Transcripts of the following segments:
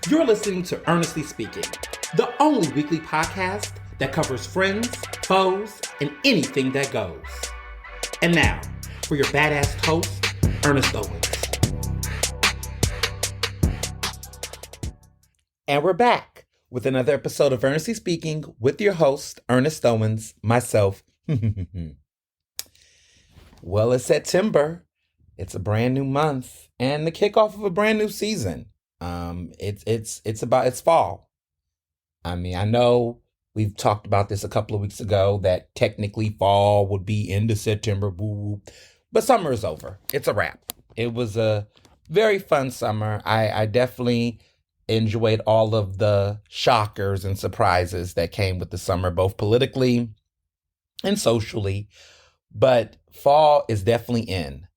You're listening to Ernestly Speaking, the only weekly podcast that covers friends, foes, and anything that goes. And now, for your badass host, Ernest Owens. And we're back with another episode of Ernestly Speaking with your host, Ernest Owens, myself. Well, it's September. It's a brand new month and the kickoff of a brand new season. It's fall. I mean, I know we've talked about this a couple of weeks ago that technically fall would be into September, but summer is over. It's a wrap. It was a very fun summer. I definitely enjoyed all of the shockers and surprises that came with the summer, both politically and socially. But fall is definitely in.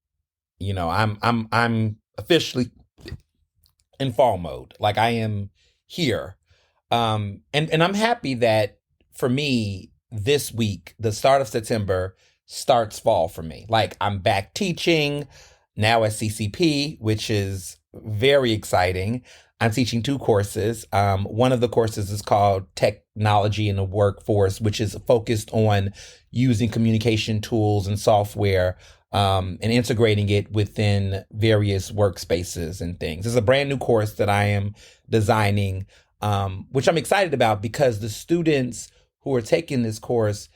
You know, I'm officially in fall mode. Like I am here. And I'm happy that for me this week, the start of September starts fall for me. Like I'm back teaching now at CCP, which is very exciting. I'm teaching 2 courses. One of the courses is called Technology in the Workforce, which is focused on using communication tools and software and integrating it within various workspaces and things. It's a brand new course that I am designing, which I'm excited about because the students who are taking this course,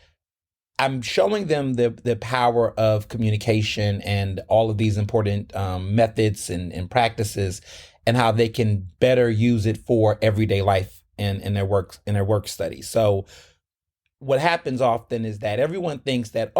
I'm showing them the power of communication and all of these important methods and practices and how they can better use it for everyday life in their work study. So what happens often is that everyone thinks that,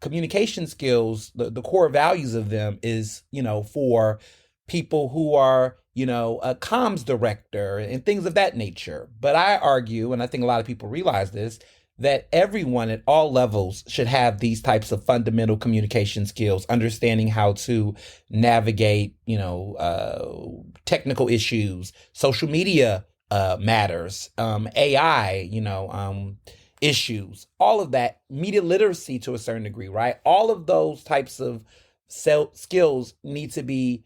communication skills, the core values of them is, for people who are, a comms director and things of that nature. But I argue, and I think a lot of people realize this, that everyone at all levels should have these types of fundamental communication skills, understanding how to navigate, technical issues, social media matters, AI, issues, all of that, media literacy to a certain degree, right? All of those types of skills need to be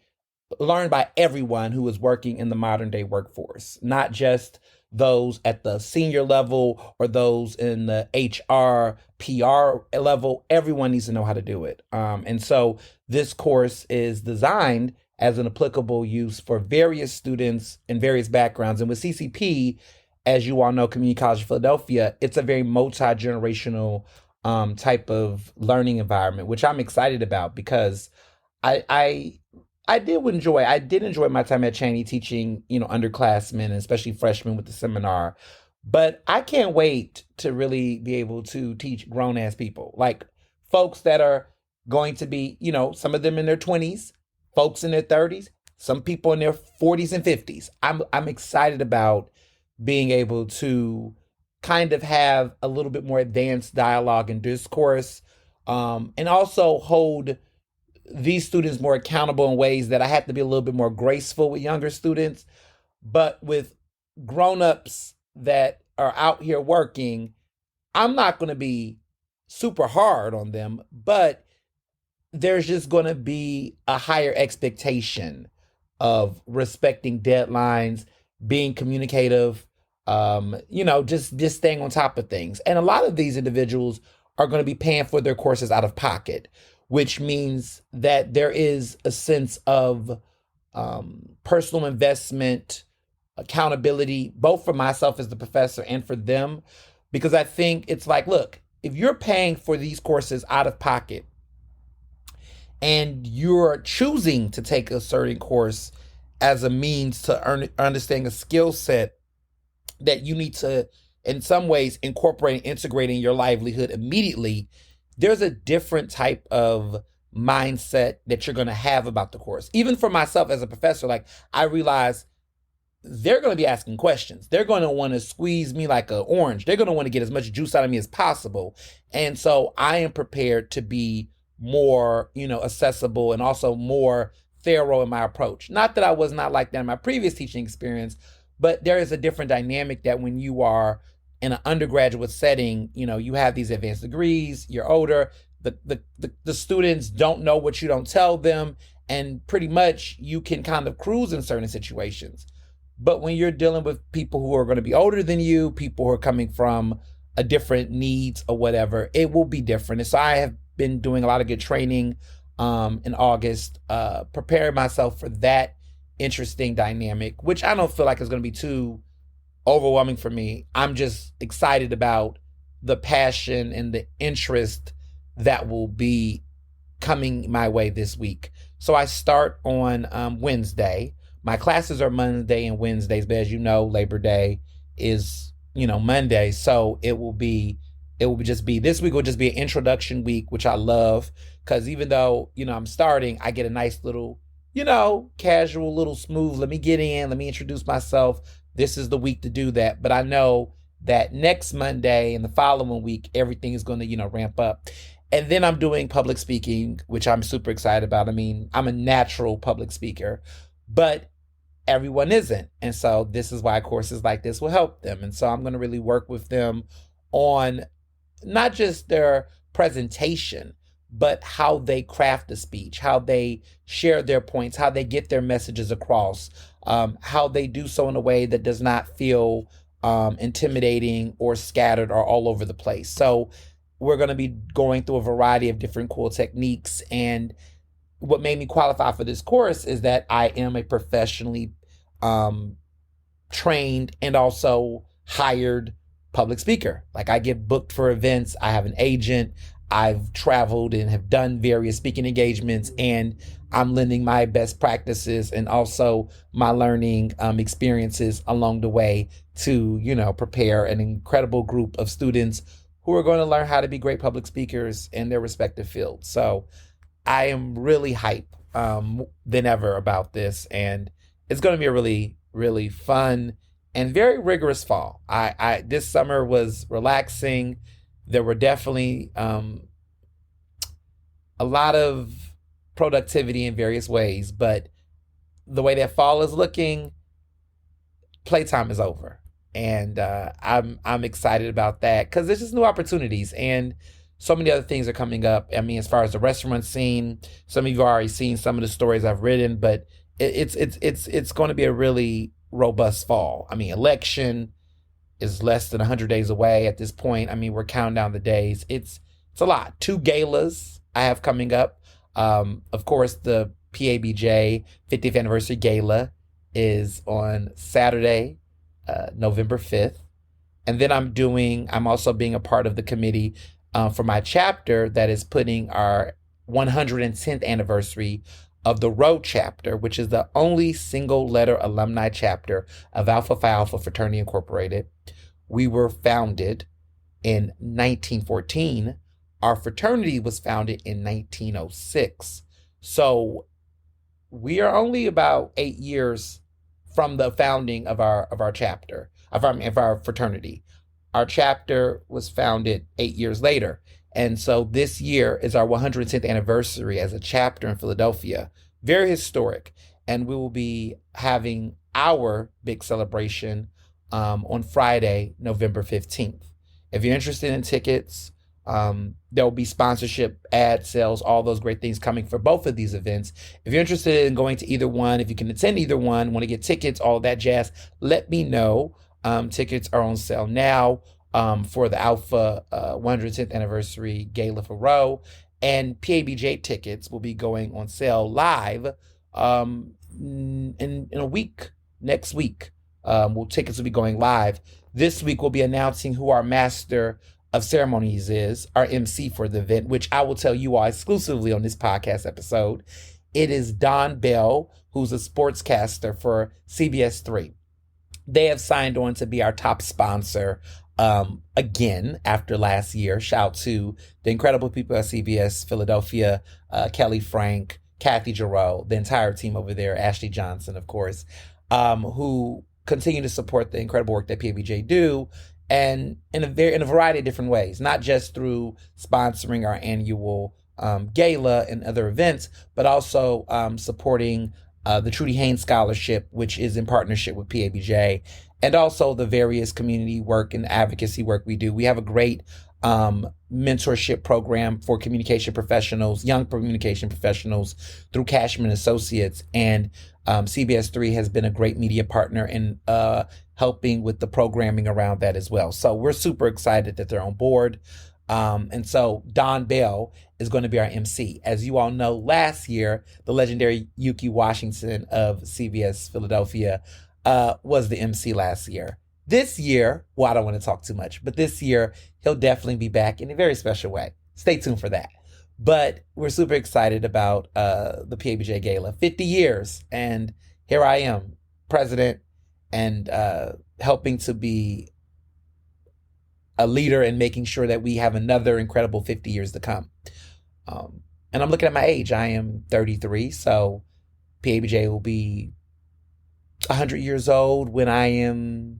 learned by everyone who is working in the modern day workforce, not just those at the senior level or those in the HR, PR level. Everyone needs to know how to do it. And so this course is designed as an applicable use for various students in various backgrounds. And with CCP, as you all know, Community College of Philadelphia, it's a very multi-generational type of learning environment, which I'm excited about because I did enjoy my time at Cheney teaching, underclassmen and especially freshmen with the seminar. But I can't wait to really be able to teach grown ass people, like folks that are going to be, some of them in their 20s, folks in their 30s, some people in their 40s and 50s. I'm excited about being able to kind of have a little bit more advanced dialogue and discourse, and also hold these students more accountable in ways that I have to be a little bit more graceful with younger students. But with grownups that are out here working, I'm not going to be super hard on them, but there's just going to be a higher expectation of respecting deadlines, being communicative, just staying on top of things. And a lot of these individuals are going to be paying for their courses out of pocket, which means that there is a sense of personal investment, accountability, both for myself as the professor and for them. Because I think it's like, look, if you're paying for these courses out of pocket and you're choosing to take a certain course as a means to understanding a skill set that you need to, in some ways, incorporate and integrate in your livelihood immediately, there's a different type of mindset that you're going to have about the course. Even for myself as a professor, like I realize they're going to be asking questions. They're going to want to squeeze me like an orange. They're going to want to get as much juice out of me as possible. And so I am prepared to be more, accessible and also more thorough in my approach. Not that I was not like that in my previous teaching experience, but there is a different dynamic that when you are in an undergraduate setting, you have these advanced degrees, you're older, the students don't know what you don't tell them, and pretty much you can kind of cruise in certain situations. But when you're dealing with people who are going to be older than you, people who are coming from a different needs or whatever, it will be different. And so I have been doing a lot of good training in August, preparing myself for that interesting dynamic, which I don't feel like is going to be too overwhelming for me. I'm just excited about the passion and the interest that will be coming my way this week. So I start on Wednesday. My classes are Monday and Wednesdays, but as you know, Labor Day is, Monday. So just be, this week will just be an introduction week, which I love because even though, I'm starting, I get a nice little, casual, little smooth, let me get in, let me introduce myself. This is the week to do that. But I know that next Monday and the following week, everything is going to, ramp up. And then I'm doing public speaking, which I'm super excited about. I mean, I'm a natural public speaker, but everyone isn't. And so this is why courses like this will help them. And so I'm going to really work with them on not just their presentation, but how they craft the speech, how they share their points, how they get their messages across, how they do so in a way that does not feel intimidating or scattered or all over the place. So we're going to be going through a variety of different cool techniques. And what made me qualify for this course is that I am a professionally trained and also hired public speaker. Like I get booked for events. I have an agent. I've traveled and have done various speaking engagements, and I'm lending my best practices and also my learning experiences along the way to, prepare an incredible group of students who are going to learn how to be great public speakers in their respective fields. So I am really hype than ever about this, and it's going to be a really, really fun and very rigorous fall. I this summer was relaxing. There were definitely a lot of productivity in various ways, but the way that fall is looking, playtime is over. And I'm excited about that because there's just new opportunities and so many other things are coming up. I mean, as far as the restaurant scene, some of you have already seen some of the stories I've written, but it's going to be a really robust fall. I mean, election is less than 100 days away at this point. I mean, we're counting down the days. It's a lot. 2 galas I have coming up. Of course, the PABJ 50th anniversary gala is on Saturday, November 5th. And then I'm also being a part of the committee for my chapter that is putting our 110th anniversary of the Road chapter, which is the only single letter alumni chapter of Alpha Phi Alpha Fraternity Incorporated. We were founded in 1914. Our fraternity was founded in 1906. So we are only about 8 years from the founding of our chapter, of our fraternity. Our chapter was founded 8 years later. And so this year is our 110th anniversary as a chapter in Philadelphia. Very historic. And we will be having our big celebration on Friday, November 15th. If you're interested in tickets, there will be sponsorship, ad sales, all those great things coming for both of these events. If you're interested in going to either one, if you can attend either one, want to get tickets, all that jazz, let me know. Tickets are on sale now for the Alpha 110th anniversary gala for Row, and PABJ tickets will be going on sale live in a week, next week. Tickets will be going live. This week we'll be announcing who our master of ceremonies is, our MC for the event, which I will tell you all exclusively on this podcast episode. It is Don Bell, who's a sportscaster for CBS 3. They have signed on to be our top sponsor again after last year. Shout out to the incredible people at CBS Philadelphia, Kelly Frank, Kathy Giroux, the entire team over there, Ashley Johnson, of course, who continue to support the incredible work that PABJ do, and in a variety of different ways, not just through sponsoring our annual gala and other events, but also supporting the Trudy Haynes Scholarship, which is in partnership with PABJ, and also the various community work and advocacy work we do. We have a great mentorship program for communication professionals, young communication professionals through Cashman Associates. And CBS 3 has been a great media partner in helping with the programming around that as well. So we're super excited that they're on board. And so Don Bell is going to be our MC. As you all know, last year, the legendary Yuki Washington of CBS Philadelphia was the MC last year. This year, well, I don't want to talk too much, but this year, he'll definitely be back in a very special way. Stay tuned for that. But we're super excited about the PABJ Gala. 50 years, and here I am, president, and helping to be a leader and making sure that we have another incredible 50 years to come. And I'm looking at my age. I am 33, so PABJ will be 100 years old when I am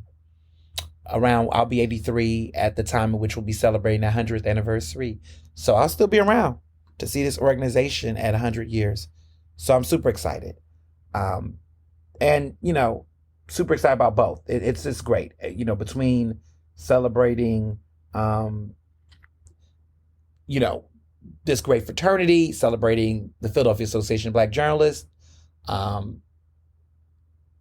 around. I'll be 83 at the time in which we'll be celebrating our 100th anniversary. So I'll still be around to see this organization at 100 years. So I'm super excited. And, super excited about both. It's just great, between celebrating, this great fraternity, celebrating the Philadelphia Association of Black Journalists.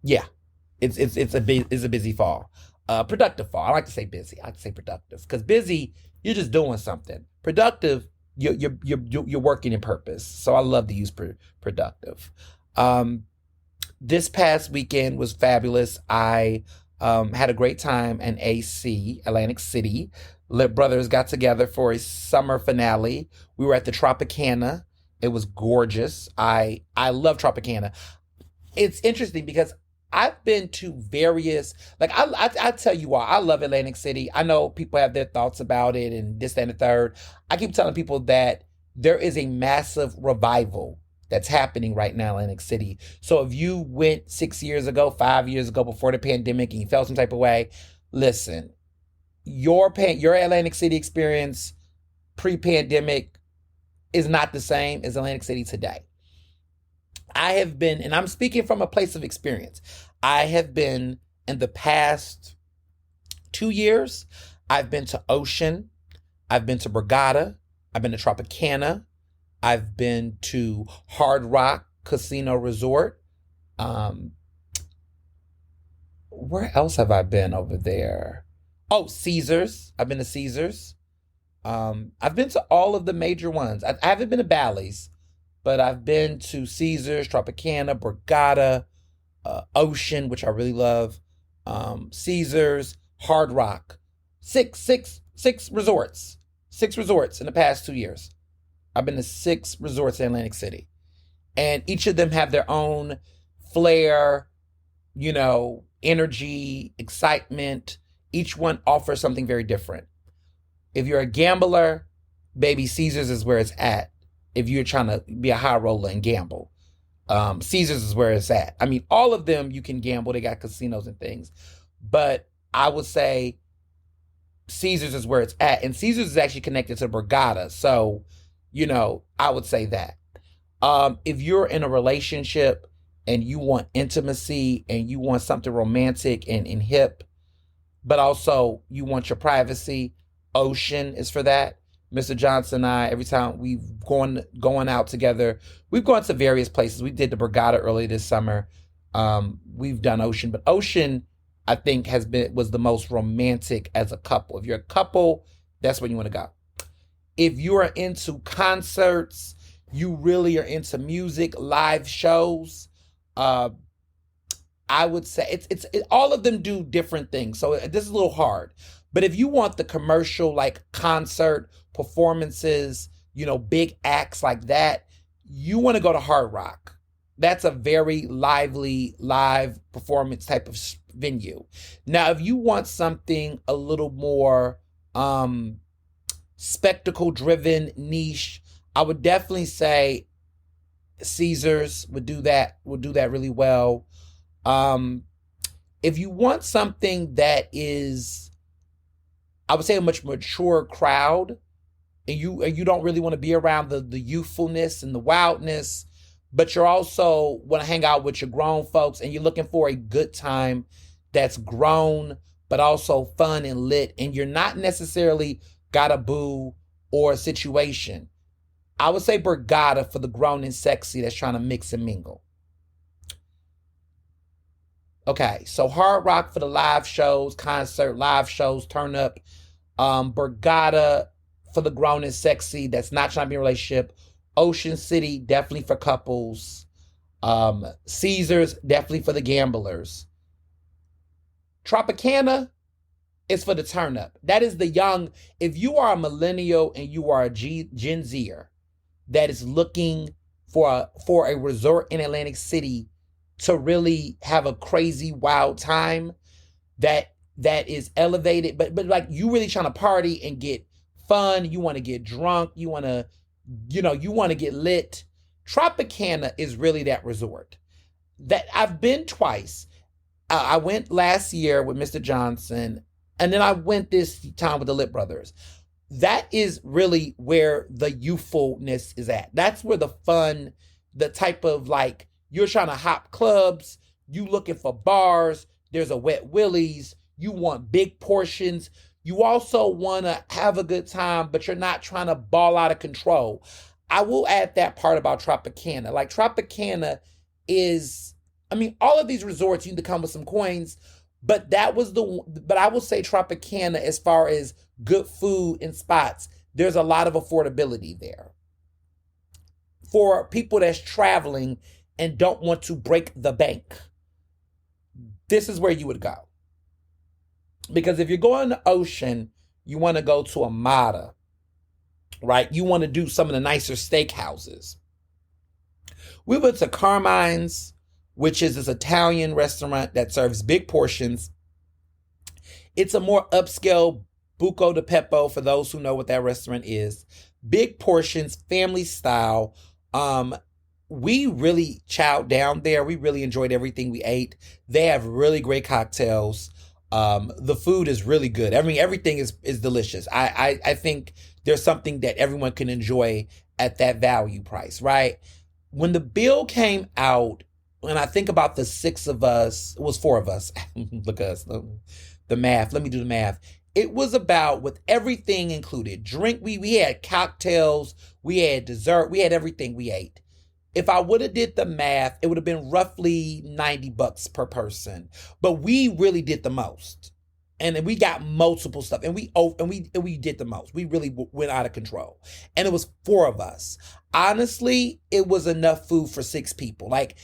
It's a busy fall. Productive fall. I like to say busy. I like to say productive, because busy, you're just doing something. Productive, you're working in purpose. So I love to use productive. This past weekend was fabulous. I had a great time in AC, Atlantic City. Lit Brothers got together for a summer finale. We were at the Tropicana. It was gorgeous. I love Tropicana. It's interesting because I've been to various, I tell you all, I love Atlantic City. I know people have their thoughts about it and this, that, and the third. I keep telling people that there is a massive revival that's happening right now in Atlantic City. So if you went 6 years ago, 5 years ago, before the pandemic, and you felt some type of way, listen, your Atlantic City experience pre-pandemic is not the same as Atlantic City today. I have been, and I'm speaking from a place of experience, I have been in the past 2 years, I've been to Ocean, I've been to Borgata, I've been to Tropicana, I've been to Hard Rock Casino Resort. Where else have I been over there? Oh, Caesars. I've been to Caesars. I've been to all of the major ones. I haven't been to Bally's, but I've been to Caesars, Tropicana, Borgata, Ocean, which I really love, Caesars, Hard Rock. Six resorts. 6 resorts in the past 2 years. I've been to 6 resorts in Atlantic City. And each of them have their own flair, energy, excitement. Each one offers something very different. If you're a gambler, baby, Caesars is where it's at. If you're trying to be a high roller and gamble, Caesars is where it's at. I mean, all of them you can gamble. They got casinos and things. But I would say Caesars is where it's at. And Caesars is actually connected to Borgata. So, I would say that. If you're in a relationship and you want intimacy and you want something romantic and hip, but also you want your privacy, Ocean is for that. Mr. Johnson and I, every time we've going out together, we've gone to various places. We did the Borgata earlier this summer. We've done Ocean, but Ocean, I think, was the most romantic as a couple. If you're a couple, that's when you want to go. If you are into concerts, you really are into music, live shows, I would say it's all of them do different things. So this is a little hard. But if you want the commercial, like concert performances, big acts like that, you want to go to Hard Rock. That's a very lively live performance type of venue. Now, if you want something a little more spectacle driven, niche, I would definitely say Caesars would do that really well. If you want something that is, I would say, a much mature crowd, and you don't really want to be around the youthfulness and the wildness, but you're also want to hang out with your grown folks, and you're looking for a good time that's grown, but also fun and lit, and you're not necessarily got a boo or a situation. I would say Borgata for the grown and sexy that's trying to mix and mingle. Okay, so Hard Rock for the live shows, concert, live shows, turn up. Borgata for the grown and sexy that's not trying to be in a relationship. Ocean City, definitely for couples. Caesars, definitely for the gamblers. Tropicana is for the turn up. That is the young, if you are a millennial and you are a Gen Zer that is looking for a resort in Atlantic City to really have a crazy wild time that is elevated, but like you really trying to party and get fun, you want to get drunk, you want to get lit. Tropicana is really that resort. That I've been twice. I went last year with Mr. Johnson, and then I went this time with the Lit Brothers. That is really where the youthfulness is at. That's where the fun, the type of like, you're trying to hop clubs, you looking for bars, there's a Wet Willie's, you want big portions. You also want to have a good time, but you're not trying to ball out of control. I will add that part about Tropicana. Like Tropicana is, I mean, all of these resorts, you need to come with some coins, but I will say Tropicana, as far as good food and spots, there's a lot of affordability there. For people that's traveling and don't want to break the bank, this is where you would go. Because if you're going to Ocean, you want to go to Amada, right? You want to do some of the nicer steakhouses. We went to Carmine's, which is this Italian restaurant that serves big portions. It's a more upscale Buco de Beppo, for those who know what that restaurant is. Big portions, family style. We really chowed down there. We really enjoyed everything we ate. They have really great cocktails. The food is really good. I mean, everything is delicious. I think there's something that everyone can enjoy at that value price, right? When the bill came out, when I think about the six of us, it was four of us. Look at us, the math. Let me do the math. It was about, with everything included, drink. We had cocktails, we had dessert, we had everything we ate. If I would have did the math, it would have been roughly $90 per person. But we really did the most. And then we got multiple stuff. And we did the most. We really went out of control. And it was four of us. Honestly, it was enough food for six people. Like,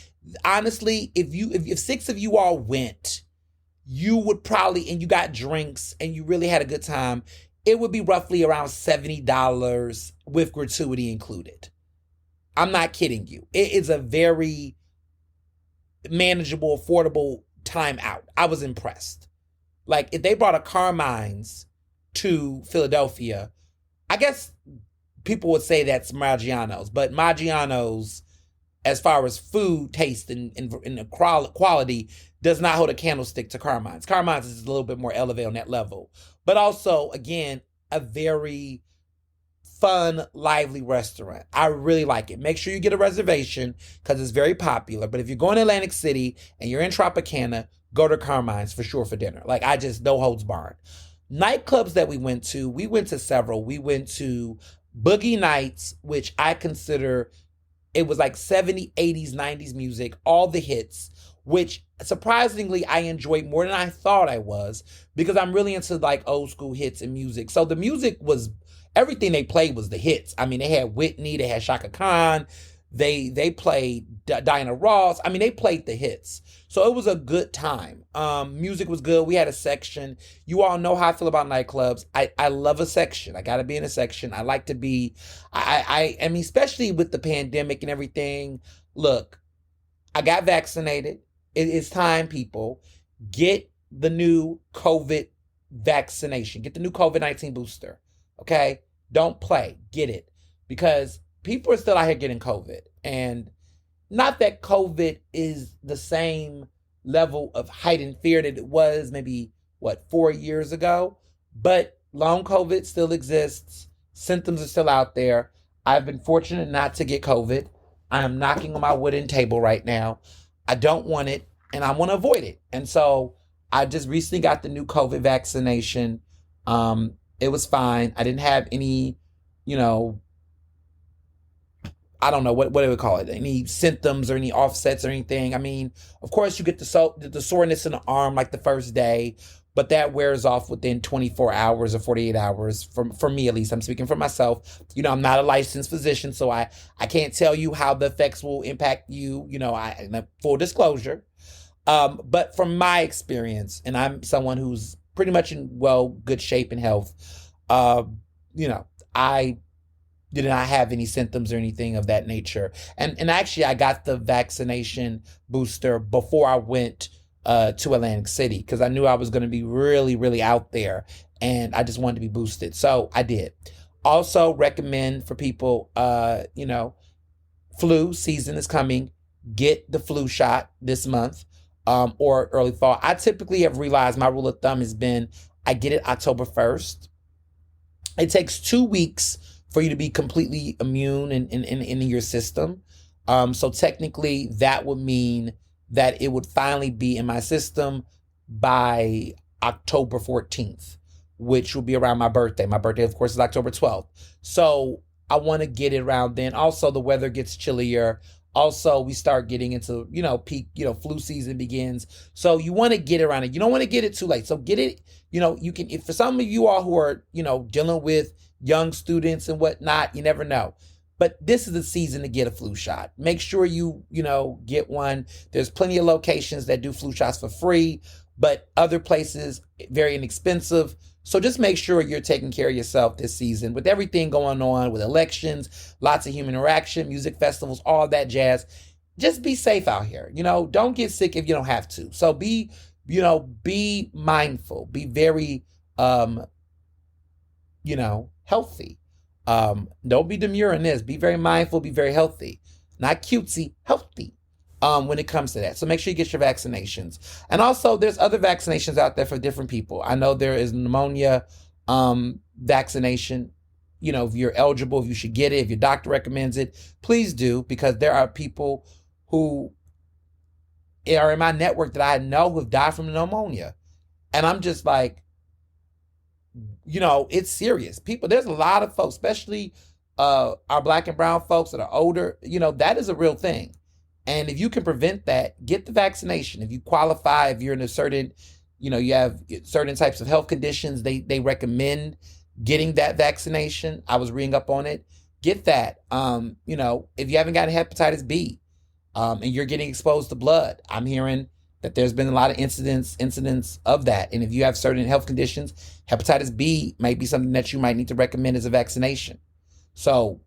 honestly, if six of you all went, you would probably, and you got drinks and you really had a good time, it would be roughly around $70 with gratuity included. I'm not kidding you. It is a very manageable, affordable time out. I was impressed. Like, if they brought a Carmine's to Philadelphia, I guess people would say that's Maggiano's, but Maggiano's, as far as food, taste, and the quality, does not hold a candlestick to Carmine's. Carmine's is a little bit more elevated on that level. But also, again, a very fun, lively restaurant. I really like it. Make sure you get a reservation because it's very popular. But if you're going to Atlantic City and you're in Tropicana, go to Carmine's for sure for dinner. Like, I just, no holds barred. Nightclubs that we went to several. We went to Boogie Nights, which I consider, it was like 70s, 80s, 90s music, all the hits, which surprisingly I enjoyed more than I thought I was, because I'm really into like old school hits and music. So the music was, everything they played was the hits. I mean, they had Whitney, they had Shaka Khan, they played Diana Ross. I mean, they played the hits. So it was a good time. Music was good. We had a section. You all know how I feel about nightclubs. I love a section. I got to be in a section. I like to be, I mean, especially with the pandemic and everything. Look, I got vaccinated. It's time, people. Get the new COVID vaccination. Get the new COVID-19 booster. Okay? Don't play. Get it. Because people are still out here getting COVID. And not that COVID is the same level of heightened fear that it was maybe, 4 years ago? But long COVID still exists. Symptoms are still out there. I've been fortunate not to get COVID. I am knocking on my wooden table right now. I don't want it, and I want to avoid it. And so I just recently got the new COVID vaccination. It was fine. I didn't have any, you know, I don't know what do we call it, any symptoms or any offsets or anything. I mean, of course, you get the soreness in the arm like the first day, but that wears off within 24 hours or 48 hours. For me, at least, I'm speaking for myself. I'm not a licensed physician, so I can't tell you how the effects will impact you. Full disclosure. But from my experience, and I'm someone who's pretty much in good shape and health. Uh, I did not have any symptoms or anything of that nature. And actually, I got the vaccination booster before I went to Atlantic City because I knew I was going to be really, really out there, and I just wanted to be boosted. So I did. Also recommend for people, flu season is coming. Get the flu shot this month or early fall. I typically have realized my rule of thumb has been I get it October 1st. It takes 2 weeks for you to be completely immune in your system. So technically, that would mean that it would finally be in my system by October 14th, which will be around my birthday. My birthday, of course, is October 12th. So I want to get it around then. Also, the weather gets chillier. Also, we start getting into, peak, flu season begins. So you want to get around it. You don't want to get it too late. So get it, you can, if for some of you all who are, dealing with young students and whatnot, you never know. But this is the season to get a flu shot. Make sure you get one. There's plenty of locations that do flu shots for free, but other places, very inexpensive. So just make sure you're taking care of yourself this season with everything going on with elections, lots of human interaction, music festivals, all that jazz. Just be safe out here. Don't get sick if you don't have to. So be mindful, be very, healthy. Don't be demure in this. Be very mindful, be very healthy. Not cutesy, healthy. When it comes to that. So make sure you get your vaccinations. And also there's other vaccinations out there for different people. I know there is pneumonia vaccination. If you're eligible, if you should get it, if your doctor recommends it, please do, because there are people who are in my network that I know who have died from pneumonia. And I'm just like, it's serious. People, there's a lot of folks, especially our Black and brown folks that are older, that is a real thing. And if you can prevent that, get the vaccination. If you qualify, if you're in a certain, you have certain types of health conditions, they recommend getting that vaccination. I was reading up on it. Get that. If you haven't gotten hepatitis B, and you're getting exposed to blood, I'm hearing that there's been a lot of incidents of that. And if you have certain health conditions, hepatitis B might be something that you might need to recommend as a vaccination. So,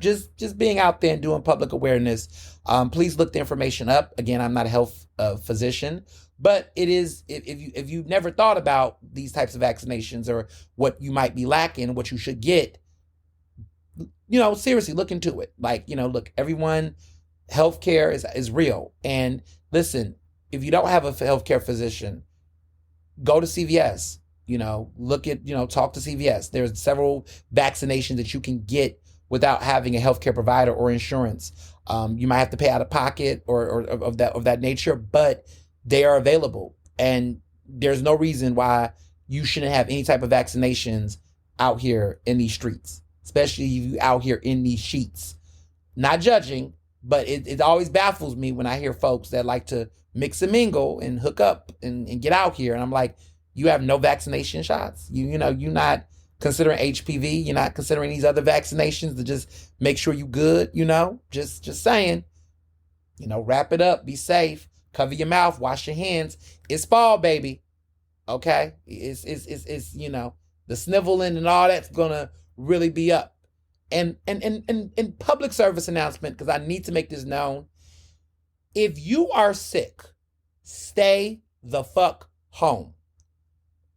just being out there and doing public awareness. Please look the information up. Again, I'm not a health physician, but it is, if you've never thought about these types of vaccinations or what you might be lacking, what you should get, seriously look into it. Look, everyone, healthcare is real. And listen, if you don't have a healthcare physician, go to CVS, look at, talk to CVS. There's several vaccinations that you can get without having a healthcare provider or insurance. You might have to pay out of pocket or of that nature, but they are available. And there's no reason why you shouldn't have any type of vaccinations out here in these streets, especially you out here in these sheets. Not judging, but it always baffles me when I hear folks that like to mix and mingle and hook up and get out here. And I'm like, you have no vaccination shots. You're not considering HPV. You're not considering these other vaccinations to just make sure you good, just saying, wrap it up, be safe, cover your mouth, wash your hands. It's fall, baby. Okay. It's the sniveling and all that's going to really be up. And public service announcement, because I need to make this known. If you are sick, stay the fuck home.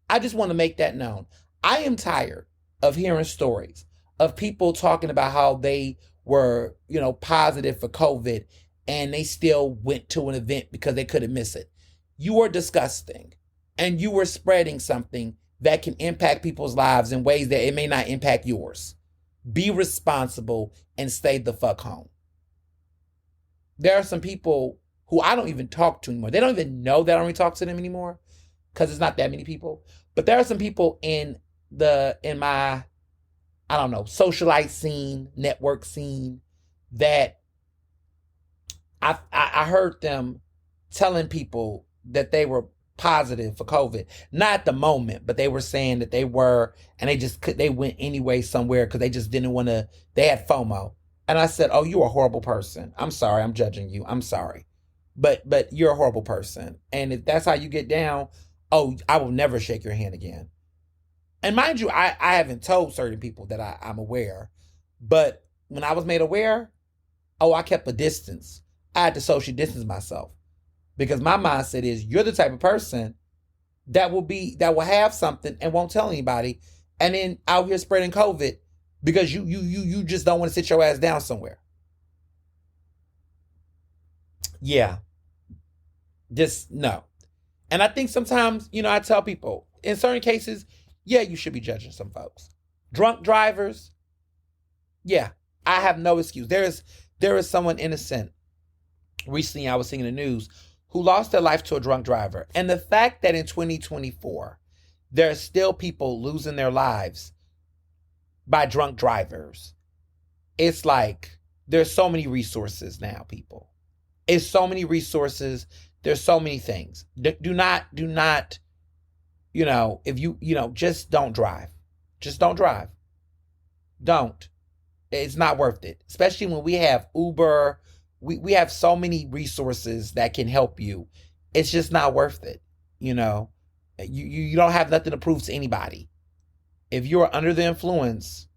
I just want to make that known. I am tired of hearing stories of people talking about how they were, positive for COVID and they still went to an event because they couldn't miss it. You are disgusting. And you are spreading something that can impact people's lives in ways that it may not impact yours. Be responsible and stay the fuck home. There are some people who I don't even talk to anymore. They don't even know that I don't talk to them anymore because it's not that many people. But there are some people in in my, I don't know, socialite scene, network scene, that I heard them telling people that they were positive for COVID. Not at the moment, but they were saying that they were, and they went anyway somewhere because they just didn't want to. They had FOMO, and I said, "Oh, you're a horrible person. I'm sorry. I'm judging you. I'm sorry, but you're a horrible person. And if that's how you get down, oh, I will never shake your hand again." And mind you, I haven't told certain people that I'm aware, but when I was made aware, oh, I kept a distance. I had to social distance myself because my mindset is you're the type of person that will have something and won't tell anybody, and then out here spreading COVID because you just don't want to sit your ass down somewhere. Yeah, just no. And I think sometimes, I tell people in certain cases, yeah, you should be judging some folks. Drunk drivers, yeah, I have no excuse. There is someone innocent. Recently, I was seeing in the news who lost their life to a drunk driver. And the fact that in 2024, there are still people losing their lives by drunk drivers. It's like there's so many resources now, people. It's so many resources. There's so many things. Do not, if just don't drive. Just don't drive. Don't. It's not worth it. Especially when we have Uber. We have so many resources that can help you. It's just not worth it. You don't have nothing to prove to anybody. If you're under the influence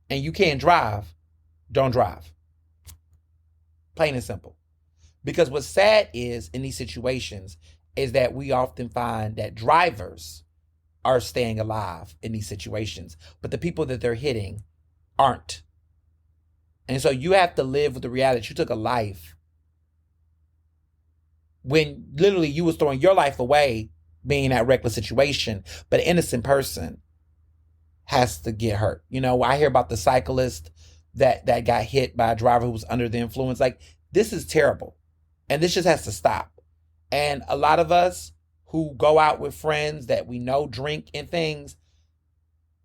and you can't drive, don't drive. Plain and simple. Because what's sad is in these situations is that we often find that drivers are staying alive in these situations, but the people that they're hitting aren't. And so you have to live with the reality that you took a life when literally you was throwing your life away being in that reckless situation, but an innocent person has to get hurt. I hear about the cyclist that got hit by a driver who was under the influence. Like, this is terrible. And this just has to stop. And a lot of us who go out with friends that we know drink and things,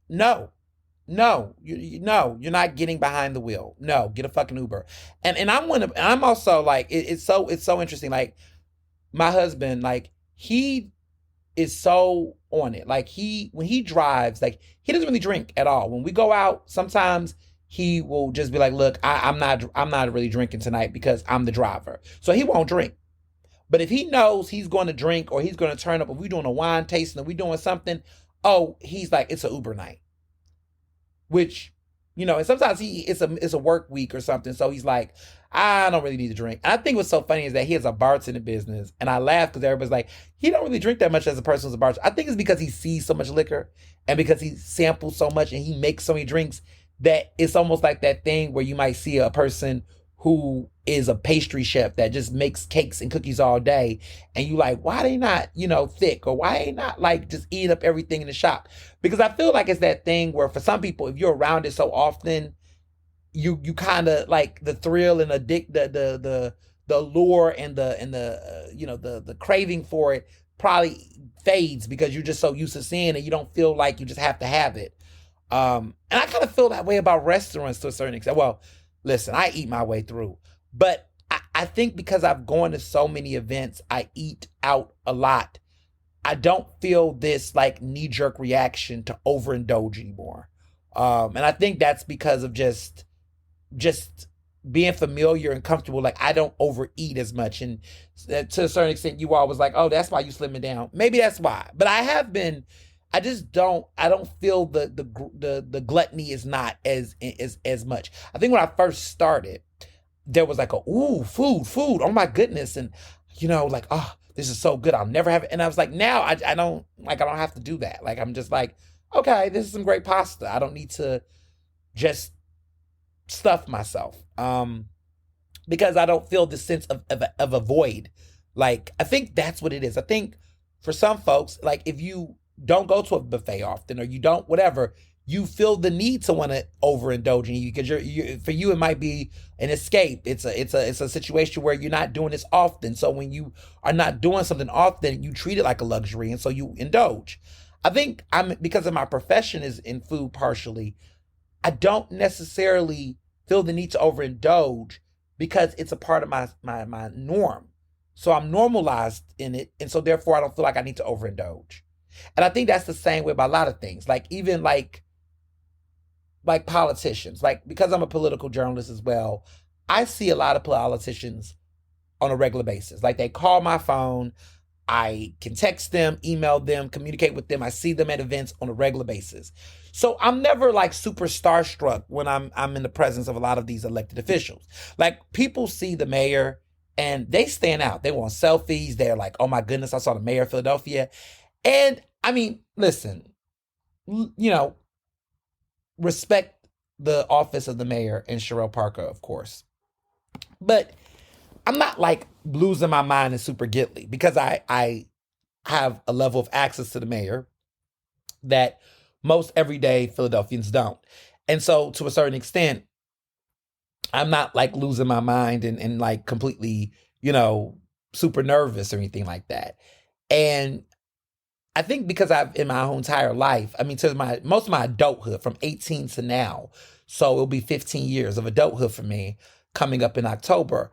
no, you're not getting behind the wheel. No, get a fucking Uber. And I'm also like, it's so interesting. Like, my husband, like, he is so on it. Like, when he drives, like, he doesn't really drink at all. When we go out, sometimes he will just be like, look, I'm not really drinking tonight because I'm the driver. So he won't drink. But if he knows he's going to drink or he's going to turn up, if we're doing a wine tasting or we're doing something, oh, he's like, it's an Uber night. Which, and sometimes it's a work week or something. So he's like, I don't really need to drink. And I think what's so funny is that he has a bartending business. And I laugh because everybody's like, he don't really drink that much as a person who's a bartender. I think it's because he sees so much liquor and because he samples so much and he makes so many drinks that it's almost like that thing where you might see a person who is a pastry chef that just makes cakes and cookies all day. And you like, why they not, thick, or why they not like just eating up everything in the shop? Because I feel like it's that thing where for some people, if you're around it so often, you kind of like the thrill and the allure and the craving for it probably fades because you're just so used to seeing it. You don't feel like you just have to have it. And I kind of feel that way about restaurants to a certain extent. Well, listen, I eat my way through. But I think because I've gone to so many events, I eat out a lot. I don't feel this like knee-jerk reaction to overindulge anymore. And I think that's because of just being familiar and comfortable. Like, I don't overeat as much. And to a certain extent, you all was like, oh, that's why you slimming down. Maybe that's why. But I have been... I don't feel the gluttony is not as much. I think when I first started, there was like food, oh my goodness. And, like, oh, this is so good. I'll never have it. And I was like, now I don't have to do that. Like, I'm just like, okay, this is some great pasta. I don't need to just stuff myself. Because I don't feel the sense of a void. Like, I think that's what it is. I think for some folks, like, if you don't go to a buffet often, or you don't, whatever, you feel the need to want to overindulge in you because for you, it might be an escape. It's a situation where you're not doing this often. So when you are not doing something often, you treat it like a luxury. And so you indulge. I think I'm because of my profession is in food partially. I don't necessarily feel the need to overindulge because it's a part of my norm. So I'm normalized in it, and so therefore I don't feel like I need to overindulge. And I think that's the same way about a lot of things. Like even like politicians. Like because I'm a political journalist as well, I see a lot of politicians on a regular basis. Like they call my phone, I can text them, email them, communicate with them. I see them at events on a regular basis. So I'm never like super starstruck when I'm in the presence of a lot of these elected officials. Like people see the mayor and they stand out. They want selfies. They're like, oh my goodness, I saw the mayor of Philadelphia. And I mean, listen, you know, respect the office of the mayor and Sherelle Parker, of course. But I'm not like losing my mind and super gidly because I have a level of access to the mayor that most everyday Philadelphians don't. And so to a certain extent, I'm not like losing my mind and like completely, super nervous or anything like that. And I think because I've in my whole entire life, I mean, to my most of my adulthood from 18 to now, so it'll be 15 years of adulthood for me coming up in October.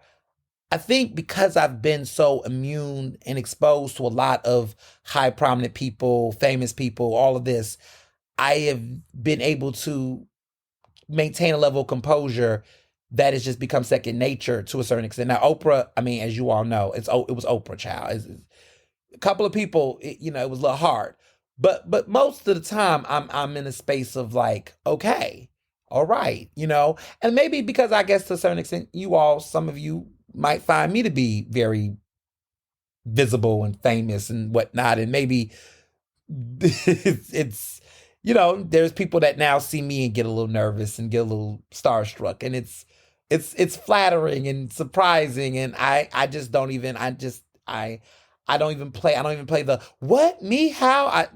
I think because I've been so immune and exposed to a lot of high prominent people, famous people, all of this, I have been able to maintain a level of composure that has just become second nature to a certain extent. Now, Oprah, I mean, as you all know, it was Oprah, child. A couple of people, it was a little hard, but most of the time, I'm in a space of like, okay, all right, and maybe because I guess to a certain extent, some of you might find me to be very visible and famous and whatnot, and maybe it's there's people that now see me and get a little nervous and get a little starstruck, and it's flattering and surprising, and I just don't even I don't even play the what me how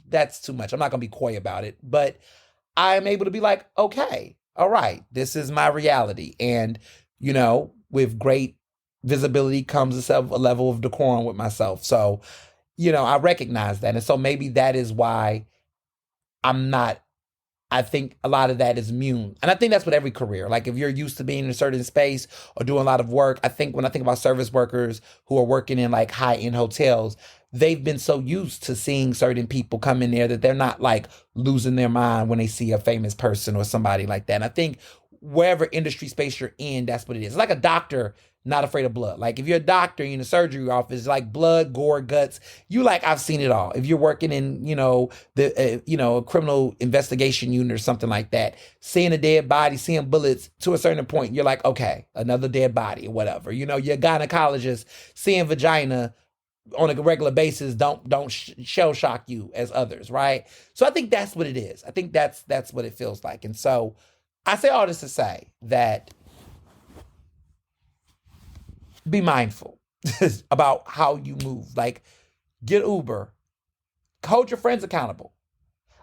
that's too much. I'm not gonna be coy about it, but I'm able to be like, okay, all right, this is my reality, and with great visibility comes a level of decorum with myself. So I recognize that, and so maybe that is why I'm not. I think a lot of that is immune. And I think that's with every career. Like if you're used to being in a certain space or doing a lot of work, I think when I think about service workers who are working in like high-end hotels, they've been so used to seeing certain people come in there that they're not like losing their mind when they see a famous person or somebody like that. And I think wherever industry space you're in, that's what it is. It's like a doctor not afraid of blood. Like if you're a doctor in a surgery office, like blood, gore, guts, I've seen it all. If you're working in, a criminal investigation unit or something like that, seeing a dead body, seeing bullets to a certain point, you're like, okay, another dead body or whatever. You're a gynecologist, seeing vagina on a regular basis, don't shell shock you as others, right? So I think that's what it is. I think that's what it feels like. And so I say all this to say that be mindful about how you move. Like, get Uber. Hold your friends accountable.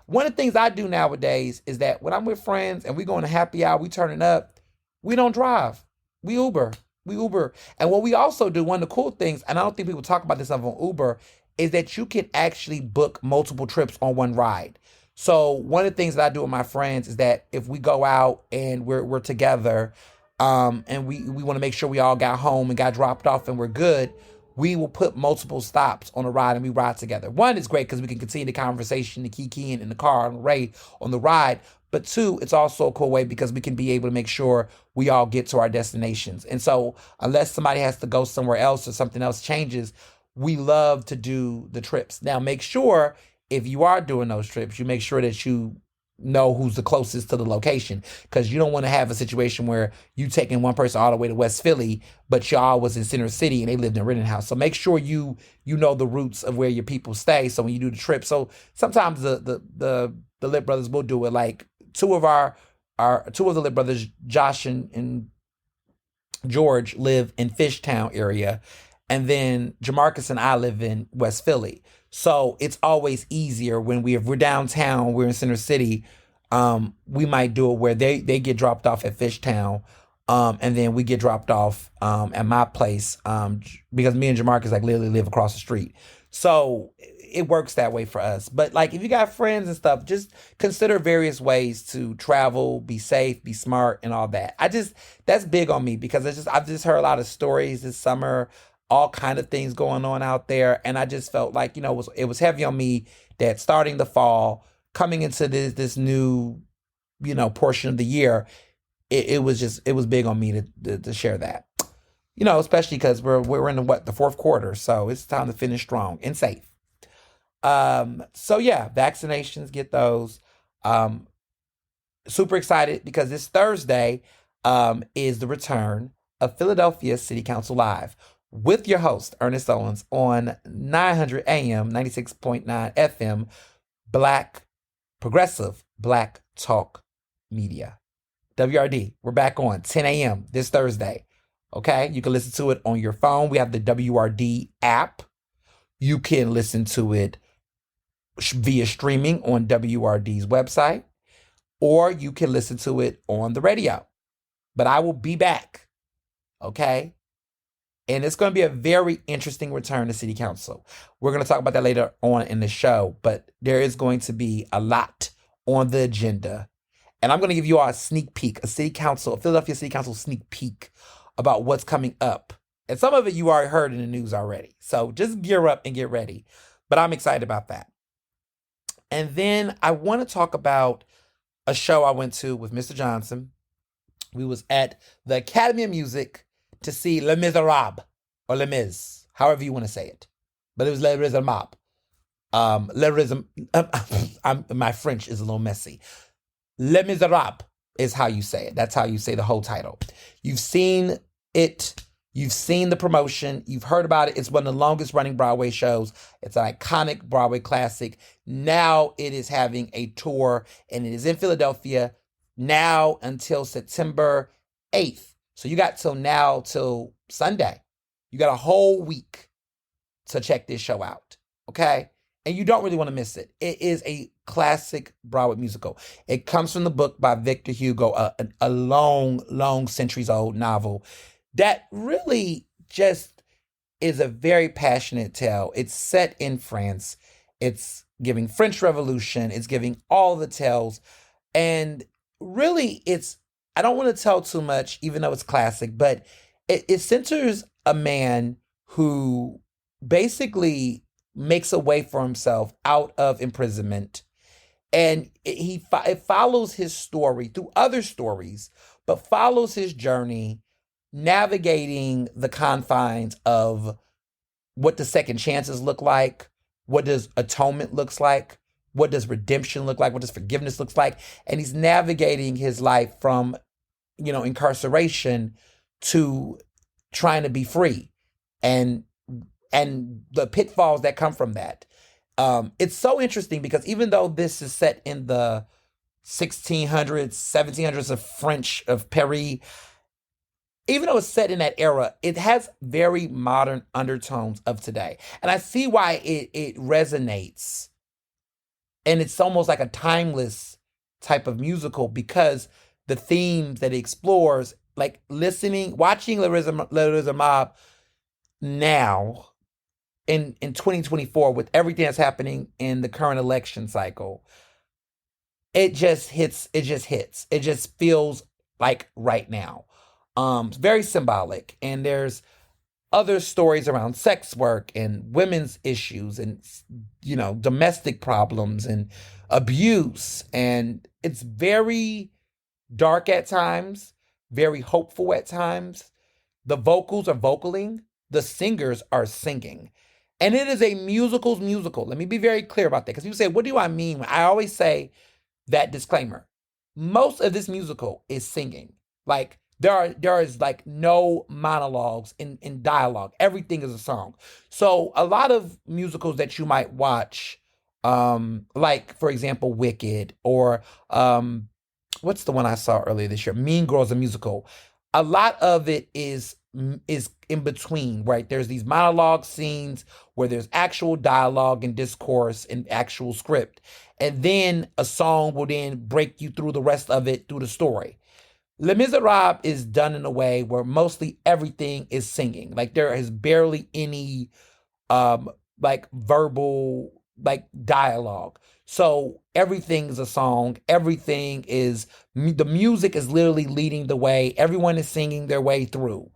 One of the things I do nowadays is that when I'm with friends and we go on a happy hour, we turning up, we don't drive. We Uber. And what we also do, one of the cool things, and I don't think people talk about this stuff on Uber, is that you can actually book multiple trips on one ride. So one of the things that I do with my friends is that if we go out and we're together, and we want to make sure we all got home and got dropped off and we're good, we will put multiple stops on the ride and we ride together. One, is great because we can continue the conversation, the keying in the car on the ride. But two, it's also a cool way because we can be able to make sure we all get to our destinations. And so unless somebody has to go somewhere else or something else changes, we love to do the trips. Now, make sure if you are doing those trips, you make sure that you know who's the closest to the location, because you don't want to have a situation where you taking one person all the way to West Philly, but y'all was in Center City and they lived in Rittenhouse. So make sure you know the routes of where your people stay. So when you do the trip, so sometimes the Lit brothers will do it. Like two of the Lit brothers, Josh and George, live in Fishtown area, and then Jamarcus and I live in West Philly. So it's always easier when we're downtown, we're in Center City. We might do it where they get dropped off at Fishtown, and then we get dropped off at my place, because me and Jamarcus like literally live across the street. So it works that way for us. But like if you got friends and stuff, just consider various ways to travel, be safe, be smart, and all that. That's big on me because I've just heard a lot of stories this summer, all kind of things going on out there, and I just felt like it was heavy on me that starting the fall, coming into this new portion of the year, it was big on me to share that. Especially because we're in the fourth quarter, so it's time to finish strong and safe. So yeah, vaccinations, get those. Um, Super excited because this Thursday is the return of Philadelphia City Council Live with your host Ernest Owens on 900 AM, 96.9 FM, Black Progressive Black Talk Media. WRD, we're back on 10 a.m. this Thursday. Okay, you can listen to it on your phone. We have the WRD app. You can listen to it via streaming on WRD's website, or you can listen to it on the radio. But I will be back. Okay, and it's going to be a very interesting return to City Council. We're going to talk about that later on in the show, but there is going to be a lot on the agenda. And I'm going to give you all a sneak peek, a Philadelphia City Council sneak peek about what's coming up. And some of it you already heard in the news already. So just gear up and get ready. But I'm excited about that. And then I want to talk about a show I went to with Mr. Johnson. We was at the Academy of Music to see Les Miserables, or Les Mis, however you want to say it. But it was Les Miserables. My French is a little messy. Les Miserables is how you say it. That's how you say the whole title. You've seen it. You've seen the promotion. You've heard about it. It's one of the longest running Broadway shows. It's an iconic Broadway classic. Now it is having a tour, and it is in Philadelphia now until September 8th. So you got till Sunday. You got a whole week to check this show out. Okay? And you don't really want to miss it. It is a classic Broadway musical. It comes from the book by Victor Hugo, a long centuries old novel that really just is a very passionate tale. It's set in France. It's giving French Revolution. It's giving all the tales. And really, I don't want to tell too much, even though it's classic, but it centers a man who basically makes a way for himself out of imprisonment. And it follows his story through other stories, but follows his journey navigating the confines of what does second chances look like, what does atonement looks like, what does redemption look like, what does forgiveness looks like. And he's navigating his life from, incarceration to trying to be free and the pitfalls that come from that. It's so interesting because even though this is set in the 1600s, 1700s of Paris, even though it's set in that era, it has very modern undertones of today. And I see why it resonates. And it's almost like a timeless type of musical because the themes that it explores, like watching Le Miserables now in 2024 with everything that's happening in the current election cycle, it just hits. It just feels like right now. It's very symbolic. And there's other stories around sex work and women's issues and, domestic problems and abuse. And it's very dark at times, very hopeful at times. The vocals are vocaling, the singers are singing. And it is a musical. Let me be very clear about that. Because people say, what do I mean? I always say that disclaimer. Most of this musical is singing. Like, there is like no monologues in dialogue. Everything is a song. So a lot of musicals that you might watch, like for example, Wicked, or what's the one I saw earlier this year? Mean Girls, a musical. A lot of it is in between, right? There's these monologue scenes where there's actual dialogue and discourse and actual script. And then a song will then break you through the rest of it through the story. Les Miserables is done in a way where mostly everything is singing. Like there is barely any like verbal like dialogue. So everything is a song. Everything is the music is literally leading the way. Everyone is singing their way through,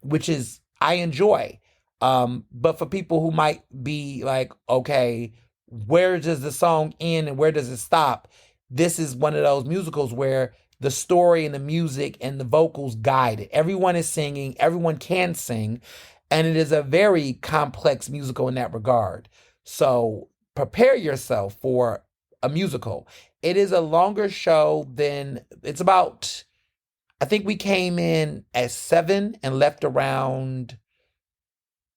which is I enjoy. But for people who might be like, okay, where does the song end and where does it stop? This is one of those musicals where the story and the music and the vocals guide it. Everyone is singing. Everyone can sing, and it is a very complex musical in that regard. So prepare yourself for a musical. It is a longer show than it's about. I think we came in at 7 and left around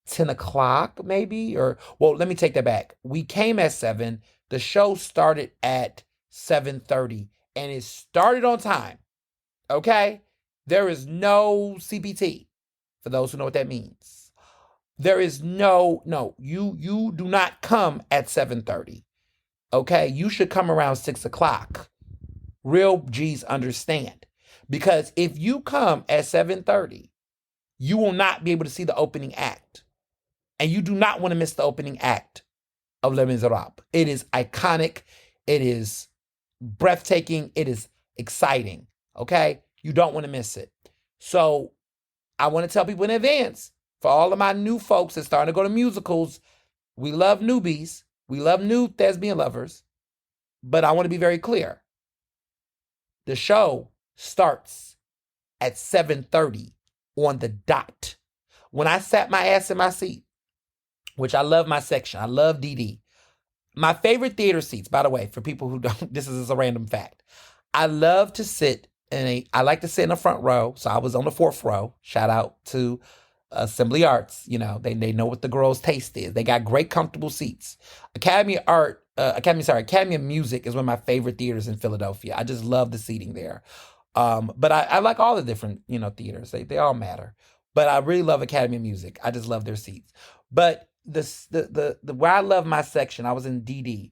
10 o'clock, maybe. Or, well, let me take that back. We came at 7. The show started at 7:30 and it started on time. Okay? There is no CPT for those who know what that means. There is no, you do not come at 7:30. Okay? You should come around 6 o'clock. Real G's understand. Because if you come at 7:30, you will not be able to see the opening act. And you do not want to miss the opening act of Les Miserables. It is iconic. It is breathtaking. It is exciting. Okay? You don't want to miss it. So I want to tell people in advance, for all of my new folks that starting to go to musicals, we love newbies. We love new thespian lovers. But I want to be very clear. The show starts at 7:30 on the dot. When I sat my ass in my seat, which I love my section. I love DD. My favorite theater seats, by the way, for people who don't, this is a random fact. I love to sit I like to sit in the front row. So I was on the 4th row. Shout out to Assembly Arts. You know, they know what the girls' taste is. They got great, comfortable seats. Academy of Music is one of my favorite theaters in Philadelphia. I just love the seating there. But I like all the different, theaters. They all matter. But I really love Academy of Music. I just love their seats. But the where I love my section, I was in DD.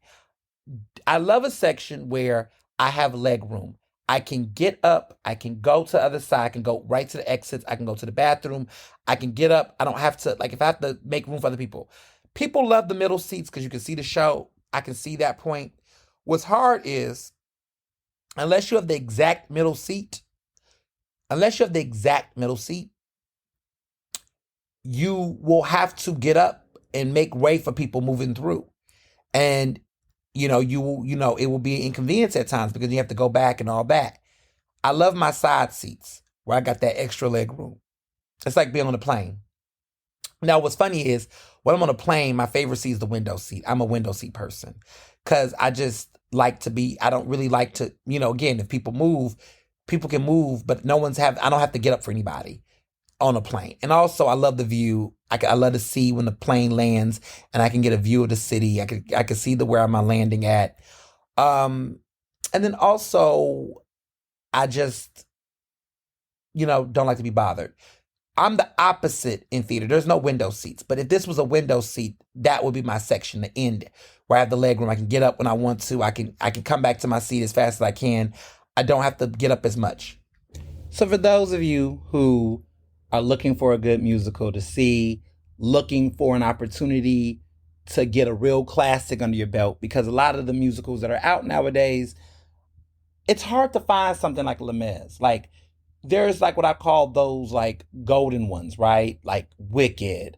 I love a section where I have leg room. I can get up. I can go to the other side. I can go right to the exits. I can go to the bathroom. I can get up. I don't have to, if I have to make room for other people. People love the middle seats because you can see the show. I can see that point. What's hard is, unless you have the exact middle seat, you will have to get up and make way for people moving through. And, it will be an inconvenience at times because you have to go back and all that. I love my side seats where I got that extra leg room. It's like being on a plane. Now, what's funny is when I'm on a plane, my favorite seat is the window seat. I'm a window seat person because I just like to be, I don't really like to, again, if people move, people can move, but I don't have to get up for anybody on a plane. And also, I love the view. I love to see when the plane lands and I can get a view of the city. I can see where am I landing at. And then also, I just, don't like to be bothered. I'm the opposite in theater. There's no window seats. But if this was a window seat, that would be my section, the end, where I have the leg room. I can get up when I want to. I can come back to my seat as fast as I can. I don't have to get up as much. So for those of you who are looking for a good musical to see, looking for an opportunity to get a real classic under your belt, because a lot of the musicals that are out nowadays, it's hard to find something like Les Mis. There's what I call those golden ones, right? Like Wicked.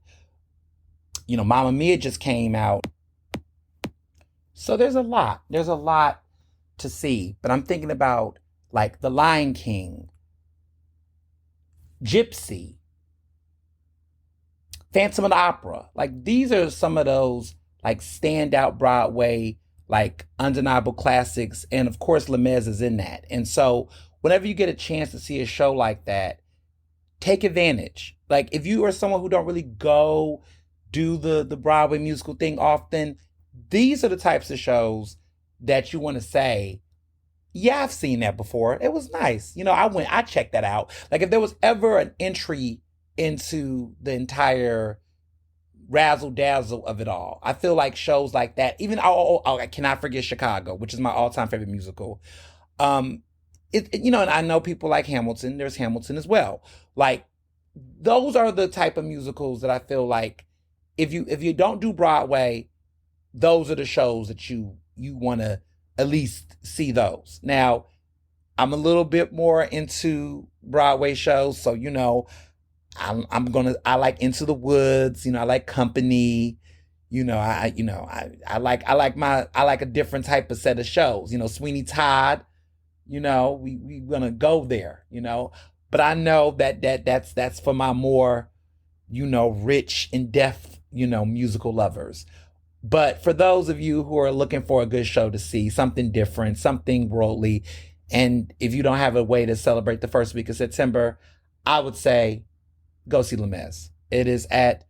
Mamma Mia just came out. So there's a lot to see. But I'm thinking about The Lion King, Gypsy, Phantom of the Opera. These are some of those standout Broadway, undeniable classics. And of course, Les Mis is in that. And so whenever you get a chance to see a show like that, take advantage. If you are someone who don't really go do the Broadway musical thing often, these are the types of shows that you want to say, yeah, I've seen that before. It was nice. I checked that out. If there was ever an entry into the entire razzle dazzle of it all, I feel like shows like that, even, I cannot forget Chicago, which is my all-time favorite musical. And I know people like Hamilton. There's Hamilton as well. Those are the type of musicals that I feel like if you don't do Broadway, those are the shows that you want to at least see those. Now, I'm a little bit more into Broadway shows, so I like Into the Woods, I like Company, I like a different type of set of shows, Sweeney Todd, we gonna go there, but I know that's for my more, rich, in-depth, musical lovers. But for those of you who are looking for a good show to see, something different, something worldly, and if you don't have a way to celebrate the first week of September, I would say go see Les Mis. It is at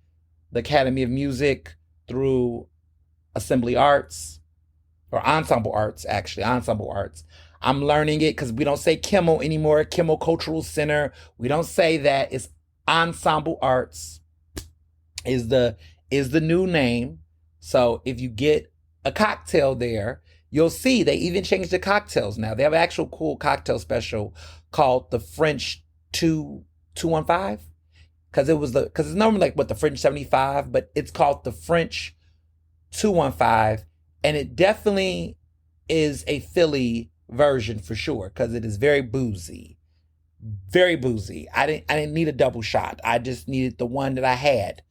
the Academy of Music through Assembly Arts, or Ensemble Arts, actually, Ensemble Arts. I'm learning it because we don't say Kimmel anymore, Kimmel Cultural Center. We don't say that. It's Ensemble Arts is the new name. So if you get a cocktail there, you'll see they even changed the cocktails now. They have an actual cool cocktail special called the French 215. Because it's normally like the French 75, but it's called the French 215, and it definitely is a Philly version for sure, because it is very boozy. Very boozy. I didn't need a double shot. I just needed the one that I had.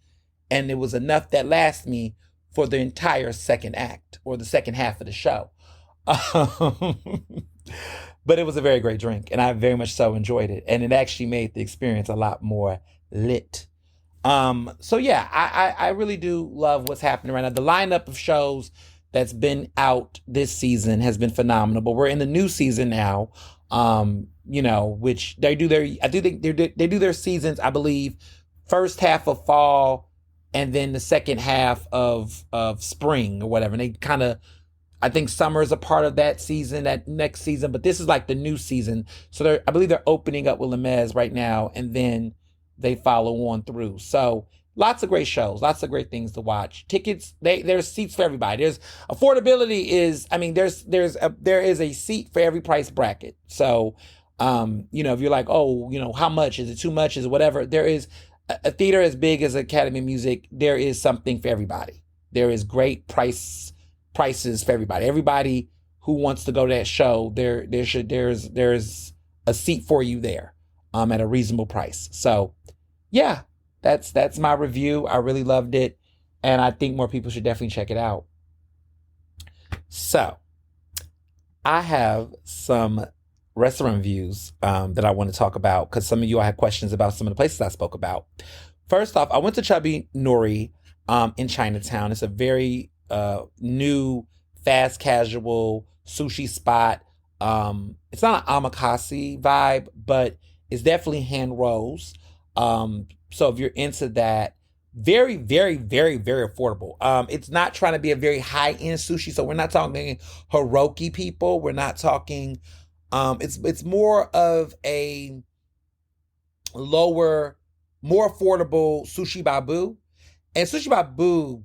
And it was enough that lasted me for the entire second act, or the second half of the show. But it was a very great drink, and I very much so enjoyed it. And it actually made the experience a lot more lit. So yeah, I really do love what's happening right now. The lineup of shows that's been out this season has been phenomenal, but we're in the new season now. Which they do they do their seasons, I believe, first half of fall and then the second half of spring or whatever. And they kind of, I think summer is a part of that season, that next season, but this is like the new season. So I believe they're opening up with Les Mis right now, and then they follow on through. So lots of great shows, lots of great things to watch. Tickets, there's seats for everybody. There's affordability there is a seat for every price bracket. So, if you're like, how much is it? Too much? Is it whatever? There is a theater as big as Academy of Music. There is something for everybody. There is great prices for everybody. Everybody who wants to go to that show, there's a seat for you there, at a reasonable price. So, yeah, that's my review. I really loved it, and I think more people should definitely check it out. So, I have some restaurant reviews that I want to talk about, because some of you had questions about some of the places I spoke about. First off, I went to Chubby Nori in Chinatown. It's a very new, fast casual sushi spot. It's not an omakase vibe, but it's definitely hand rolls. So if you're into that, very, very, very, very affordable. It's not trying to be a very high-end sushi, so we're not talking Hiroki people. We're not talking, it's more of a lower, more affordable Sushi Babu. And Sushi Babu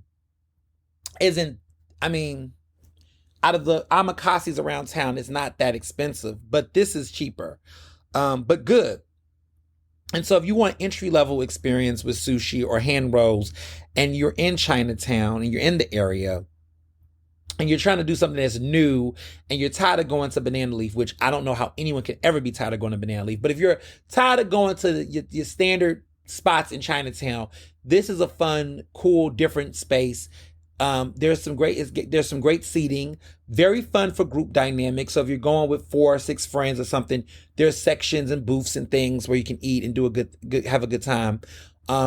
isn't, out of the omakases around town, it's not that expensive, but this is cheaper, but good. And so if you want entry-level experience with sushi or hand rolls, and you're in Chinatown and you're in the area, and you're trying to do something that's new, and you're tired of going to Banana Leaf, which I don't know how anyone can ever be tired of going to Banana Leaf, but if you're tired of going to your standard spots in Chinatown, this is a fun, cool, different space. There's some great seating, very fun for group dynamics. So if you're going with 4 or 6 friends or something, there's sections and booths and things where you can eat and have a good time.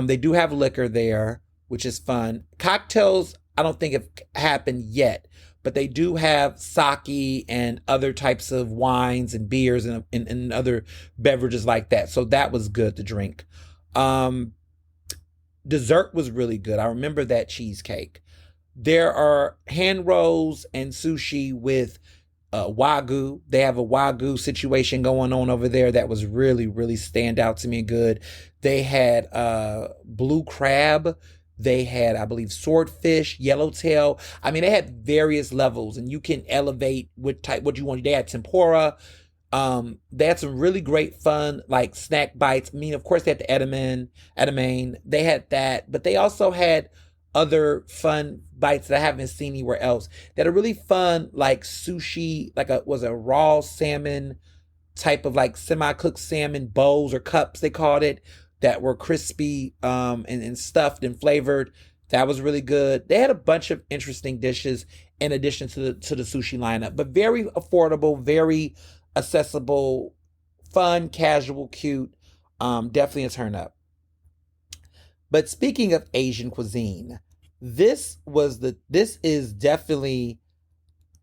They do have liquor there, which is fun. Cocktails, I don't think have happened yet, but they do have sake and other types of wines and beers and other beverages like that. So that was good to drink. Dessert was really good. I remember that cheesecake. There are hand rolls and sushi with Wagyu. They have a Wagyu situation going on over there that was really, really stand out to me good. They had blue crab. They had, I believe, swordfish, yellowtail. They had various levels, and you can elevate what you want. They had tempura. They had some really great fun, like snack bites. Of course, they had the edamame. They had that, but they also had other fun bites that I haven't seen anywhere else that are really fun, like sushi, like a raw salmon type of like semi-cooked salmon bowls or cups they called it, that were crispy and stuffed and flavored. That was really good. They had a bunch of interesting dishes in addition to the sushi lineup, but very affordable, very accessible, fun, casual, cute. Definitely a turn up. But speaking of Asian cuisine, this is definitely,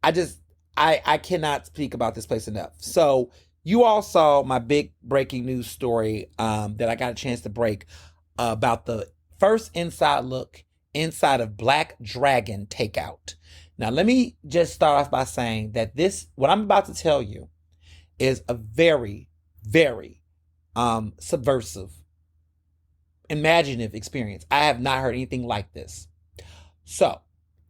I cannot speak about this place enough. So you all saw my big breaking news story that I got a chance to break about the first inside look inside of Black Dragon Takeout. Now, let me just start off by saying that what I'm about to tell you is a very, very subversive, imaginative experience. I have not heard anything like this. So,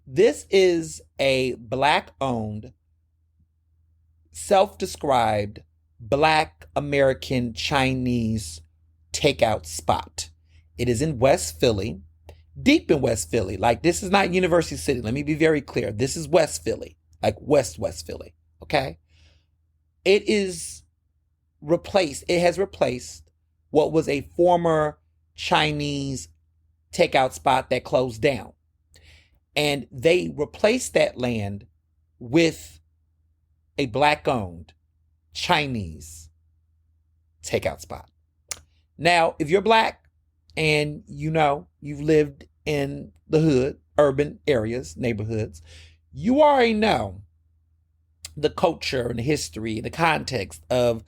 this is a Black-owned, self-described Black American Chinese takeout spot. It is in West Philly, deep in West Philly. Like, this is not University City. Let me be very clear. This is West Philly, like West Philly. Okay. It has replaced what was a former Chinese takeout spot that closed down. And they replaced that land with a Black-owned Chinese takeout spot. Now, if you're Black and you've lived in the hood, urban areas, neighborhoods, you already know the culture and the history and the context of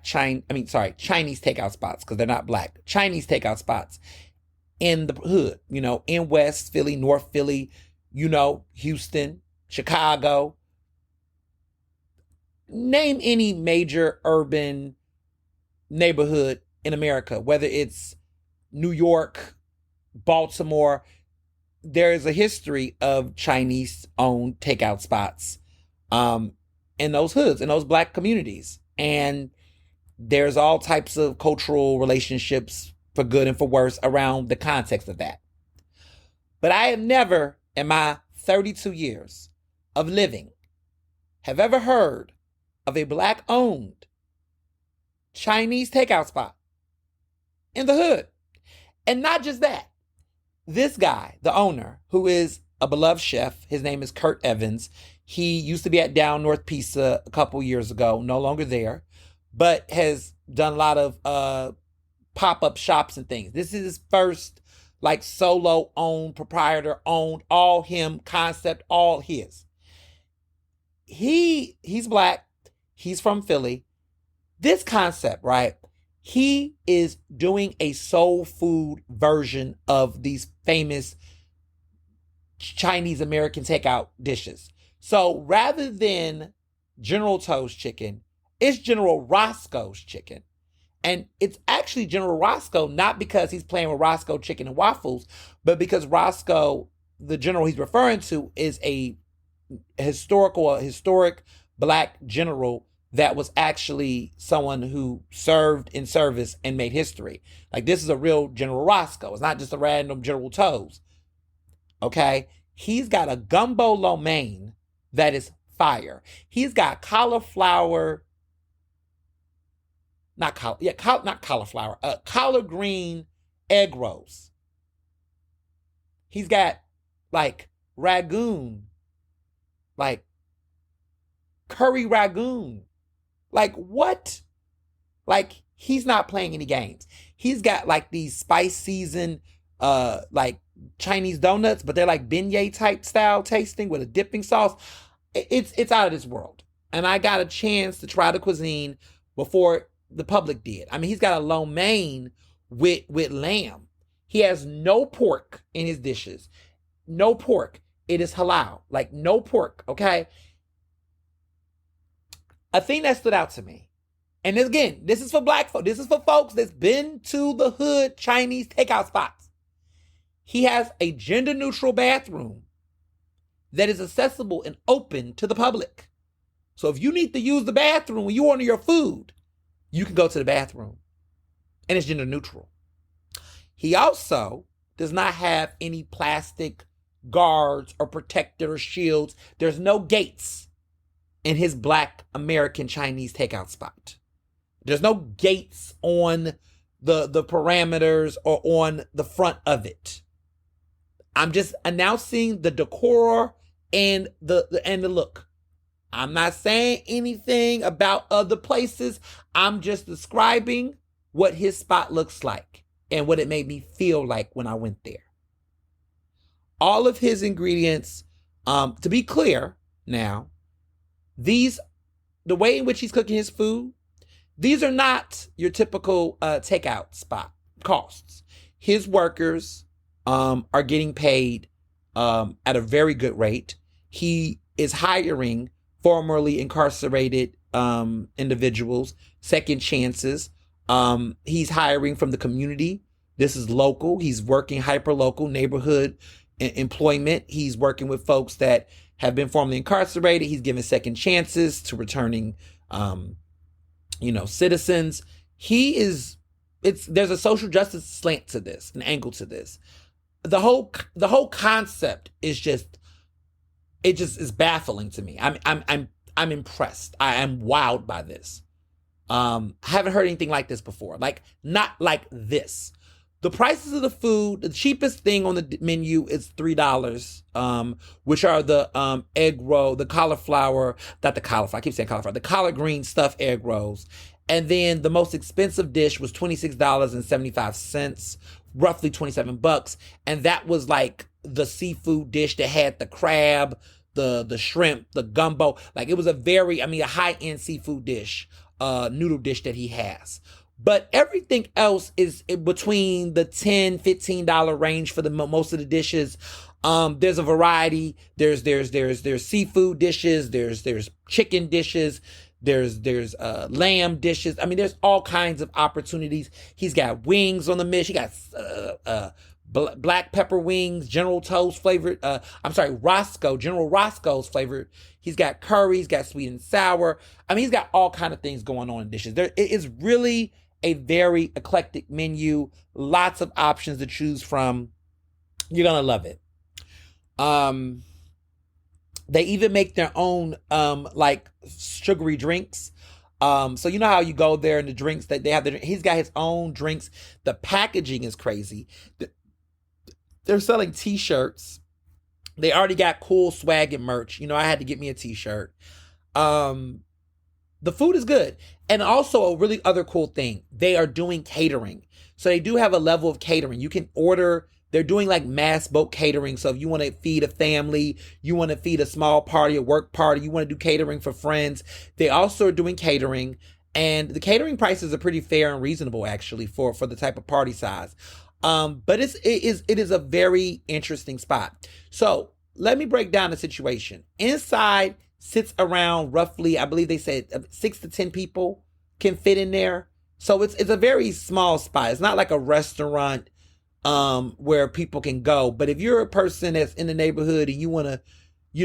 Chinese takeout spots, because they're not Black. Chinese takeout spots in the hood, in West Philly, North Philly, Houston, Chicago. Name any major urban neighborhood in America, whether it's New York, Baltimore. There is a history of Chinese-owned takeout spots in those hoods, in those Black communities. And there's all types of cultural relationships, for good and for worse, around the context of that. But I have never, in my 32 years of living, have ever heard of a Black-owned Chinese takeout spot in the hood. And not just that. This guy, the owner, who is a beloved chef, his name is Kurt Evans. He used to be at Down North Pizza a couple years ago, no longer there, but has done a lot of pop-up shops and things. This is his first solo owned, proprietor owned, all him concept, all his. He's Black. He's from Philly. This concept, right? He is doing a soul food version of these famous Chinese American takeout dishes. So rather than General Tso's chicken, it's General Roscoe's chicken. And it's actually General Roscoe, not because he's playing with Roscoe chicken and waffles, but because Roscoe, the general he's referring to, is a historic Black general that was actually someone who served in service and made history. Like, this is a real General Roscoe. It's not just a random General Tso's. Okay? He's got a gumbo lo mein that is fire. He's got collard green egg rolls. He's got ragoon, curry ragoon. What? He's not playing any games. He's got these spice seasoned Chinese donuts, but they're beignet type style tasting with a dipping sauce. It's out of this world. And I got a chance to try the cuisine before the public did. I mean, he's got a lo mein with lamb. He has no pork in his dishes. No pork. It is halal. No pork, okay? A thing that stood out to me, and again, this is for Black folks. This is for folks that's been to the hood Chinese takeout spots. He has a gender-neutral bathroom that is accessible and open to the public. So if you need to use the bathroom when you order your food, you can go to the bathroom. And it's gender-neutral. He also does not have any plastic guards or protector or shields. There's no gates in his Black American Chinese takeout spot. There's no gates on the parameters or on the front of it. I'm just announcing the decor and the look. I'm not saying anything about other places. I'm just describing what his spot looks like and what it made me feel like when I went there. All of his ingredients, to be clear now, the way in which he's cooking his food, these are not your typical takeout spot costs. His workers are getting paid at a very good rate. He is hiring formerly incarcerated individuals, second chances. He's hiring from the community. This is local. He's working hyper-local neighborhood employment. He's working with folks that have been formerly incarcerated. He's giving second chances to returning, citizens. There's a social justice slant to this, an angle to this. The whole concept is just baffling to me. I'm impressed. I am wowed by this. I haven't heard anything like this before. Like, not like this. The prices of the food, the cheapest thing on the menu is $3, which are the egg roll, the cauliflower, not the cauliflower, I keep saying cauliflower, the collard green stuffed egg rolls. And then the most expensive dish was $26.75, roughly $27. And that was like the seafood dish that had the crab, the shrimp, the gumbo. Like, it was a high-end seafood dish, noodle dish that he has. But everything else is between the $10, $15 range for the most of the dishes. There's a variety. There's seafood dishes. There's chicken dishes. There's lamb dishes. I mean, there's all kinds of opportunities. He's got wings on the menu. He got black pepper wings, General Tso's flavored. General Roscoe's flavored. He's got curry. He's got sweet and sour. I mean, he's got all kind of things going on in dishes. It is really a very eclectic menu. Lots of options to choose from. You're gonna love it. They even make their own like sugary drinks. So you know how you go there and the drinks that they have, he's got his own drinks. The packaging is crazy. They're selling t-shirts. They already got cool swag and merch. I had to get me a t-shirt. The food is good. And also a really other cool thing, they are doing catering. So they do have a level of catering. You can order. They're doing like mass boat catering. So if you want to feed a family, you want to feed a small party, a work party, you want to do catering for friends, they also are doing catering. And the catering prices are pretty fair and reasonable, actually, for the type of party size. But it is a very interesting spot. So let me break down the situation. Inside sits around roughly, I believe they said 6 to 10 people can fit in there. So it's a very small spot. It's not like a restaurant where people can go. But if you're a person that's in the neighborhood and you want to,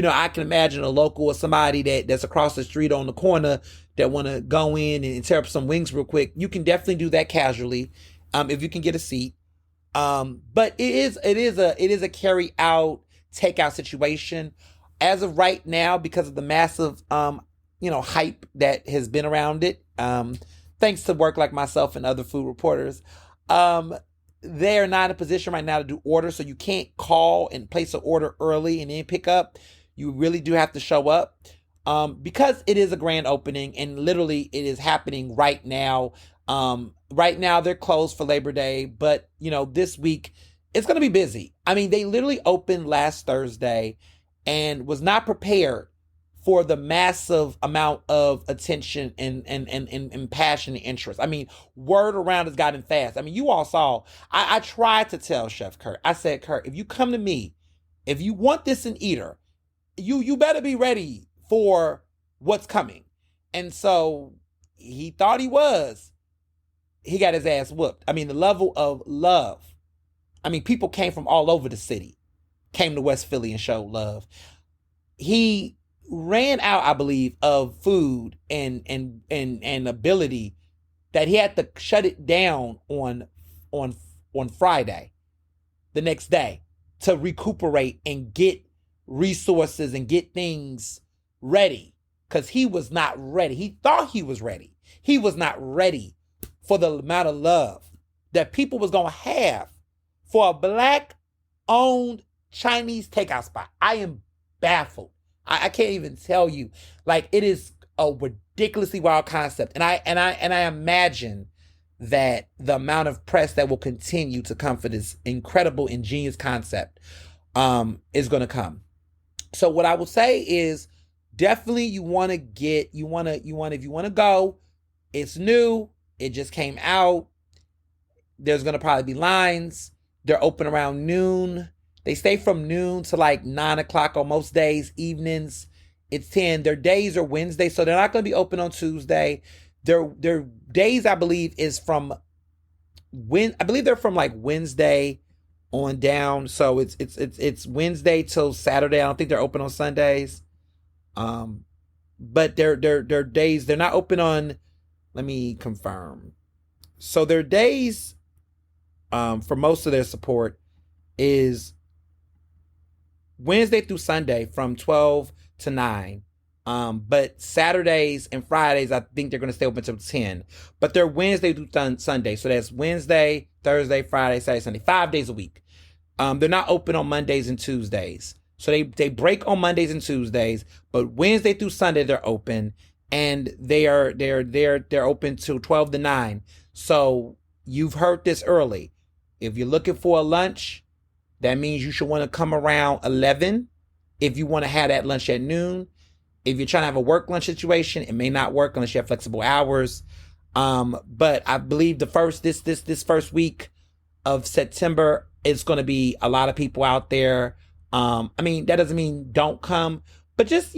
I can imagine a local or somebody that's across the street on the corner that want to go in and tear up some wings real quick, you can definitely do that casually if you can get a seat. But it is a carry out, takeout situation. As of right now, because of the massive, hype that has been around it, thanks to work like myself and other food reporters, they're not in a position right now to do orders, so you can't call and place an order early and then pick up. You really do have to show up because it is a grand opening and literally it is happening right now. Right now they're closed for Labor Day, but this week it's going to be busy. I mean, they literally opened last Thursday and was not prepared for the massive amount of attention and passion and interest. I mean, word around has gotten fast. I mean, you all saw, I tried to tell Chef Kurt, I said, Kurt, if you come to me, if you want this in Eater, you better be ready for what's coming. And so he thought he was. He got his ass whooped. I mean, the level of love. I mean, people came from all over the city, came to West Philly and showed love. He ran out, I believe, of food and ability that he had to shut it down on Friday. the next day to recuperate and get resources and get things ready, because he was not ready. He thought he was ready. He was not ready for the amount of love that people was going to have for a Black-owned Chinese takeout spot. I am baffled. I can't even tell you. Like, it is a ridiculously wild concept. And I imagine that the amount of press that will continue to come for this incredible, ingenious concept is going to come. So what I will say is, definitely if you want to go, it's new. It just came out. There's going to probably be lines. They're open around noon. They stay from noon to like 9 o'clock on most days. Evenings, it's 10. Their days are Wednesday, so they're not going to be open on Tuesday. Their days, I believe, is from I believe they're from like Wednesday on down. So it's Wednesday till Saturday. I don't think they're open on Sundays. But their days, they're not open on, let me confirm. So their days for most of their support is Wednesday through Sunday from 12 to 9. But Saturdays and Fridays, I think they're going to stay open until 10. But they're Wednesday through Sunday. So that's Wednesday, Thursday, Friday, Saturday, Sunday. 5 days a week. They're not open on Mondays and Tuesdays. So they break on Mondays and Tuesdays, but Wednesday through Sunday they're open, and they're open till 12 to 9. So you've heard this early. If you're looking for a lunch, that means you should want to come around 11. If you want to have that lunch at noon. If you're trying to have a work lunch situation, it may not work unless you have flexible hours. But I believe this first week of September, it's going to be a lot of people out there. I mean, that doesn't mean don't come, but just,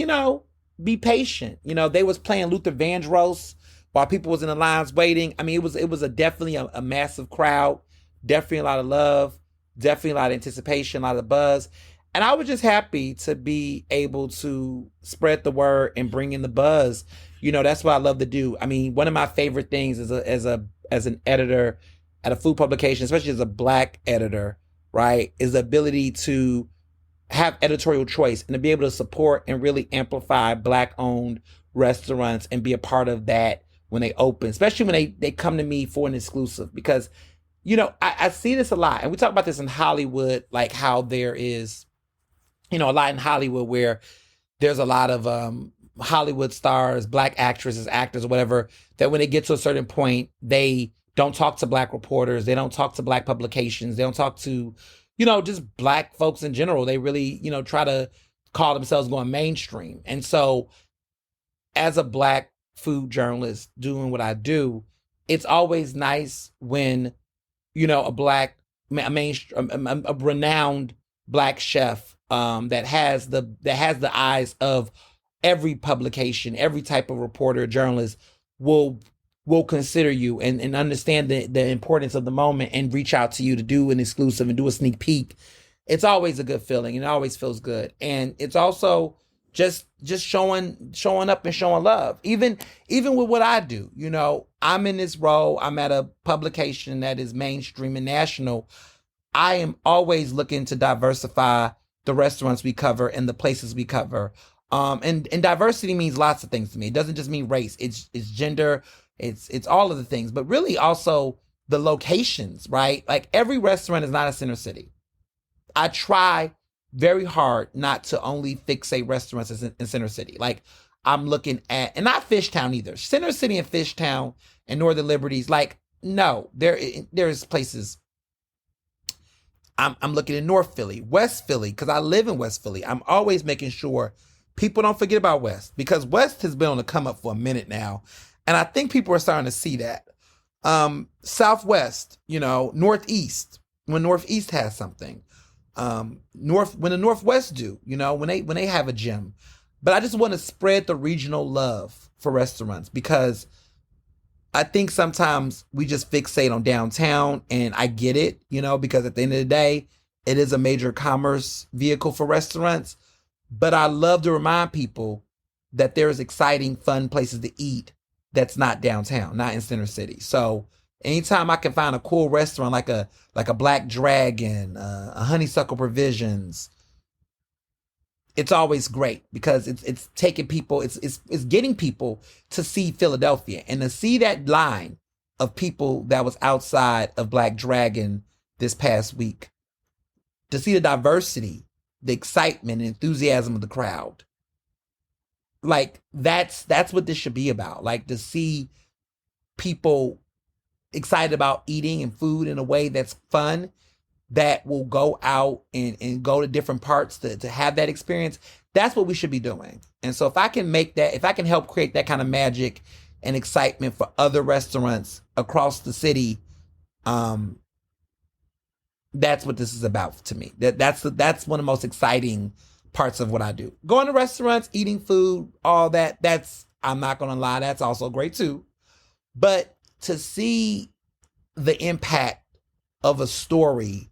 be patient. They was playing Luther Vandross while people was in the lines waiting. I mean, it was definitely a massive crowd, definitely a lot of love, definitely a lot of anticipation, a lot of buzz. And I was just happy to be able to spread the word and bring in the buzz. That's what I love to do. I mean, one of my favorite things as an editor at a food publication, especially as a Black editor, right, is the ability to have editorial choice and to be able to support and really amplify Black-owned restaurants and be a part of that when they open, especially when they come to me for an exclusive. Because, I see this a lot. And we talk about this in Hollywood, like how there is, a lot in Hollywood where there's a lot of Hollywood stars, Black actresses, actors, or whatever, that when they get to a certain point, they don't talk to Black reporters. They don't talk to Black publications. They don't talk to, just Black folks in general. They really, try to call themselves going mainstream. And so as a Black food journalist doing what I do, it's always nice when, a renowned Black chef that has the eyes of every publication, every type of reporter, journalist will consider you and understand the importance of the moment and reach out to you to do an exclusive and do a sneak peek. It's always a good feeling, and it always feels good. And it's also just showing up and showing love. Even with what I do, I'm in this role. I'm at a publication that is mainstream and national. I am always looking to diversify the restaurants we cover and the places we cover. And diversity means lots of things to me. It doesn't just mean race. It's gender. It's all of the things, but really also the locations, right? Like, every restaurant is not a center city. I try very hard not to only fixate restaurants in center city. Like, I'm looking at, and not Fishtown either. Center City and Fishtown and Northern Liberties. Like, no, there's places. I'm looking at North Philly, West Philly, because I live in West Philly. I'm always making sure people don't forget about West, because West has been on the come up for a minute now. And I think people are starting to see that. Southwest, Northeast, when Northeast has something. When the Northwest do, when they have a gym. But I just want to spread the regional love for restaurants, because I think sometimes we just fixate on downtown, and I get it, because at the end of the day, it is a major commerce vehicle for restaurants. But I love to remind people that there's exciting, fun places to eat that's not downtown, not in Center City. So Anytime I can find a cool restaurant like a Black Dragon, a Honeysuckle Provisions, it's always great because it's taking people, it's getting people to see Philadelphia and to see that line of people that was outside of Black Dragon this past week, to see the diversity, the excitement, and enthusiasm of the crowd. Like that's what this should be about. Like to see people excited about eating and food in a way that's fun, that will go out and go to different parts to have that experience. That's what we should be doing. And so if I can make that, if I can help create that kind of magic and excitement for other restaurants across the city, that's what this is about to me. That's one of the most exciting parts of what I do. Going to restaurants, eating food, all that, that's, I'm not going to lie, that's also great too. But to see the impact of a story,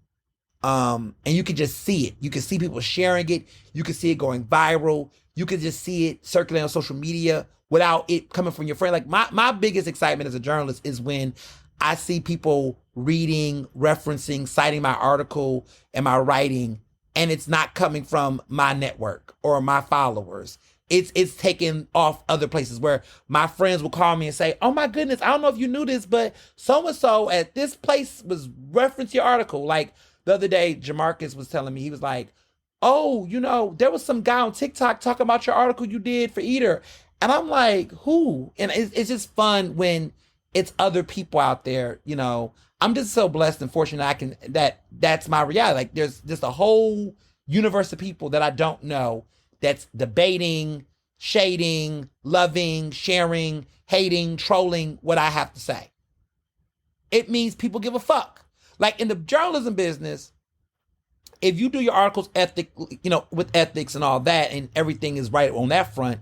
and you can just see it. You can see people sharing it. You can see it going viral. You can just see it circulating on social media without it coming from your friend. Like my biggest excitement as a journalist is when I see people reading, referencing, citing my article and my writing, and it's not coming from my network or my followers. It's taken off other places where my friends will call me and say, "Oh my goodness, I don't know if you knew this, but so-and-so at this place was referenced your article." Like the other day, Jamarcus was telling me, he was like, "Oh, there was some guy on TikTok talking about your article you did for Eater." And I'm like, who? And it's just fun when it's other people out there, I'm just so blessed and fortunate that's my reality. Like there's just a whole universe of people that I don't know that's debating, shading, loving, sharing, hating, trolling what I have to say. It means people give a fuck. Like in the journalism business, if you do your articles with ethics and all that, and everything is right on that front,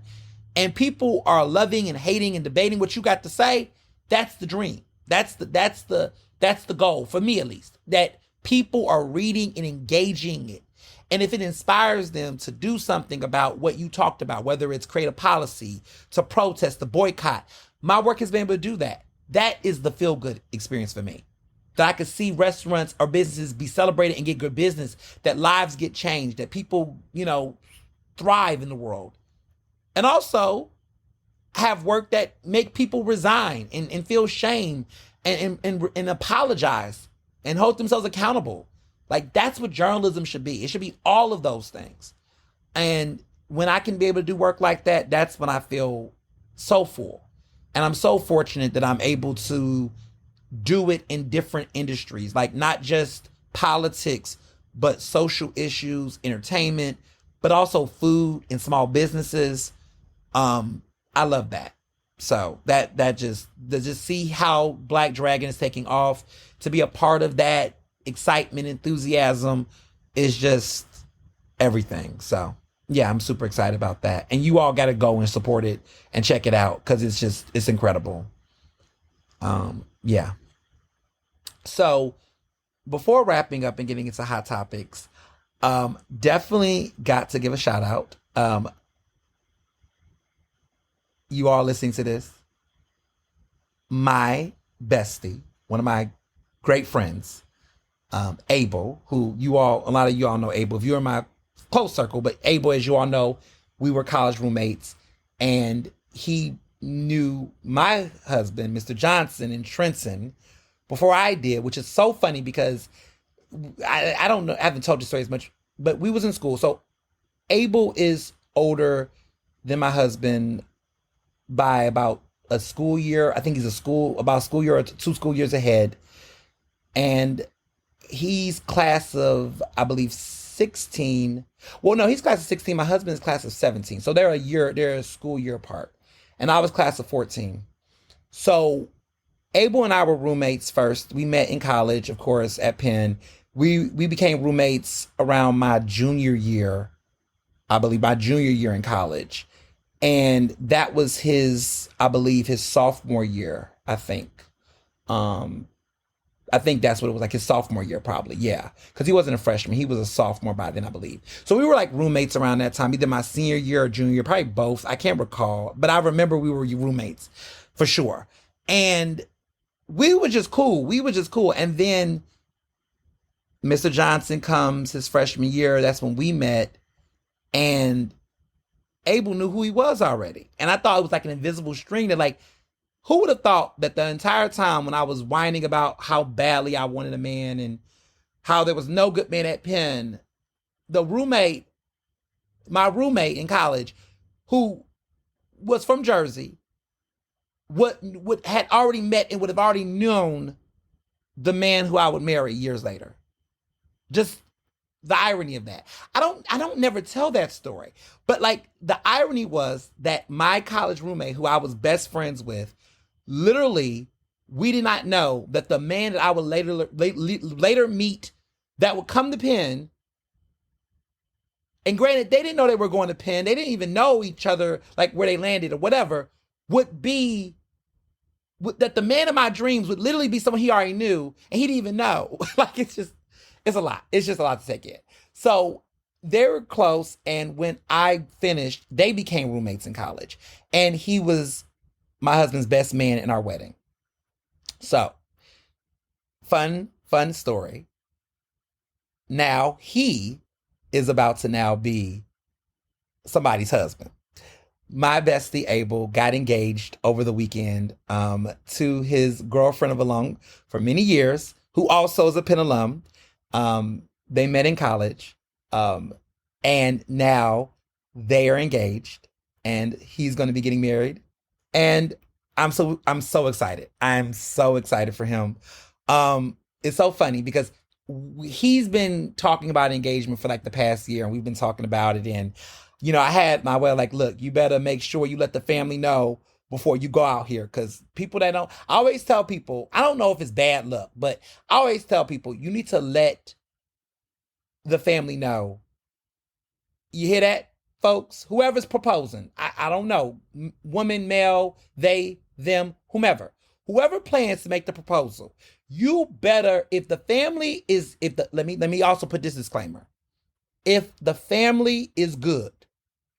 and people are loving and hating and debating what you got to say, that's the dream. That's the goal, for me at least, that people are reading and engaging it. And if it inspires them to do something about what you talked about, whether it's create a policy, to protest, to boycott, my work has been able to do that. That is the feel-good experience for me. That I could see restaurants or businesses be celebrated and get good business, that lives get changed, that people, thrive in the world. And also have work that make people resign and feel shame and apologize and hold themselves accountable. Like that's what journalism should be. It should be all of those things. And when I can be able to do work like that, that's when I feel so full. And I'm so fortunate that I'm able to do it in different industries, like not just politics, but social issues, entertainment, but also food and small businesses. I love that. So that just see how Black Dragon is taking off, to be a part of that excitement, enthusiasm is just everything. So yeah, I'm super excited about that. And you all got to go and support it and check it out, because it's incredible. Yeah. So before wrapping up and getting into hot topics, definitely got to give a shout out. You all listening to this, my bestie, one of my great friends, Abel, who a lot of you all know Abel. If you're in my close circle, but Abel, as you all know, we were college roommates, and he knew my husband, Mr. Johnson, in Trenton before I did, which is so funny because I don't know, I haven't told the story as much, but we was in school. So Abel is older than my husband by about a school year. I think he's about a school year or 2 school years ahead. And he's class of, I believe, 16. Well, no, he's class of 16. My husband's class of 17. So they're a school year apart. And I was class of 14. So Abel and I were roommates first. We met in college, of course, at Penn. We became roommates around my junior year, I believe, my junior year in college. And that was his sophomore year, I think. I think that's what it was, like his sophomore year, probably. Yeah. Because he wasn't a freshman. He was a sophomore by then, I believe. So we were like roommates around that time, either my senior year or junior year, probably both. I can't recall. But I remember we were roommates for sure. And we were just cool. We were just cool. And then Mr. Johnson comes his freshman year. That's when we met. And Abel knew who he was already. And I thought it was like an invisible string that, like, who would have thought that the entire time when I was whining about how badly I wanted a man and how there was no good man at Penn, the roommate, my roommate in college, who was from Jersey, would had already met and would have already known the man who I would marry years later. Just the irony of that. I don't never tell that story. But like the irony was that my college roommate, who I was best friends with, literally, we did not know that the man that I would later meet that would come to Penn, and granted, they didn't know they were going to Penn. They didn't even know each other, like where they landed or whatever, would be that the man of my dreams would literally be someone he already knew and he didn't even know. Like it's a lot. It's just a lot to take in. So they were close, and when I finished, they became roommates in college, and he was my husband's best man in our wedding. So fun story. Now he is about to now be somebody's husband. My bestie Abel got engaged over the weekend to his girlfriend of along for many years, who also is a Penn alum. They met in college, and now they are engaged, and he's going to be getting married, and I'm so excited. I'm so excited for him. It's so funny because he's been talking about engagement for like the past year, and we've been talking about it. And, you know, I had my way, like, look, you better make sure you let the family know before you go out here. Because people that don't, I always tell people, I don't know if it's bad luck, but I always tell people, you need to let the family know. You hear that, folks? Whoever's proposing, I don't know, woman, male, they, them, whomever. Whoever plans to make the proposal, you better, if the family is, let me also put this disclaimer. If the family is good,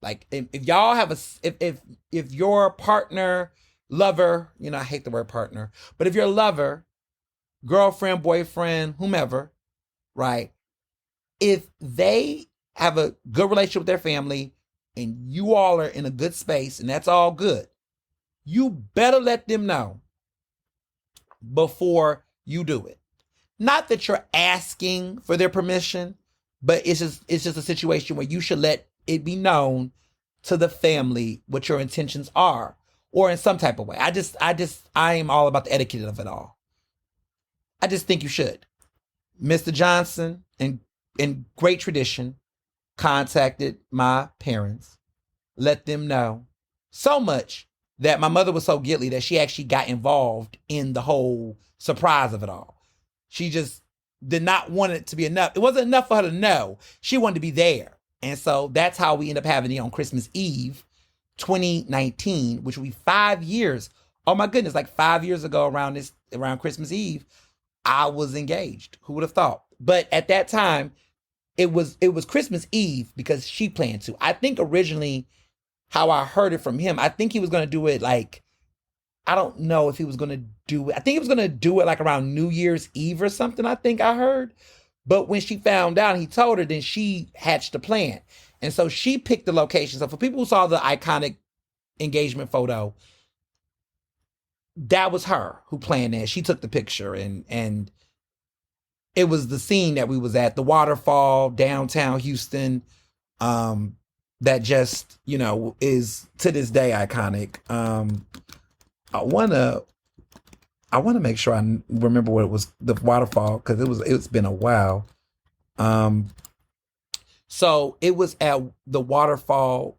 like if y'all have if your partner, lover, you know, I hate the word partner, but if your lover, girlfriend, boyfriend, whomever, right? If they have a good relationship with their family and you all are in a good space and that's all good, you better let them know before you do it. Not that you're asking for their permission, but it's just a situation where you should let it be known to the family what your intentions are, or in some type of way. I am all about the etiquette of it all. I just think you should. Mr. Johnson, in great tradition, contacted my parents, let them know, so much that my mother was so guilty that she actually got involved in the whole surprise of it all. She just did not want it to be enough. It wasn't enough for her to know. She wanted to be there. And so that's how we end up having it on Christmas Eve, 2019, which will be 5 years. Oh my goodness, like 5 years ago around Christmas Eve, I was engaged. Who would have thought? But at that time, it was Christmas Eve because she planned to. I think originally how I heard it from him, I think he was going to do it like, I don't know if he was going to do it. I think he was going to do it like around New Year's Eve or something, I think I heard. But when she found out, he told her, then she hatched a plan. And so she picked the location. So for people who saw the iconic engagement photo, that was her who planned that. She took the picture, and it was the scene that we was at, the waterfall, downtown Houston, that just, you know, is to this day iconic. I wanna make sure I remember what it was, the waterfall, because it's been a while. So it was at the waterfall.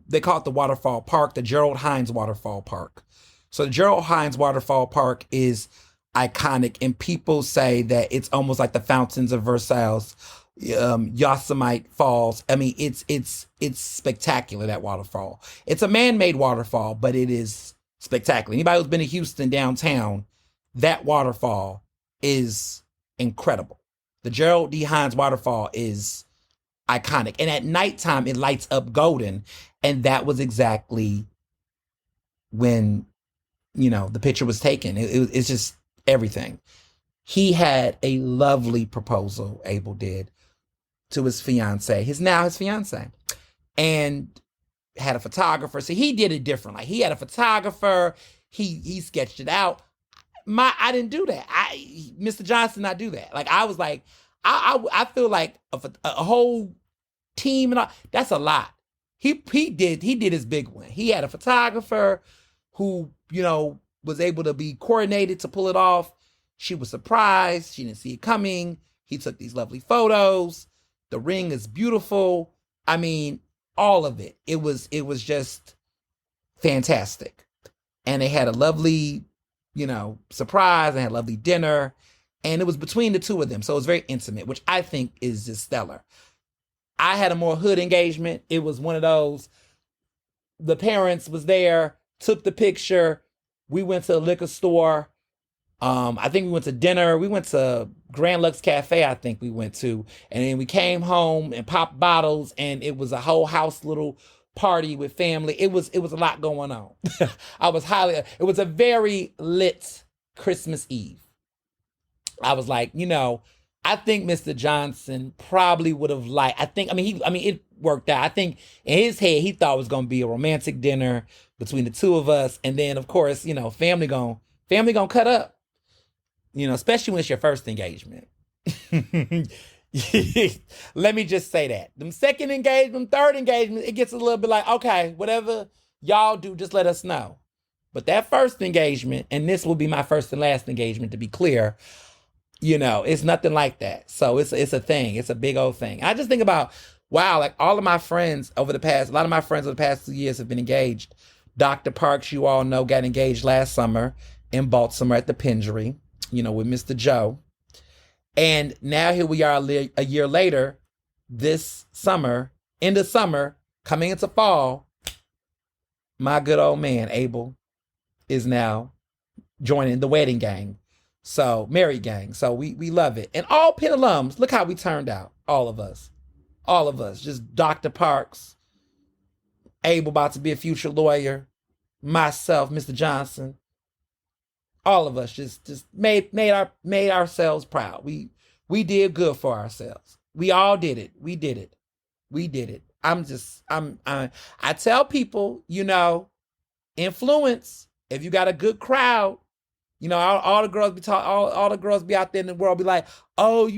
They call it the Waterfall Park, the Gerald Hines Waterfall Park. So the Gerald Hines Waterfall Park is iconic, and people say that it's almost like the fountains of Versailles, Yosemite Falls. I mean, it's spectacular, that waterfall. It's a man-made waterfall, but it is spectacular. Anybody who's been to Houston downtown, that waterfall is incredible. The Gerald D. Hines waterfall is iconic. And at nighttime, it lights up golden. And that was exactly when, you know, the picture was taken. It's just everything. He had a lovely proposal, Abel did, to his fiance, his fiance, and had a photographer. So he did it different. Like he had a photographer. He sketched it out. I didn't do that. Mr. Johnson did not do that. Like I was like, I feel like a whole team and all, that's a lot. He did his big one. He had a photographer who, was able to be coordinated to pull it off. She was surprised. She didn't see it coming. He took these lovely photos. The ring is beautiful. I mean, all of it. It was just fantastic. And they had a lovely, surprise. They had a lovely dinner. And it was between the two of them. So it was very intimate, which I think is just stellar. I had a more hood engagement. It was one of those, the parents was there, took the picture. We went to a liquor store. I think we went to dinner. We went to Grand Lux Cafe, I think we went to. And then we came home and popped bottles, and it was a whole house little party with family. It was a lot going on. It was a very lit Christmas Eve. I was like, I think Mr. Johnson probably would have it worked out. I think in his head, he thought it was going to be a romantic dinner between the two of us. And then, of course, family gonna cut up, especially when it's your first engagement. Let me just say that. The second engagement, third engagement, it gets a little bit like, okay, whatever y'all do, just let us know. But that first engagement, and this will be my first and last engagement, to be clear, it's nothing like that. So it's a thing. It's a big old thing. I just think about, wow, like a lot of my friends over the past 2 years have been engaged. Dr. Parks, you all know, got engaged last summer in Baltimore at the Pingery, with Mr. Joe. And now here we are a year later, this summer, end of summer, coming into fall, my good old man, Abel, is now joining the wedding gang. So, married gang. So we love it. And all Penn alums, look how we turned out. All of us. Just Dr. Parks, Abel about to be a future lawyer, myself, Mr. Johnson. All of us just made ourselves proud. We did good for ourselves. We all did it. We did it. I tell people, influence. If you got a good crowd, all the girls all the girls be out there in the world be like, oh,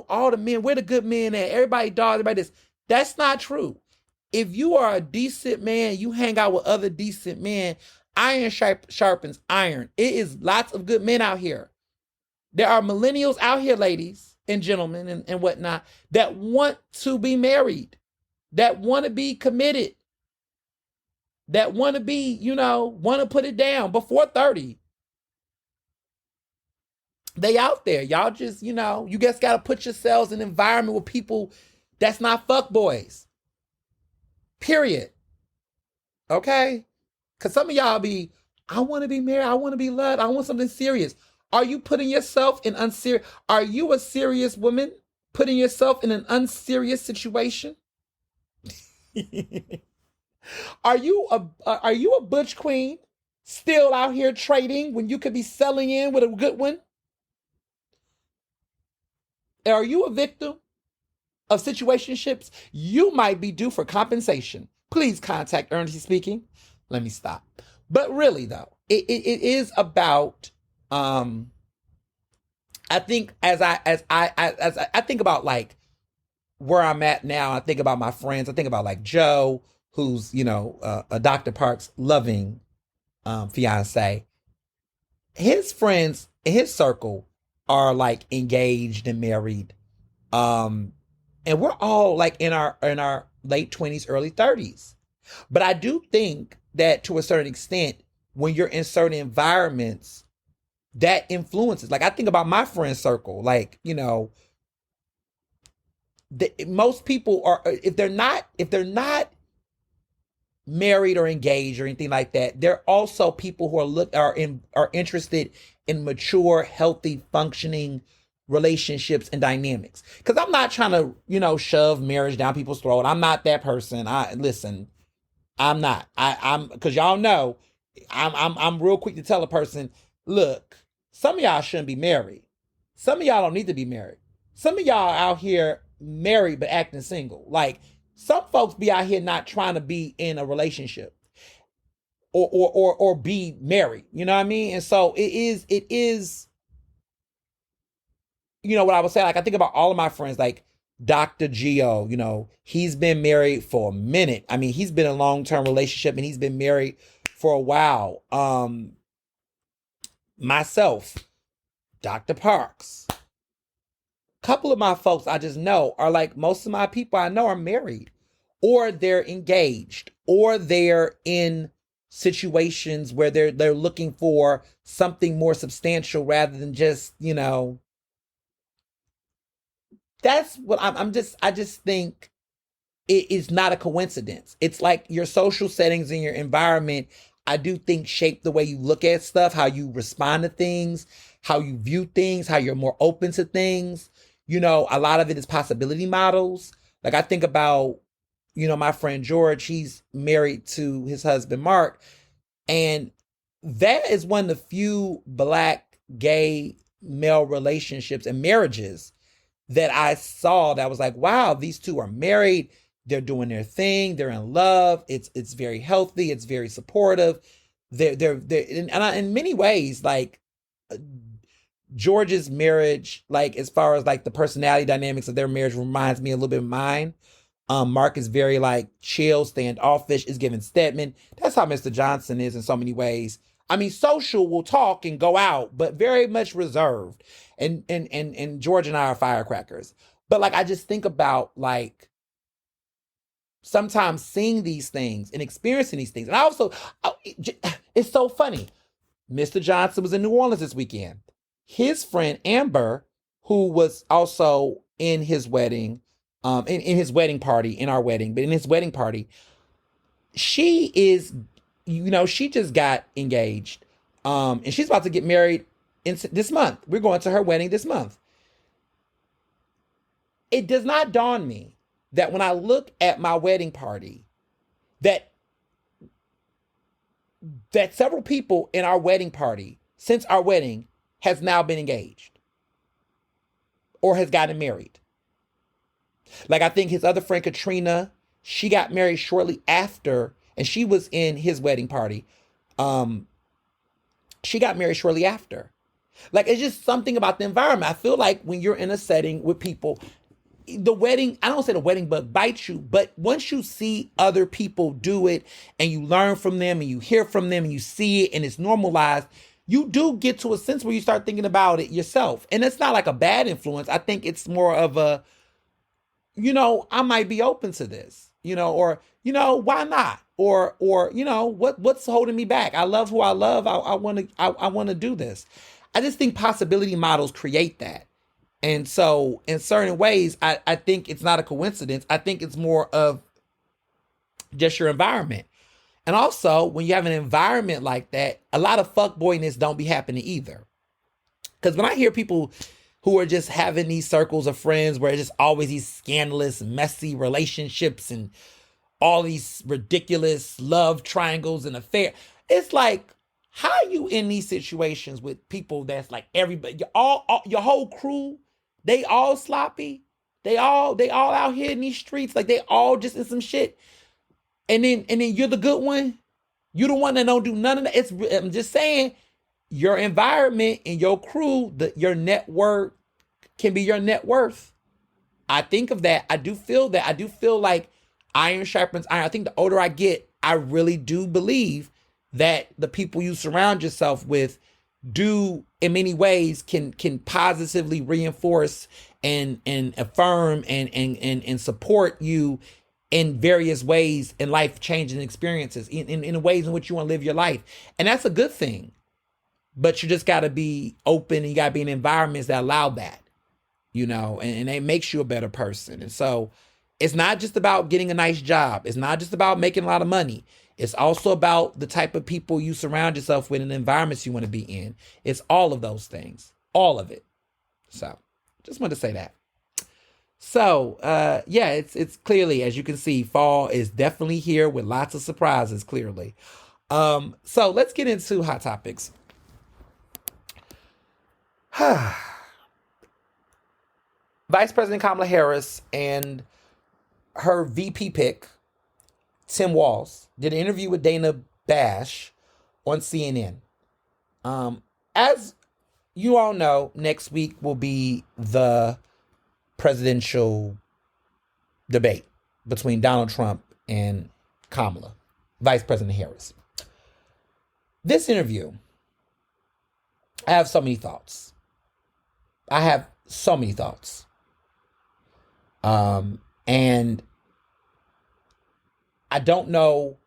all the men, where the good men at? Everybody dogs, everybody this. That's not true. If you are a decent man, you hang out with other decent men. Iron sharpens iron. It is lots of good men out here. There are millennials out here, ladies and gentlemen and whatnot, that want to be married, that want to be committed, that want to be, want to put it down before 30. They out there. Y'all just, you just got to put yourselves in an environment with people that's not fuck boys. Period. Okay? Because some of y'all I want to be married. I want to be loved. I want something serious. Are you putting yourself in unserious? Are you a serious woman putting yourself in an unserious situation? Are you a butch queen still out here trading when you could be selling in with a good one? Are you a victim of situationships? You might be due for compensation. Please contact Ernestly speaking. Let me stop. But really, though, it is about. I think as I think about like where I'm at now, I think about my friends. I think about like Joe, who's a Dr. Parks' loving fiance. His friends in his circle are like engaged and married, and we're all like in our late 20s, early 30s. But I do think that to a certain extent, when you're in certain environments, that influences. Like I think about my friend circle, like most people are, if they're not married or engaged or anything like that, they're also people who are interested in mature, healthy, functioning relationships and dynamics. Because I'm not trying to, shove marriage down people's throat. I'm not that person. I'm not. I'm because y'all know I'm real quick to tell a person, look, Some of y'all shouldn't be married. Some of y'all don't need to be married. Some of y'all out here married but acting single. Like, some folks be out here not trying to be in a relationship or be married. You know what I mean? And so it is, you know what I would say? Like, I think about all of my friends, like Dr. Gio, you know, he's been married for a minute. I mean, he's been in a long-term relationship and he's been married for a while. Myself, Dr. Parks, a couple of my folks I just know are like, most of my people I know are married, or they're engaged, or they're in situations where they're looking for something more substantial rather than just, you know, that's what I just think it is not a coincidence. It's like your social settings and your environment, I do think, shape the way you look at stuff, how you respond to things, how you view things, how you're more open to things. You know, a lot of it is possibility models. Like, I think about, you know, my friend George, he's married to his husband, Mark. And that is one of the few Black gay male relationships and marriages that I saw that was like, wow, these two are married. They're doing their thing. They're in love. It's very healthy. It's very supportive. They're in many ways, like, George's marriage, like, as far as like the personality dynamics of their marriage, reminds me a little bit of mine. Mark is very like chill, standoffish, is giving Stedman. That's how Mr. Johnson is in so many ways. I mean, social, will talk and go out, but very much reserved. And George and I are firecrackers. But like, I just think about like sometimes seeing these things and experiencing these things. And I also, it's so funny. Mr. Johnson was in New Orleans this weekend. His friend Amber, who was also in his wedding, in his wedding party, in our wedding, but in his wedding party, she is, you know, she just got engaged. And she's about to get married this month. We're going to her wedding this month. It does not dawn me that when I look at my wedding party, that several people in our wedding party, since our wedding, has now been engaged or has gotten married. Like, I think his other friend, Katrina, she got married shortly after, and she was in his wedding party. She got married shortly after. Like, it's just something about the environment. I feel like when you're in a setting with people, the wedding, I don't say the wedding bug bites you, but once you see other people do it and you learn from them and you hear from them and you see it and it's normalized, you do get to a sense where you start thinking about it yourself. And it's not like a bad influence. I think it's more of a, you know, I might be open to this, you know, or, you know, why not? Or, you know, what's holding me back? I love who I love. I want to do this. I just think possibility models create that. And so in certain ways, I think it's not a coincidence. I think it's more of just your environment. And also, when you have an environment like that, a lot of fuckboyness don't be happening either. Because when I hear people who are just having these circles of friends where it's just always these scandalous, messy relationships and all these ridiculous love triangles and affairs, it's like, how are you in these situations with people that's like everybody, your whole crew, they all sloppy, they all out here in these streets, like they all just in some shit. And then you're the good one. You're the one that don't do none of that. I'm just saying, your environment and your crew, your network can be your net worth. I think of that. I do feel that. I do feel like iron sharpens iron. I think the older I get, I really do believe that the people you surround yourself with do, in many ways, can positively reinforce and affirm and support you in various ways in life-changing experiences, in ways in which you want to live your life. And that's a good thing. But you just got to be open, and you got to be in environments that allow that, you know, and it makes you a better person. And so it's not just about getting a nice job. It's not just about making a lot of money. It's also about the type of people you surround yourself with and the environments you want to be in. It's all of those things, all of it. So just wanted to say that. So, yeah, it's clearly, as you can see, fall is definitely here with lots of surprises, clearly. So let's get into hot topics. Vice President Kamala Harris and her VP pick, Tim Walz, did an interview with Dana Bash on CNN. As you all know, next week will be the presidential debate between Donald Trump and Kamala, Vice President Harris. This interview, I have so many thoughts. And I don't know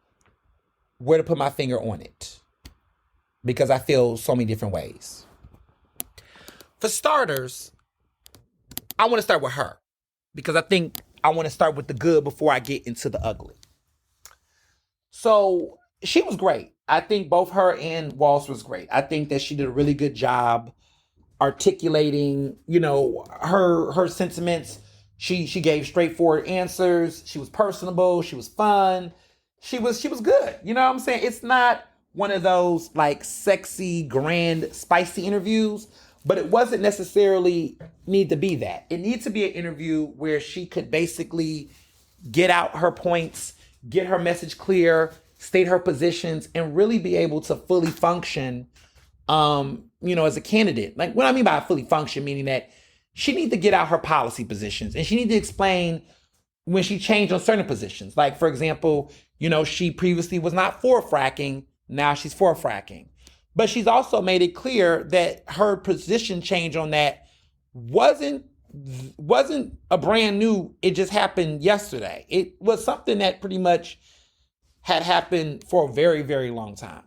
where to put my finger on it because I feel so many different ways. For starters, I want to start with her because I think I want to start with the good before I get into the ugly. So she was great. I think both her and Walz was great. I think that she did a really good job articulating, her sentiments. She gave straightforward answers. She was personable. She was fun. She was good. You know what I'm saying? It's not one of those like sexy, grand, spicy interviews, but it wasn't necessarily need to be that. It needs to be an interview where she could basically get out her points, get her message clear, state her positions, and really be able to fully function, as a candidate. Like what I mean by fully function, meaning that she needs to get out her policy positions and she needs to explain when she changed on certain positions. Like, for example, she previously was not for fracking. Now she's for fracking. But she's also made it clear that her position change on that wasn't a brand new, it just happened yesterday. It was something that pretty much had happened for a very, very long time.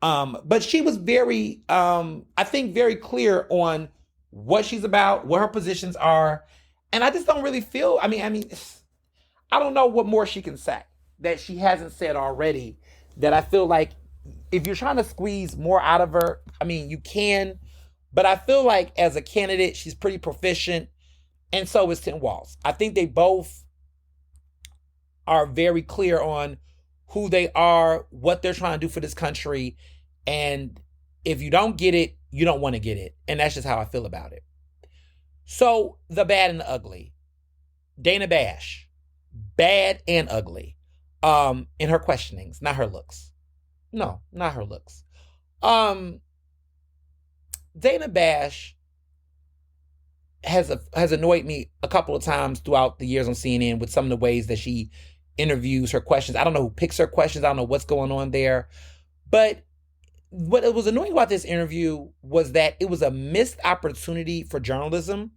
But she was very, I think, very clear on what she's about, what her positions are. And I just don't really feel, I don't know what more she can say that she hasn't said already, that I feel like if you're trying to squeeze more out of her, you can, but I feel like as a candidate, she's pretty proficient. And so is Tim Walz. I think they both are very clear on who they are, what they're trying to do for this country. And if you don't get it, you don't want to get it. And that's just how I feel about it. So the bad and the ugly. Dana Bash, bad and ugly. In her questionings, not her looks. No, not her looks. Dana Bash has annoyed me a couple of times throughout the years on CNN with some of the ways that she interviews her questions. I don't know who picks her questions. I don't know what's going on there. But what was annoying about this interview was that it was a missed opportunity for journalism.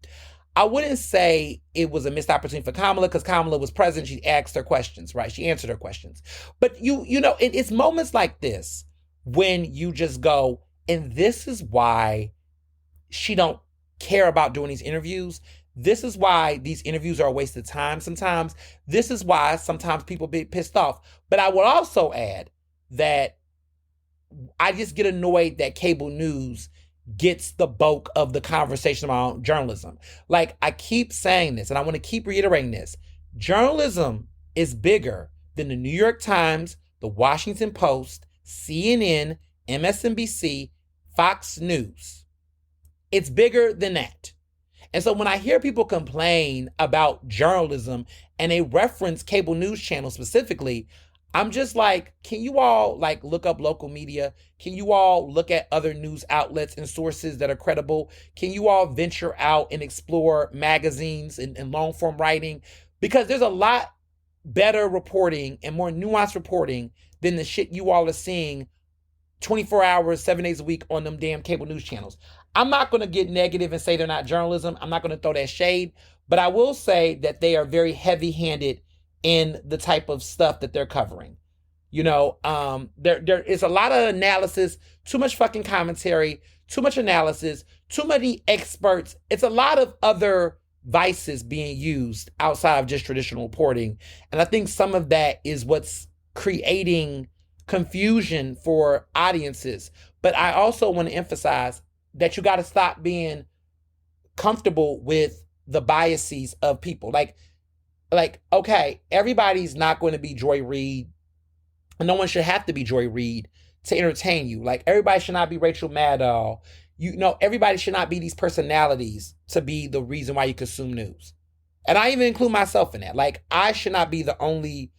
I wouldn't say it was a missed opportunity for Kamala because Kamala was present. She asked her questions, right? She answered her questions. But it's moments like this when you just go, and this is why she don't care about doing these interviews. This is why these interviews are a waste of time sometimes. This is why sometimes people get pissed off. But I would also add that I just get annoyed that cable news gets the bulk of the conversation around journalism. Like, I keep saying this, and I want to keep reiterating this. Journalism is bigger than the New York Times, the Washington Post, CNN, MSNBC, Fox News. It's bigger than that. And so when I hear people complain about journalism and they reference cable news channels specifically, I'm just like, can you all look up local media? Can you all look at other news outlets and sources that are credible? Can you all venture out and explore magazines and long form writing? Because there's a lot better reporting and more nuanced reporting than the shit you all are seeing 24 hours, 7 days a week on them damn cable news channels. I'm not going to get negative and say they're not journalism. I'm not going to throw that shade, but I will say that they are very heavy-handed in the type of stuff that they're covering. There is a lot of analysis, too much fucking commentary, too much analysis, too many experts. It's a lot of other vices being used outside of just traditional reporting. And I think some of that is what's creating confusion for audiences. But I also want to emphasize that you got to stop being comfortable with the biases of people. Okay, everybody's not going to be Joy Reid. And no one should have to be Joy Reid to entertain you. Everybody should not be Rachel Maddow. You know, everybody should not be these personalities to be the reason why you consume news. And I even include myself in that. Like, I should not be the only,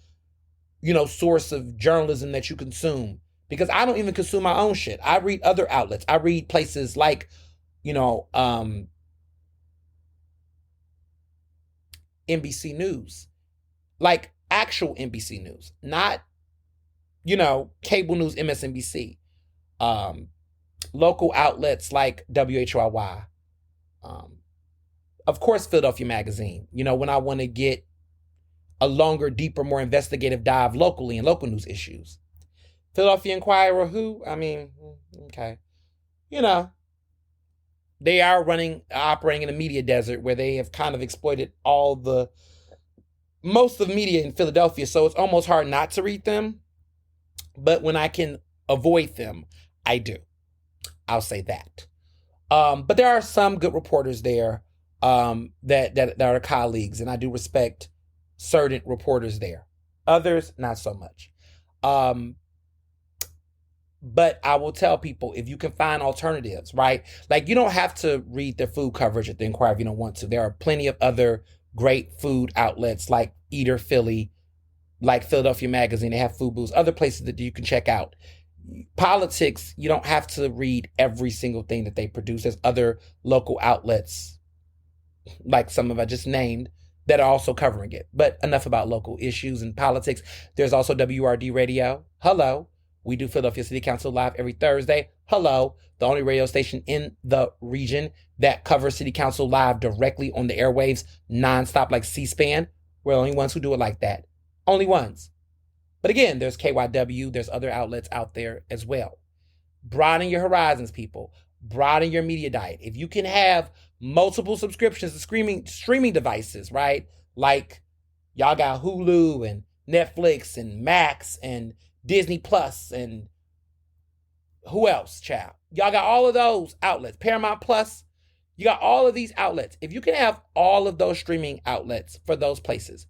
source of journalism that you consume, because I don't even consume my own shit. I read other outlets. I read places like, NBC News, like actual NBC News, not, cable news, MSNBC, local outlets like WHYY, of course, Philadelphia Magazine, when I want to get a longer, deeper, more investigative dive locally in local news issues. Philadelphia Inquirer, okay. They are operating in a media desert where they have kind of exploited most of the media in Philadelphia, so it's almost hard not to read them. But when I can avoid them, I do. I'll say that. But there are some good reporters there that are colleagues, and I do respect certain reporters there. Others, not so much. But I will tell people, if you can find alternatives, right? Like, you don't have to read the food coverage at the Inquirer if you don't want to. There are plenty of other great food outlets like Eater Philly, like Philadelphia Magazine. They have food booths, other places that you can check out. Politics, you don't have to read every single thing that they produce. There's other local outlets, like some of I just named, that are also covering it. But enough about local issues and politics. There's also WRD Radio. Hello. We do Philadelphia City Council Live every Thursday. Hello. The only radio station in the region that covers City Council Live directly on the airwaves, nonstop, like C-SPAN. We're the only ones who do it like that. Only ones. But again, there's KYW. There's other outlets out there as well. Broaden your horizons, people. Broaden your media diet. If you can have multiple subscriptions to streaming devices, right? Like, y'all got Hulu and Netflix and Max and Disney Plus and who else, child? Y'all got all of those outlets. Paramount Plus. You got all of these outlets. If you can have all of those streaming outlets for those places,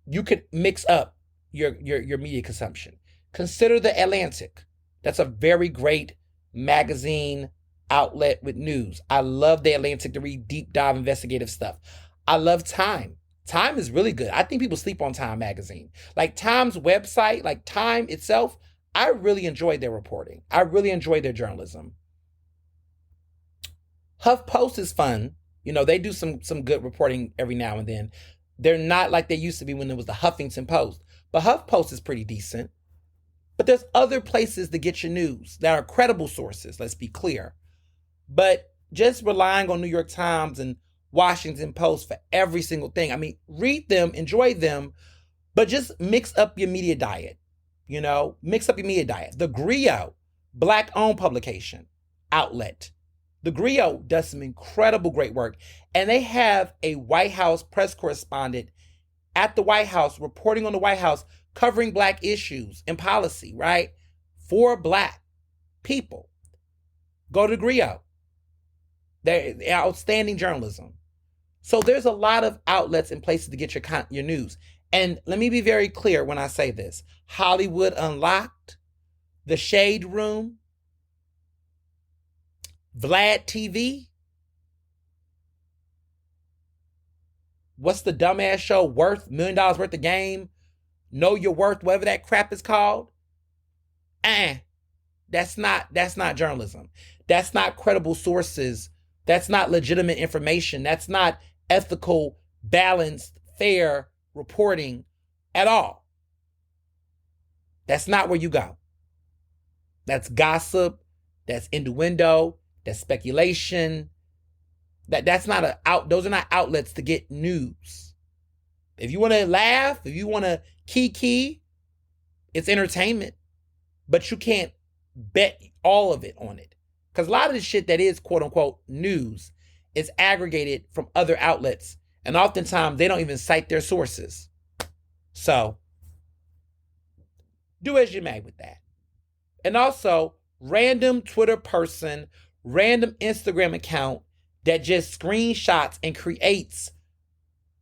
you could mix up your media consumption. Consider The Atlantic. That's a very great magazine outlet with news. I love The Atlantic to read deep dive investigative stuff. I love Time. Time is really good. I think people sleep on Time magazine. Like Time's website, like Time itself, I really enjoy their reporting. I really enjoy their journalism. HuffPost is fun. They do some good reporting every now and then. They're not like they used to be when it was the Huffington Post. But HuffPost is pretty decent. But there's other places to get your news that are credible sources, let's be clear. But just relying on New York Times and Washington Post for every single thing. Read them, enjoy them, but just mix up your media diet. Mix up your media diet. The Griot, Black-owned publication, outlet. The Griot does some incredible great work. And they have a White House press correspondent at the White House, reporting on the White House, covering Black issues and policy, right? For Black people. Go to Griot. They're outstanding journalism. So there's a lot of outlets and places to get your news. And let me be very clear when I say this. Hollywood Unlocked, The Shade Room, Vlad TV. What's the dumbass show? Worth $1 million worth of game. Know Your Worth, whatever that crap is called. That's not journalism. That's not credible sources. That's not legitimate information. That's not ethical, balanced, fair reporting at all. That's not where you go. That's gossip. That's innuendo. That's speculation. Those are not outlets to get news. If you want to laugh, if you want to kiki, it's entertainment. But you can't bet all of it on it. Because a lot of the shit that is quote unquote news is aggregated from other outlets. And oftentimes they don't even cite their sources. So do as you may with that. And also, random Twitter person, random Instagram account that just screenshots and creates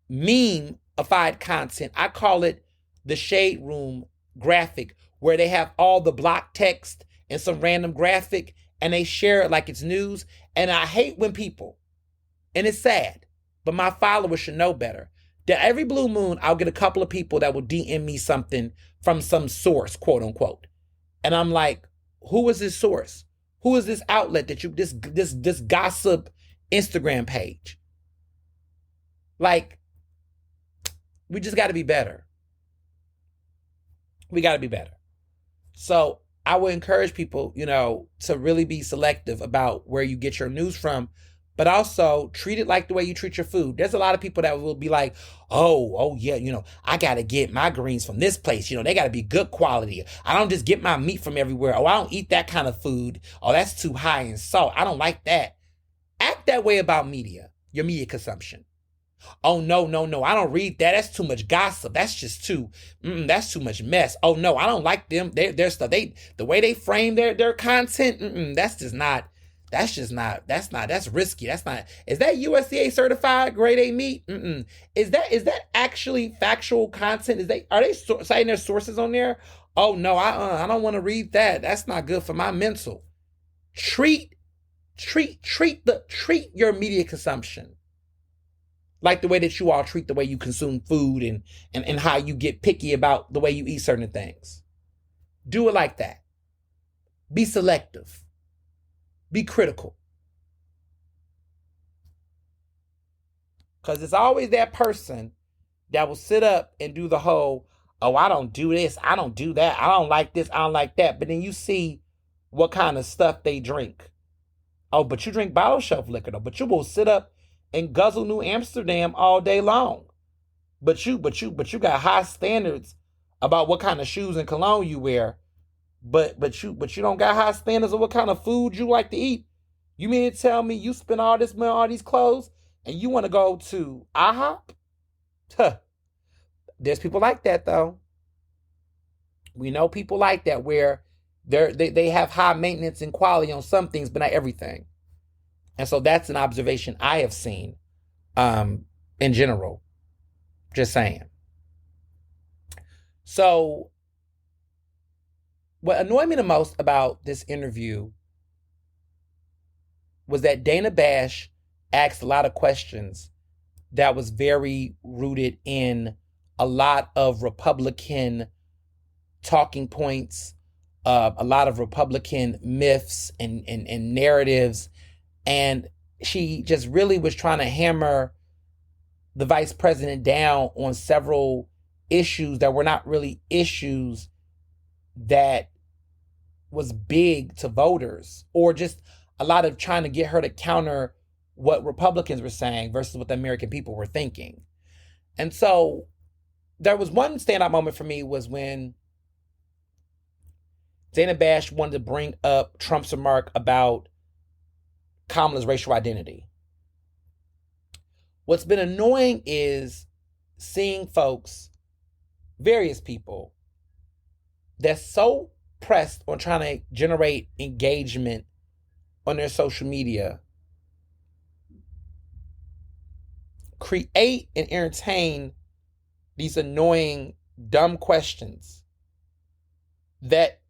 meme-ified content. I call it the Shade Room graphic, where they have all the block text and some random graphic, and they share it like it's news. And I hate when people, and it's sad, but my followers should know better, that every blue moon I'll get a couple of people that will DM me something from some source, quote unquote. And I'm like, who is this source? Who is this outlet that you, this gossip Instagram page? Like, we just got to be better. We got to be better. So I would encourage people, to really be selective about where you get your news from, but also treat it like the way you treat your food. There's a lot of people that will be like, oh yeah, I got to get my greens from this place. They got to be good quality. I don't just get my meat from everywhere. Oh, I don't eat that kind of food. Oh, that's too high in salt. I don't like that. Act that way about media, your media consumption. Oh, no, I don't read that. That's too much gossip. That's just that's too much mess. Oh, no, I don't like them. Their stuff, the way they frame their content, that's risky. That's not, is that USDA certified grade A meat? Is that actually factual content? Are they citing their sources on there? Oh, no, I don't want to read that. That's not good for my mental. Treat your media consumption like the way that you all treat the way you consume food and how you get picky about the way you eat certain things. Do it like that. Be selective. Be critical. Because it's always that person that will sit up and do the whole, oh, I don't do this, I don't do that, I don't like this, I don't like that. But then you see what kind of stuff they drink. Oh, but you drink bottle shelf liquor though. But you will sit up and guzzle New Amsterdam all day long. But you got high standards about what kind of shoes and cologne you wear. But you don't got high standards of what kind of food you like to eat. You mean to tell me you spend all this money on all these clothes and you want to go to IHOP? Huh. There's people like that though. We know people like that where they have high maintenance and quality on some things, but not everything. And so that's an observation I have seen in general. Just saying. So what annoyed me the most about this interview was that Dana Bash asked a lot of questions that was very rooted in a lot of Republican talking points, a lot of Republican myths and narratives. And she just really was trying to hammer the vice president down on several issues that were not really issues that was big to voters, or just a lot of trying to get her to counter what Republicans were saying versus what the American people were thinking. And so there was one standout moment for me was when Dana Bash wanted to bring up Trump's remark about Kamala's racial identity. What's been annoying is seeing folks, various people, that's so pressed on trying to generate engagement on their social media, create and entertain these annoying, dumb questions that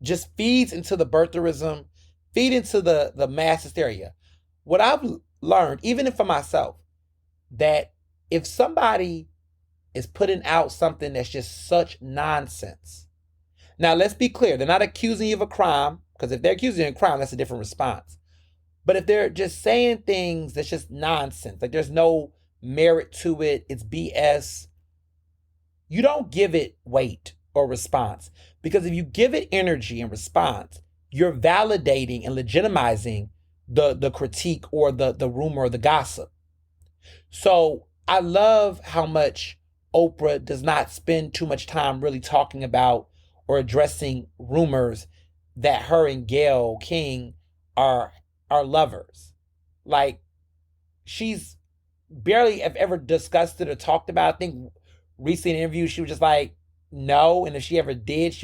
just feeds into the birtherism, feed into the mass hysteria. What I've learned, even for myself, that if somebody is putting out something that's just such nonsense. Now, let's be clear. They're not accusing you of a crime, because if they're accusing you of a crime, that's a different response. But if they're just saying things that's just nonsense, like there's no merit to it, it's BS, you don't give it weight or response. Because if you give it energy and response, you're validating and legitimizing the critique or the rumor or the gossip. So I love how much Oprah does not spend too much time really talking about or addressing rumors that her and Gayle King are lovers. Like, she's barely ever discussed it or talked about it. I think recently in an interview, she was just like, no. And if she ever did,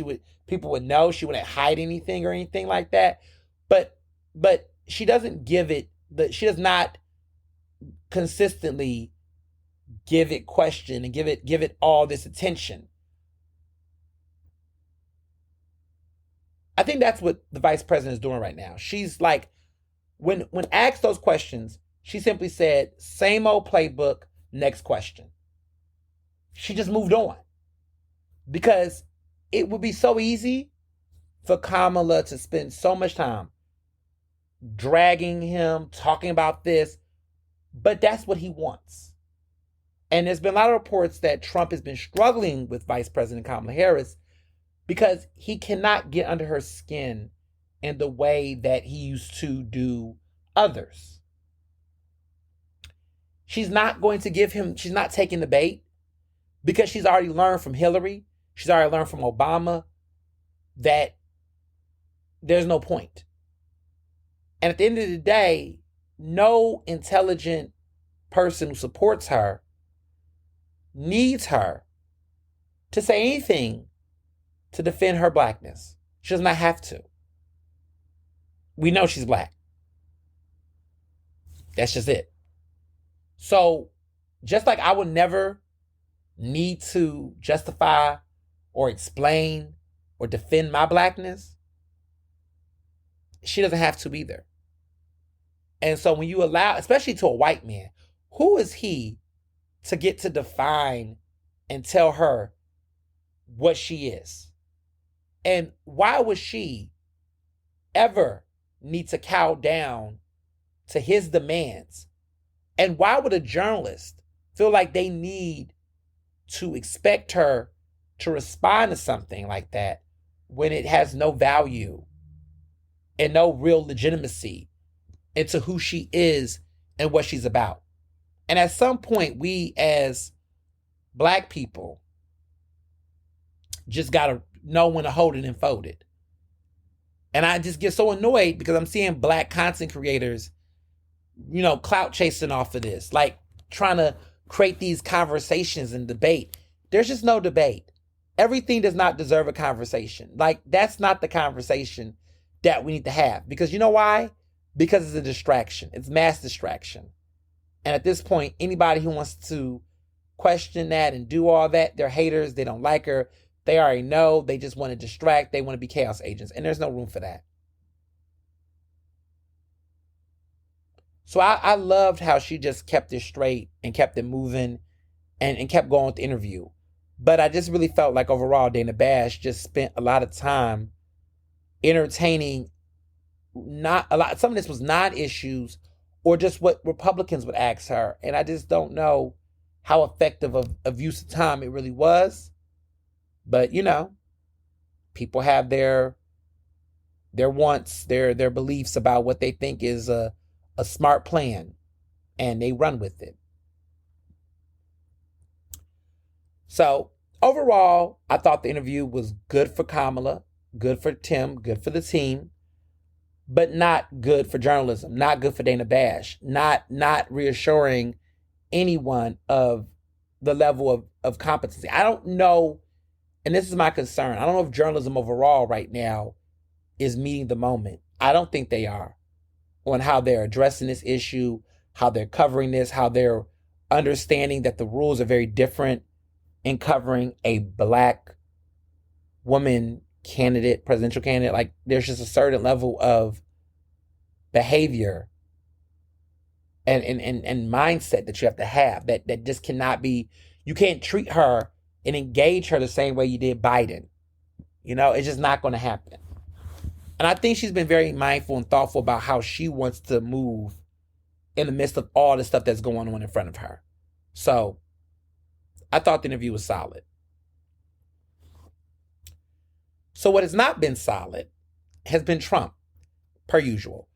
people would know. She wouldn't hide anything or anything like that. But she doesn't give it, she does not consistently give it question and give it all this attention. I think that's what the vice president is doing right now. She's like, when asked those questions, she simply said, same old playbook, next question. She just moved on. Because it would be so easy for Kamala to spend so much time dragging him, talking about this, but that's what he wants. And there's been a lot of reports that Trump has been struggling with Vice President Kamala Harris because he cannot get under her skin in the way that he used to do others. She's not going to give him, she's not taking the bait because she's already learned from Hillary, she's already learned from Obama that there's no point. And at the end of the day, no intelligent person who supports her needs her to say anything to defend her blackness. She does not have to. We know she's black. That's just it. So, just like I would never need to justify or explain or defend my blackness, she doesn't have to either. And so when you allow, especially to a white man, who is he to get to define and tell her what she is? And why would she ever need to cow down to his demands? And why would a journalist feel like they need to expect her to respond to something like that when it has no value and no real legitimacy into who she is and what she's about? And at some point, we as black people just got to know when to hold it and fold it. And I just get so annoyed because I'm seeing black content creators, clout chasing off of this, like trying to create these conversations and debate. There's just no debate. Everything does not deserve a conversation. Like, that's not the conversation that we need to have. Because you know why? Because it's a distraction. It's mass distraction. And at this point, anybody who wants to question that and do all that, they're haters. They don't like her. They already know. They just want to distract. They want to be chaos agents. And there's no room for that. So I loved how she just kept it straight and kept it moving and kept going with the interview. But I just really felt like overall Dana Bash just spent a lot of time entertaining some of this was non-issues or just what Republicans would ask her. And I just don't know how effective of use of time it really was. But, people have their wants, their beliefs about what they think is a smart plan, and they run with it. So overall, I thought the interview was good for Kamala, good for Tim, good for the team, but not good for journalism, not good for Dana Bash, not reassuring anyone of the level of competency. I don't know, and this is my concern, I don't know if journalism overall right now is meeting the moment. I don't think they are, on how they're addressing this issue, how they're covering this, how they're understanding that the rules are very different in covering a black woman candidate, presidential candidate. Like, there's just a certain level of behavior and mindset that you have to have that just cannot be, you can't treat her and engage her the same way you did Biden. It's just not going to happen. And I think she's been very mindful and thoughtful about how she wants to move in the midst of all the stuff that's going on in front of her. So I thought the interview was solid. So what has not been solid has been Trump, per usual.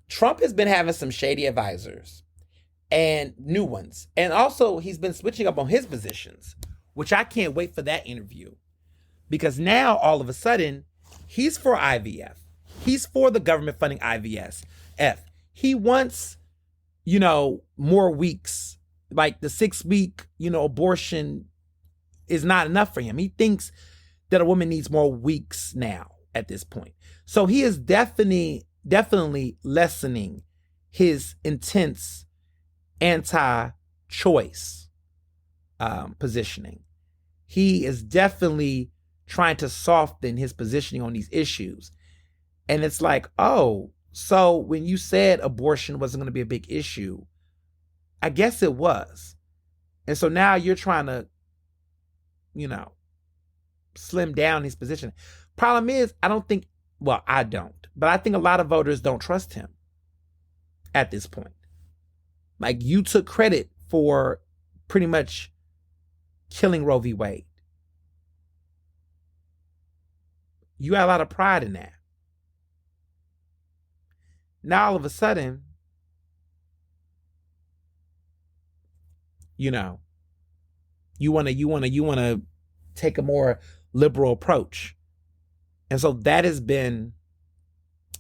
Trump has been having some shady advisors and new ones. And also he's been switching up on his positions, which I can't wait for that interview. Because now all of a sudden, he's for IVF. He's for the government funding IVF. He wants, more weeks. Like the 6-week, abortion is not enough for him. He thinks that a woman needs more weeks now at this point. So he is definitely lessening his intense anti-choice positioning. He is definitely trying to soften his positioning on these issues. And it's like, oh, so when you said abortion wasn't going to be a big issue, I guess it was. And so now you're trying to, you know, slim down his position. Problem is, I don't, but I think a lot of voters don't trust him at this point. Like, you took credit for pretty much killing Roe v. Wade. You got a lot of pride in that. Now all of a sudden, you know, you want to take a more liberal approach. And so that has been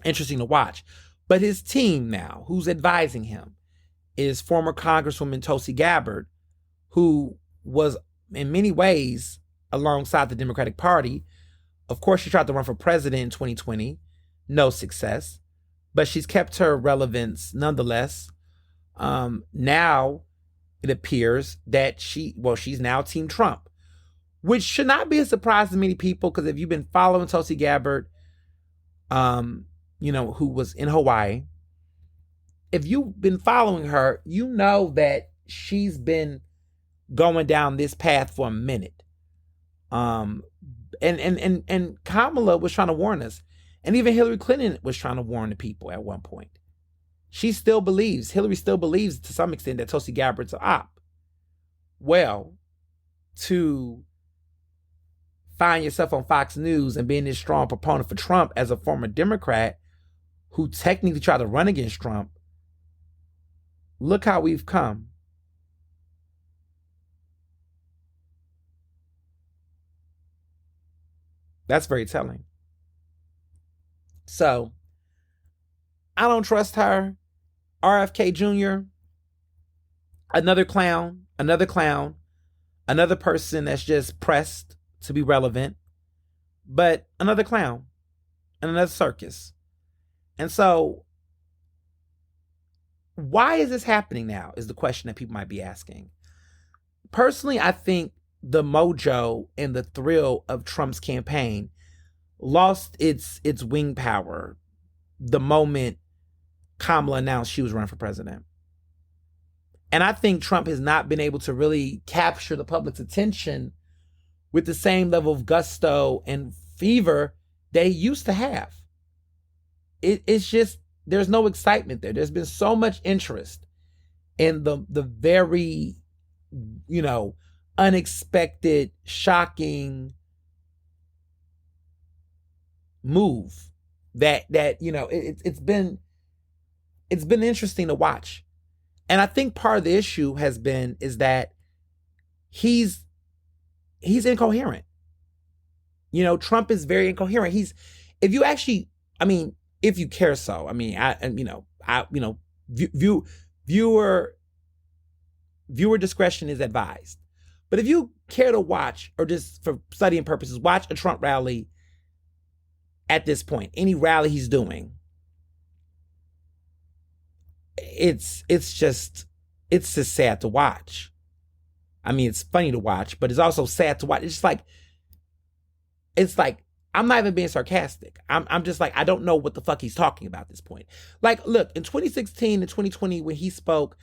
interesting to watch. But his team now, who's advising him, is former Congresswoman Tulsi Gabbard, who was in many ways alongside the Democratic Party. Of course, she tried to run for president in 2020. No success. But she's kept her relevance nonetheless. Now it appears that she's now Team Trump, which should not be a surprise to many people, because if you've been following Tulsi Gabbard, who was in Hawaii, if you've been following her, you know that she's been going down this path for a minute. And Kamala was trying to warn us. And even Hillary Clinton was trying to warn the people at one point. Hillary still believes to some extent that Tulsi Gabbard's an op. Well, to find yourself on Fox News and being this strong proponent for Trump as a former Democrat who technically tried to run against Trump, look how we've come. That's very telling. So, I don't trust her. RFK Jr., another clown, another person that's just pressed to be relevant, but another clown and another circus. And so, why is this happening now is the question that people might be asking. Personally, I think the mojo and the thrill of Trump's campaign lost its wing power the moment Kamala announced she was running for president. And I think Trump has not been able to really capture the public's attention with the same level of gusto and fever that he used to have. It's just, there's no excitement there. There's been so much interest in the very, unexpected, shocking move that it's been interesting to watch. And I think part of the issue is that he's incoherent. Trump is very incoherent. If you care so, viewer discretion is advised. But if you care to watch, or just for studying purposes, watch a Trump rally at this point, any rally he's doing, it's just sad to watch. It's funny to watch, but it's also sad to watch. It's like I'm not even being sarcastic. I'm just like, I don't know what the fuck he's talking about at this point. Like, look, in 2016 and 2020 when he spoke,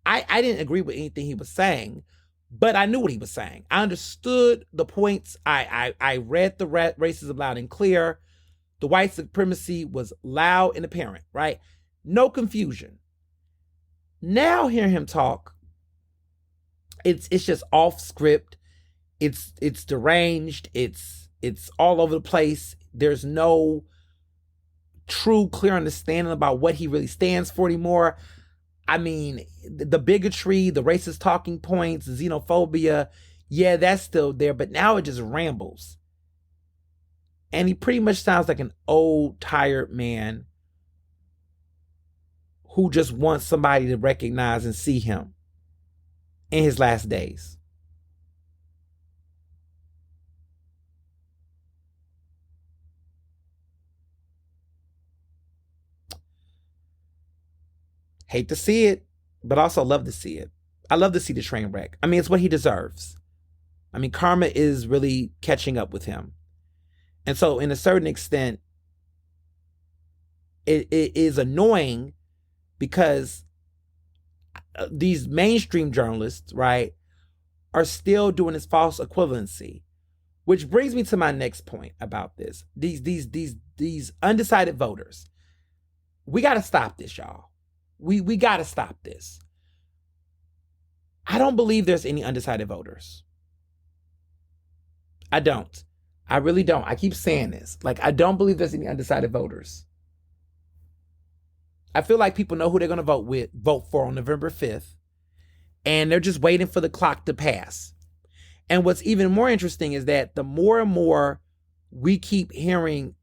I didn't agree with anything he was saying, but I knew what he was saying. I understood the points. I read the racism loud and clear. The white supremacy was loud and apparent, right? No confusion. Now hearing him talk, it's just off script. It's deranged. It's all over the place. There's no true, clear understanding about what he really stands for anymore. The bigotry, the racist talking points, the xenophobia, yeah, that's still there, but now it just rambles. And he pretty much sounds like an old, tired man who just wants somebody to recognize and see him in his last days. Hate to see it, but also love to see it. I love to see the train wreck. It's what he deserves. Karma is really catching up with him. And so, in a certain extent, it is annoying because these mainstream journalists, right, are still doing this false equivalency, which brings me to my next point about this. These undecided voters. We got to stop this, y'all. We got to stop this. I don't believe there's any undecided voters. I don't. I really don't. I keep saying this. Like, I don't believe there's any undecided voters. I feel like people know who they're going to vote for on November 5th, and they're just waiting for the clock to pass. And what's even more interesting is that the more and more we keep hearing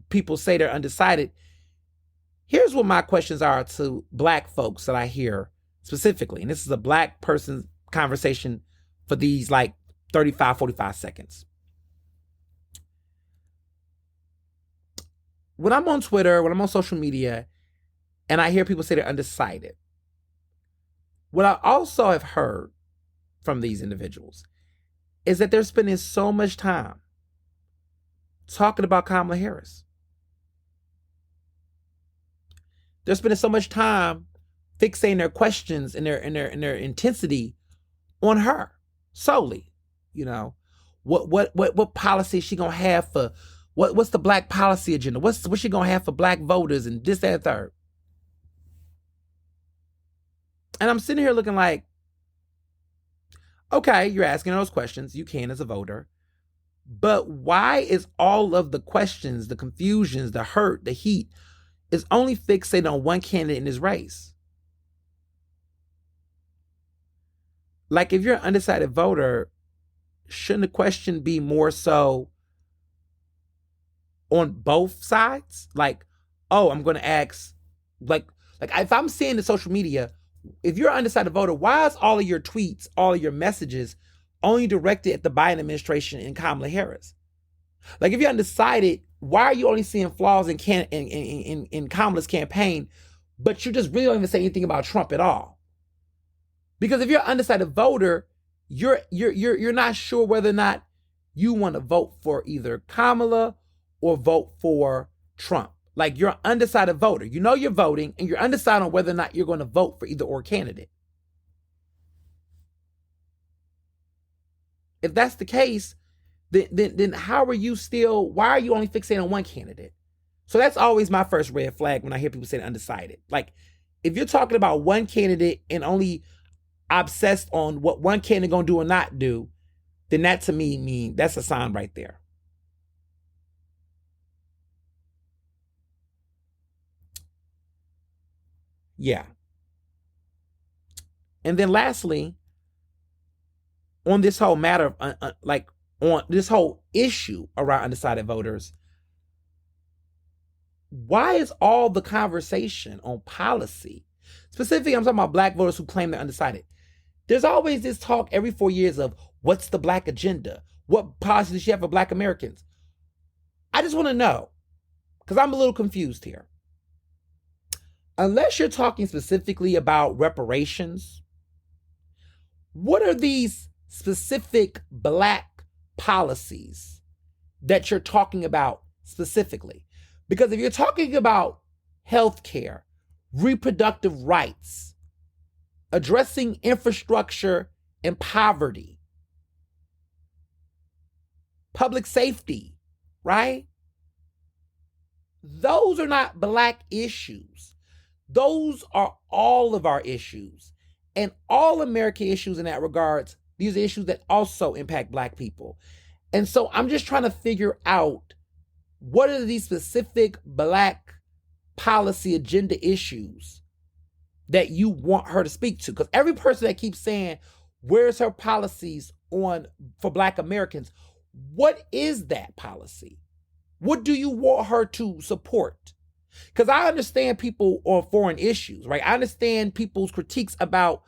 people say they're undecided, here's what my questions are to Black folks that I hear specifically. And this is a Black person's conversation for these like 35, 45 seconds. When I'm on Twitter, when I'm on social media, and I hear people say they're undecided, what I also have heard from these individuals is that they're spending so much time talking about Kamala Harris. They're spending so much time fixating their questions and their intensity on her solely. You know, what policy is she gonna have for what's the Black policy agenda? What's she gonna have for Black voters and this, that, and third? And I'm sitting here looking like, okay, you're asking those questions. You can as a voter. But why is all of the questions, the confusions, the hurt, the heat is only fixated on one candidate in this race? Like, if you're an undecided voter, shouldn't the question be more so on both sides? Like, oh, I'm going to ask, like if I'm seeing the social media, if you're an undecided voter, why is all of your tweets, all of your messages only directed at the Biden administration and Kamala Harris? Like, if you're undecided, why are you only seeing flaws in Kamala's campaign, but you just really don't even say anything about Trump at all? Because if you're an undecided voter, you're not sure whether or not you want to vote for either Kamala or vote for Trump. Like, you're an undecided voter. You know you're voting, and you're undecided on whether or not you're going to vote for either or candidate. If that's the case, then why are you only fixating on one candidate? So that's always my first red flag when I hear people say undecided. Like, if you're talking about one candidate and only obsessed on what one candidate gonna do or not do, then that to me means that's a sign right there. Yeah. And then lastly, on this whole matter of on this whole issue around undecided voters, why is all the conversation on policy, specifically I'm talking about Black voters who claim they're undecided, there's always this talk every 4 years of what's the Black agenda? What policy does she have for Black Americans? I just want to know, because I'm a little confused here. Unless you're talking specifically about reparations, what are these specific Black policies that you're talking about specifically? Because if you're talking about healthcare, reproductive rights, addressing infrastructure and poverty, public safety, right? Those are not Black issues. Those are all of our issues. And all American issues in that regards, these are issues that also impact Black people. And so I'm just trying to figure out, what are these specific Black policy agenda issues that you want her to speak to? Because every person that keeps saying, where's her policies for Black Americans? What is that policy? What do you want her to support? Because I understand people on foreign issues, right? I understand people's critiques about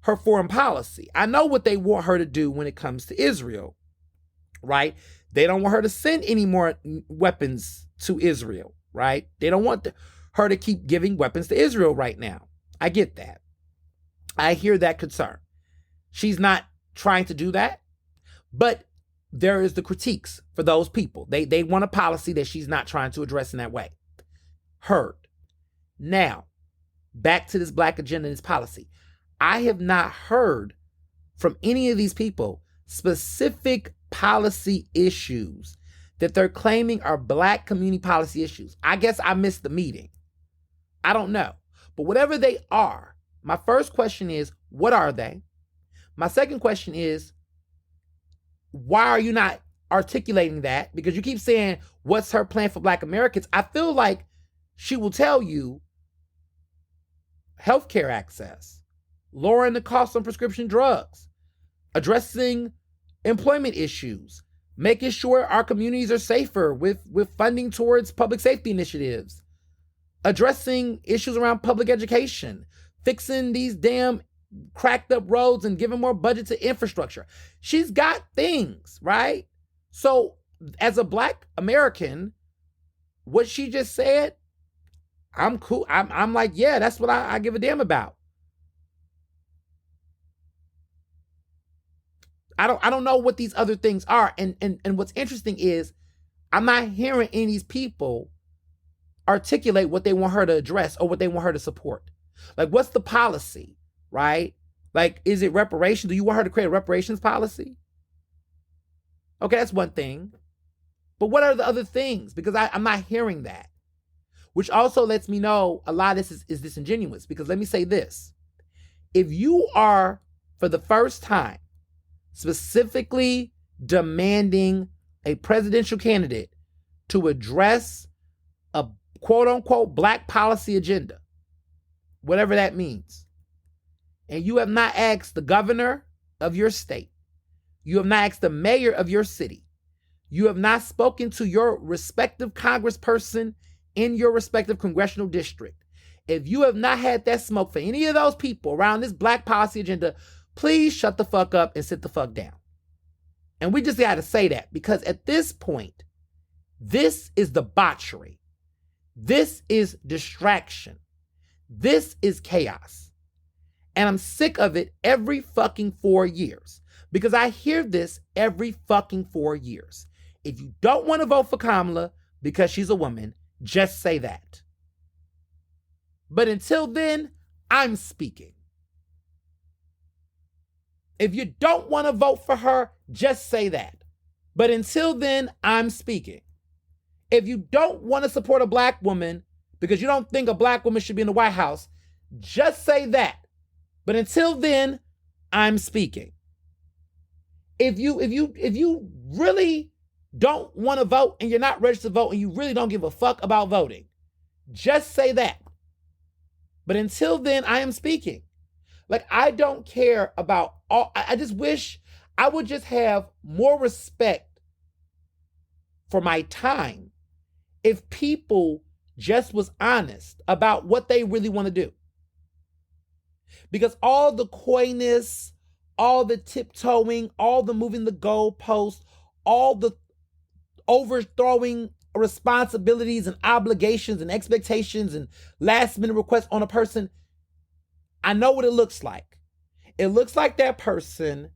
her foreign policy. I know what they want her to do when it comes to Israel, right? They don't want her to send any more weapons to Israel, right? They don't want her to keep giving weapons to Israel right now. I get that. I hear that concern. She's not trying to do that. But there is the critiques for those people. They want a policy that she's not trying to address in that way. Heard. Now, back to this black agenda and this policy. I have not heard from any of these people specific policy issues that they're claiming are black community policy issues. I guess I missed the meeting. I don't know. But whatever they are, my first question is, what are they? My second question is, why are you not articulating that? Because you keep saying, what's her plan for black Americans? I feel like she will tell you healthcare access, lowering the cost on prescription drugs, addressing employment issues, making sure our communities are safer with funding towards public safety initiatives, addressing issues around public education, fixing these damn cracked up roads and giving more budget to infrastructure. She's got things, right? So as a black American, what she just said, I'm cool. I'm like, yeah, that's what I give a damn about. I don't know what these other things are. And what's interesting is I'm not hearing any of these people articulate what they want her to address or what they want her to support. Like, what's the policy, right? Like, is it reparations? Do you want her to create a reparations policy? Okay, that's one thing. But what are the other things? Because I'm not hearing that. Which also lets me know a lot of this is disingenuous. Because let me say this. If you are, for the first time, specifically demanding a presidential candidate to address a quote-unquote black policy agenda, whatever that means, and you have not asked the governor of your state, you have not asked the mayor of your city, you have not spoken to your respective congressperson in your respective congressional district, if you have not had that smoke for any of those people around this black policy agenda, please shut the fuck up and sit the fuck down. And we just got to say that, because at this point, this is debauchery. This is distraction. This is chaos. And I'm sick of it every fucking 4 years, because I hear this every fucking 4 years. If you don't want to vote for Kamala because she's a woman, just say that. But until then, I'm speaking. If you don't want to vote for her, just say that. But until then, I'm speaking. If you don't want to support a black woman because you don't think a black woman should be in the White House, just say that. But until then, I'm speaking. If you really don't want to vote and you're not registered to vote and you really don't give a fuck about voting, just say that. But until then, I am speaking. Like, I don't care about all. I just wish I would just have more respect for my time if people just was honest about what they really want to do. Because all the coyness, all the tiptoeing, all the moving the goalpost, all the overthrowing responsibilities and obligations and expectations and last minute requests on a person, I know what it looks like. It looks like that person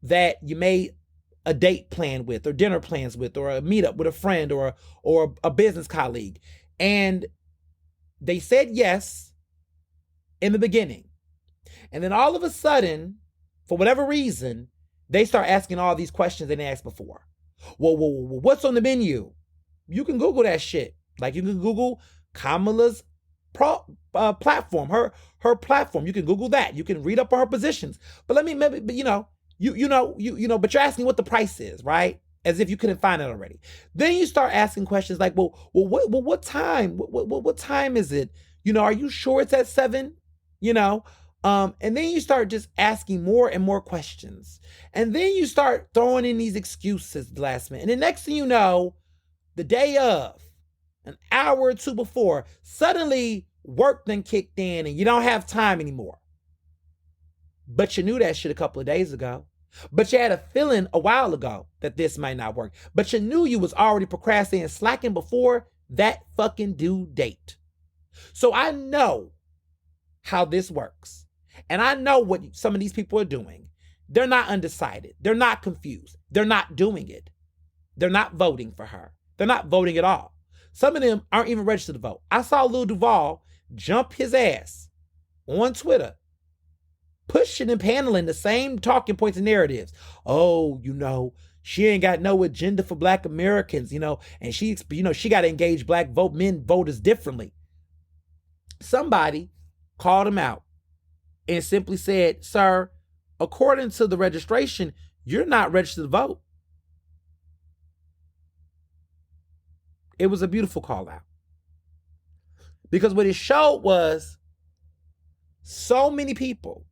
that you made a date plan with, or dinner plans with, or a meetup with a friend, or a business colleague. And they said yes in the beginning. And then all of a sudden, for whatever reason, they start asking all these questions they didn't ask before. Well, what's on the menu? You can Google that shit. Like, you can Google Kamala's platform, her platform. You can Google that. You can read up on her positions. But but you're asking what the price is, right? As if you couldn't find it already. Then you start asking questions like, what time? What time is it? Are you sure it's at 7? And then you start just asking more and more questions. And then you start throwing in these excuses at the last minute. And the next thing you know, the day of, an hour or two before, suddenly work then kicked in and you don't have time anymore. But you knew that shit a couple of days ago. But you had a feeling a while ago that this might not work. But you knew you was already procrastinating and slacking before that fucking due date. So I know how this works. And I know what some of these people are doing. They're not undecided. They're not confused. they're not doing it. They're not voting for her. They're not voting at all. Some of them aren't even registered to vote. I saw Lil Duval jump his ass on Twitter, pushing and paneling the same talking points and narratives. Oh, she ain't got no agenda for Black Americans, and she got to engage Black men voters differently. Somebody called him out and simply said, sir, according to the registration, you're not registered to vote. It was a beautiful call out. Because what it showed was so many people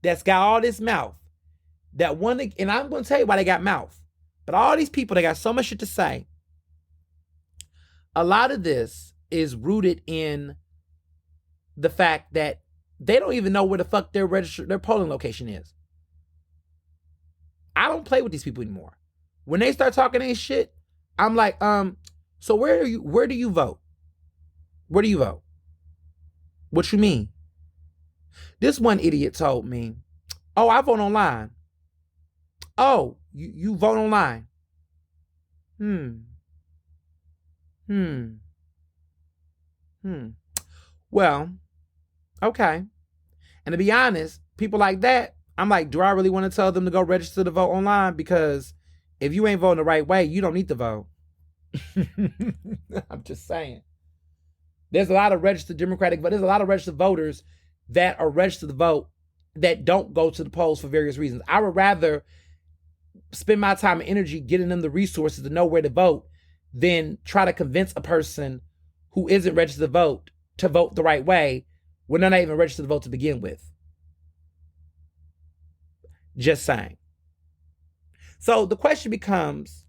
that's got all this mouth that want to, and I'm going to tell you why they got mouth, but all these people, they got so much shit to say. A lot of this is rooted in the fact that they don't even know where the fuck their polling location is. I don't play with these people anymore. When they start talking ain't shit, I'm like, so where do you vote? Where do you vote? What you mean? This one idiot told me, oh, I vote online. Oh, you vote online. Well, okay. And to be honest, people like that, I'm like, do I really want to tell them to go register to vote online? Because if you ain't voting the right way, you don't need to vote. I'm just saying. There's a lot of registered Democratic, but there's a lot of registered voters that are registered to vote that don't go to the polls for various reasons. I would rather spend my time and energy getting them the resources to know where to vote than try to convince a person who isn't registered to vote the right way when they're not even registered to vote to begin with. Just saying. So the question becomes,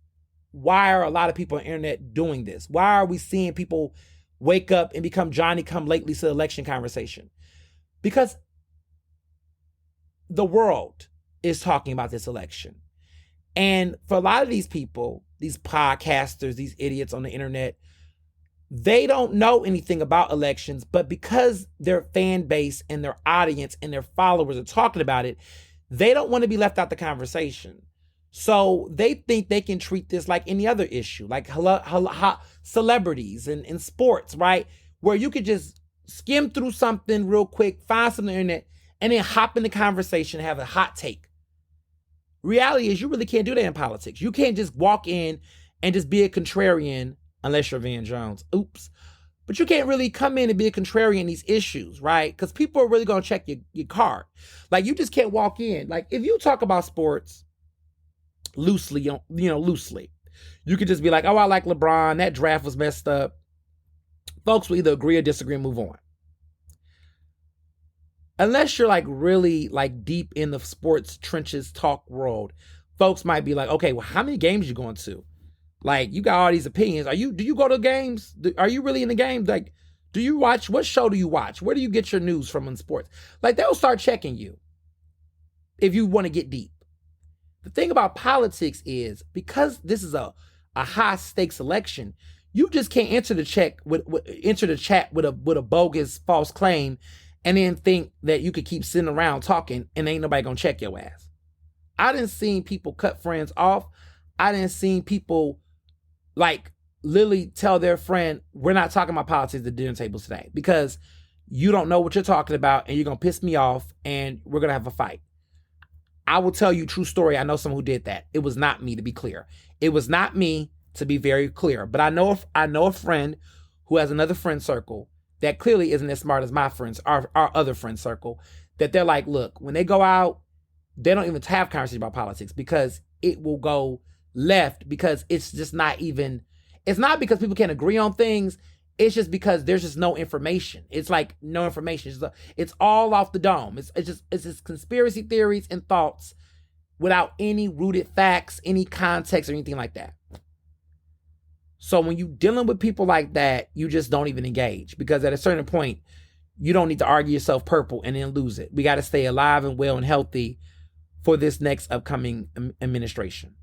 why are a lot of people on the internet doing this? Why are we seeing people wake up and become Johnny come lately to the election conversation? Because the world is talking about this election. And for a lot of these people, these podcasters, these idiots on the internet, they don't know anything about elections, but because their fan base and their audience and their followers are talking about it, they don't want to be left out the conversation. So they think they can treat this like any other issue, like celebrities and sports, right? Where you could just skim through something real quick, find something on the internet, and then hop in the conversation and have a hot take. Reality is you really can't do that in politics. You can't just walk in and just be a contrarian unless you're Van Jones. Oops. But you can't really come in and be a contrarian in these issues, right? Because people are really going to check your card. Like, you just can't walk in. Like, if you talk about sports loosely, loosely, you could just be like, oh, I like LeBron. That draft was messed up. Folks will either agree or disagree and move on. Unless you're like really like deep in the sports trenches talk world, folks might be like, okay, well, how many games you going to? Like, you got all these opinions. Do you go to games? Are you really in the game? Like, do you watch? What show do you watch? Where do you get your news from in sports? Like, they'll start checking you if you want to get deep. The thing about politics is, because this is a high stakes election, you just can't enter the chat with a bogus false claim and then think that you could keep sitting around talking and ain't nobody gonna check your ass. I done seen people cut friends off. I done seen people like literally tell their friend, we're not talking about politics at the dinner tables today because you don't know what you're talking about and you're gonna piss me off and we're gonna have a fight. I will tell you a true story. I know someone who did that. It was not me, to be clear. It was not me, to be very clear. But I know a friend who has another friend circle that clearly isn't as smart as my friends, our other friend circle, that they're like, look, when they go out, they don't even have conversation about politics because it will go left because it's just not even, it's not because people can't agree on things. It's just because there's just no information. It's like no information. It's all off the dome. It's just conspiracy theories and thoughts without any rooted facts, any context or anything like that. So when you're dealing with people like that, you just don't even engage because at a certain point, you don't need to argue yourself purple and then lose it. We got to stay alive and well and healthy for this next upcoming administration.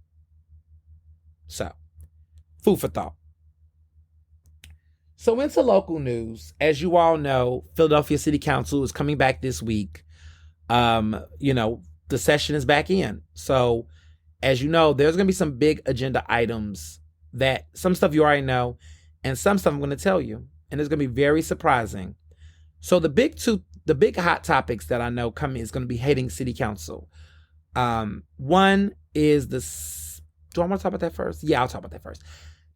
So, food for thought. So into local news, as you all know, Philadelphia City Council is coming back this week. The the session is back in. So, as you know, there's going to be some big agenda items that some stuff you already know, and some stuff I'm going to tell you, and it's going to be very surprising. So the big hot topics that I know coming is going to be heading city council. One is do I want to talk about that first? Yeah, I'll talk about that first.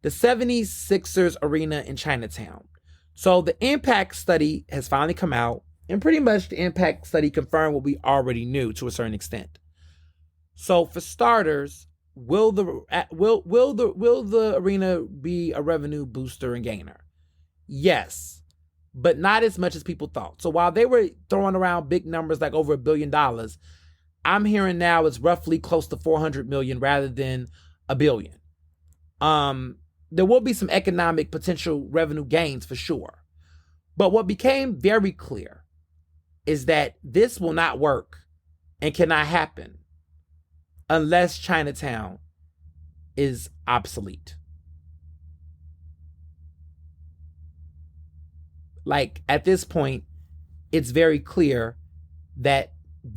The 76ers arena in Chinatown. So the impact study has finally come out, and pretty much the impact study confirmed what we already knew to a certain extent. So for starters, will the arena be a revenue booster and gainer? Yes, but not as much as people thought. So while they were throwing around big numbers like over $1 billion, I'm hearing now it's roughly close to 400 million rather than $1 billion. There will be some economic potential revenue gains for sure. But what became very clear is that this will not work and cannot happen unless Chinatown is obsolete. Like, at this point, it's very clear that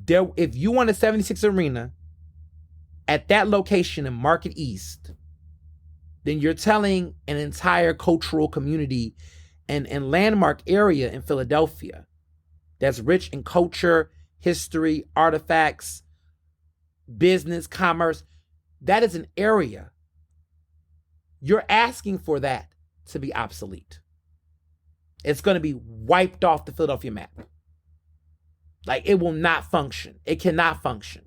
if you want a 76 arena at that location in Market East, then you're telling an entire cultural community and landmark area in Philadelphia that's rich in culture, history, artifacts, business, commerce. That is an area. You're asking for that to be obsolete. It's going to be wiped off the Philadelphia map. Like, it will not function. It cannot function.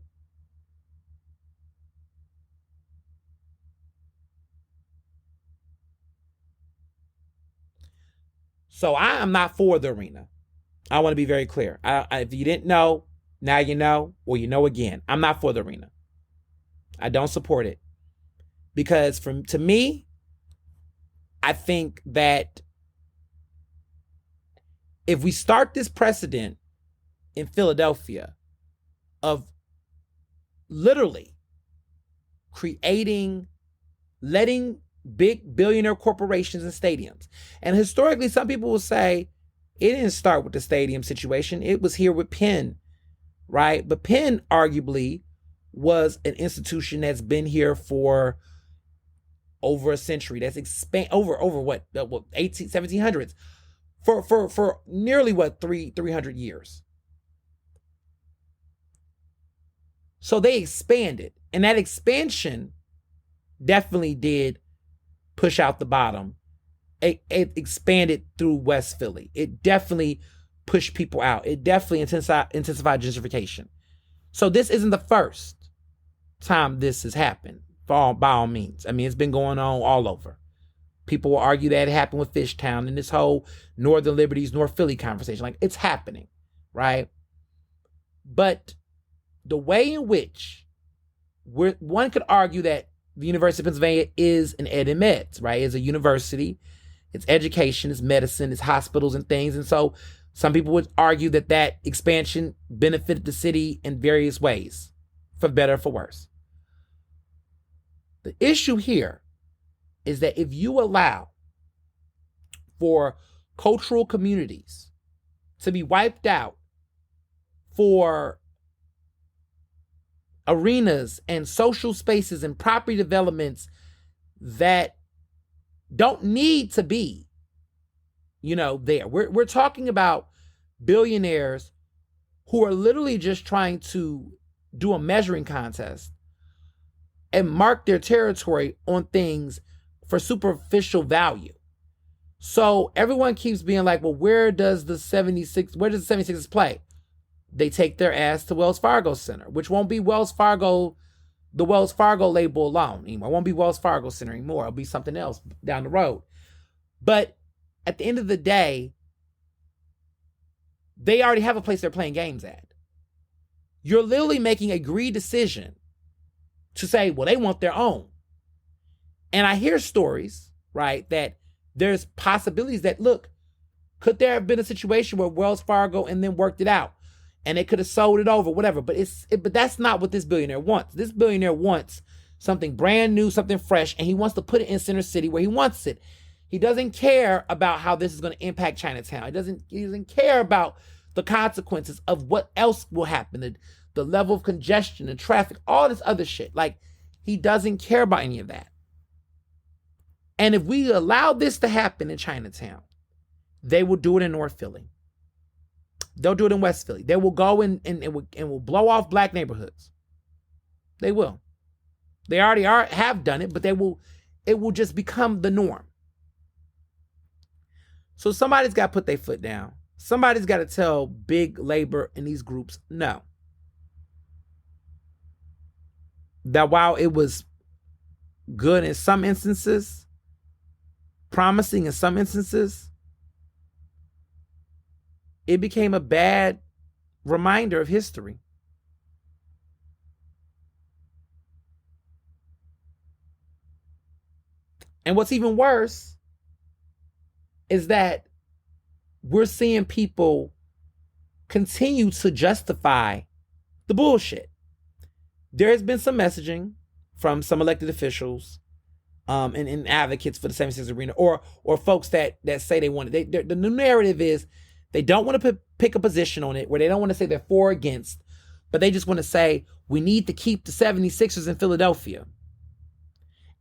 So I am not for the arena. I want to be very clear. If you didn't know, now you know, or you know again. I'm not for the arena. I don't support it. Because to me, I think that if we start this precedent in Philadelphia of literally letting big billionaire corporations and stadiums. And historically, some people will say it didn't start with the stadium situation. It was here with Penn, right? But Penn arguably was an institution that's been here for over a century. That's over what 1700s for nearly 300 years. So they expanded, and that expansion definitely did push out the bottom. It expanded through West Philly. It definitely pushed people out. It definitely intensified gentrification. So this isn't the first time this has happened, by all means. I mean, it's been going on all over. People will argue that it happened with Fishtown and this whole Northern Liberties, North Philly conversation. Like, it's happening, right? But the way in which one could argue that the University of Pennsylvania is an ed and meds, right? It's a university. It's education, it's medicine, it's hospitals and things. And so some people would argue that expansion benefited the city in various ways, for better or for worse. The issue here is that if you allow for cultural communities to be wiped out for arenas and social spaces and property developments that don't need to be, there. We're talking about billionaires who are literally just trying to do a measuring contest and mark their territory on things for superficial value. So everyone keeps being like, well, where does the 76ers play? They take their ass to Wells Fargo Center, which won't be the Wells Fargo label alone anymore. It won't be Wells Fargo Center anymore. It'll be something else down the road. But at the end of the day, they already have a place they're playing games at. You're literally making a greed decision to say, well, they want their own. And I hear stories, right, that there's possibilities that, look, could there have been a situation where Wells Fargo and then worked it out? And they could have sold it over, whatever. But that's not what this billionaire wants. This billionaire wants something brand new, something fresh, and he wants to put it in Center City where he wants it. He doesn't care about how this is going to impact Chinatown. He doesn't care about the consequences of what else will happen. the level of congestion and traffic, all this other shit. Like, he doesn't care about any of that. And if we allow this to happen in Chinatown, they will do it in North Philly. They'll do it in West Philly. They will go and will blow off black neighborhoods. They will. They already have done it, but it will just become the norm. So somebody's got to put their foot down. Somebody's got to tell big labor in these groups, no. That while it was good in some instances, promising in some instances, it became a bad reminder of history. And what's even worse is that we're seeing people continue to justify the bullshit. There has been some messaging from some elected officials and advocates for the 76 Arena, or folks that say they want it. The new narrative is they don't want to pick a position on it, where they don't want to say they're for or against, but they just want to say we need to keep the 76ers in Philadelphia.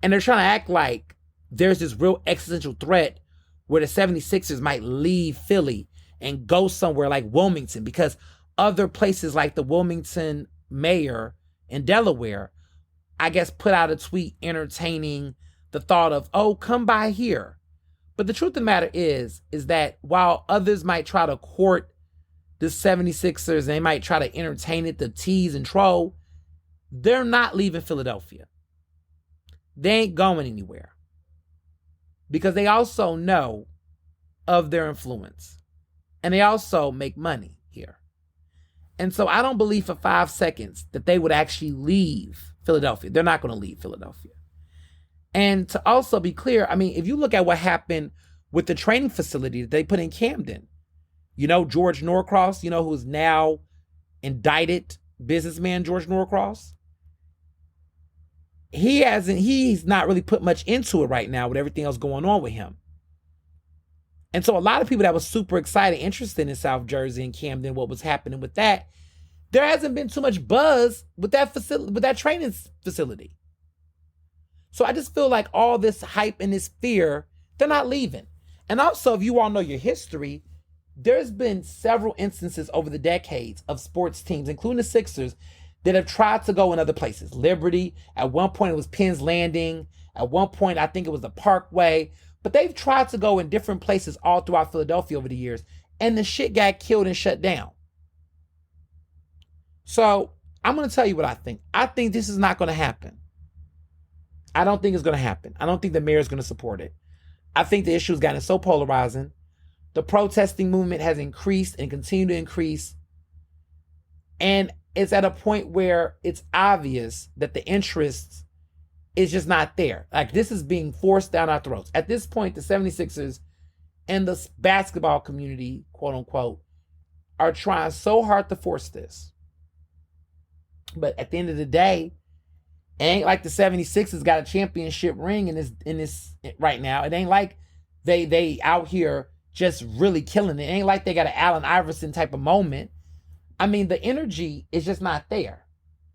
And they're trying to act like there's this real existential threat where the 76ers might leave Philly and go somewhere like Wilmington, because other places like the Wilmington mayor in Delaware, I guess, put out a tweet entertaining the thought of, oh, come by here. But the truth of the matter is that while others might try to court the 76ers and they might try to entertain it, the tease and troll, they're not leaving Philadelphia. They ain't going anywhere. Because they also know of their influence. And they also make money here. And so I don't believe for 5 seconds that they would actually leave Philadelphia. They're not going to leave Philadelphia. And to also be clear, I mean, if you look at what happened with the training facility that they put in Camden, you know, George Norcross, you know, who's now indicted businessman George Norcross, he's not really put much into it right now with everything else going on with him. And so a lot of people that was super excited, interested in South Jersey and Camden, what was happening with that, there hasn't been too much buzz with that facility, with that training facility. So I just feel like all this hype and this fear, they're not leaving. And also, if you all know your history, there's been several instances over the decades of sports teams, including the Sixers, that have tried to go in other places. Liberty, at one point it was Penn's Landing. At one point, I think it was the Parkway. But they've tried to go in different places all throughout Philadelphia over the years. And the shit got killed and shut down. So I'm going to tell you what I think. I think this is not going to happen. I don't think it's going to happen. I don't think the mayor is going to support it. I think the issue has gotten so polarizing. The protesting movement has increased and continued to increase. And it's at a point where it's obvious that the interest is just not there. Like, this is being forced down our throats. At this point, the 76ers and the basketball community, quote unquote, are trying so hard to force this. But at the end of the day, it ain't like the 76ers got a championship ring in this right now. It ain't like they out here just really killing it. It ain't like they got an Allen Iverson type of moment. I mean, the energy is just not there.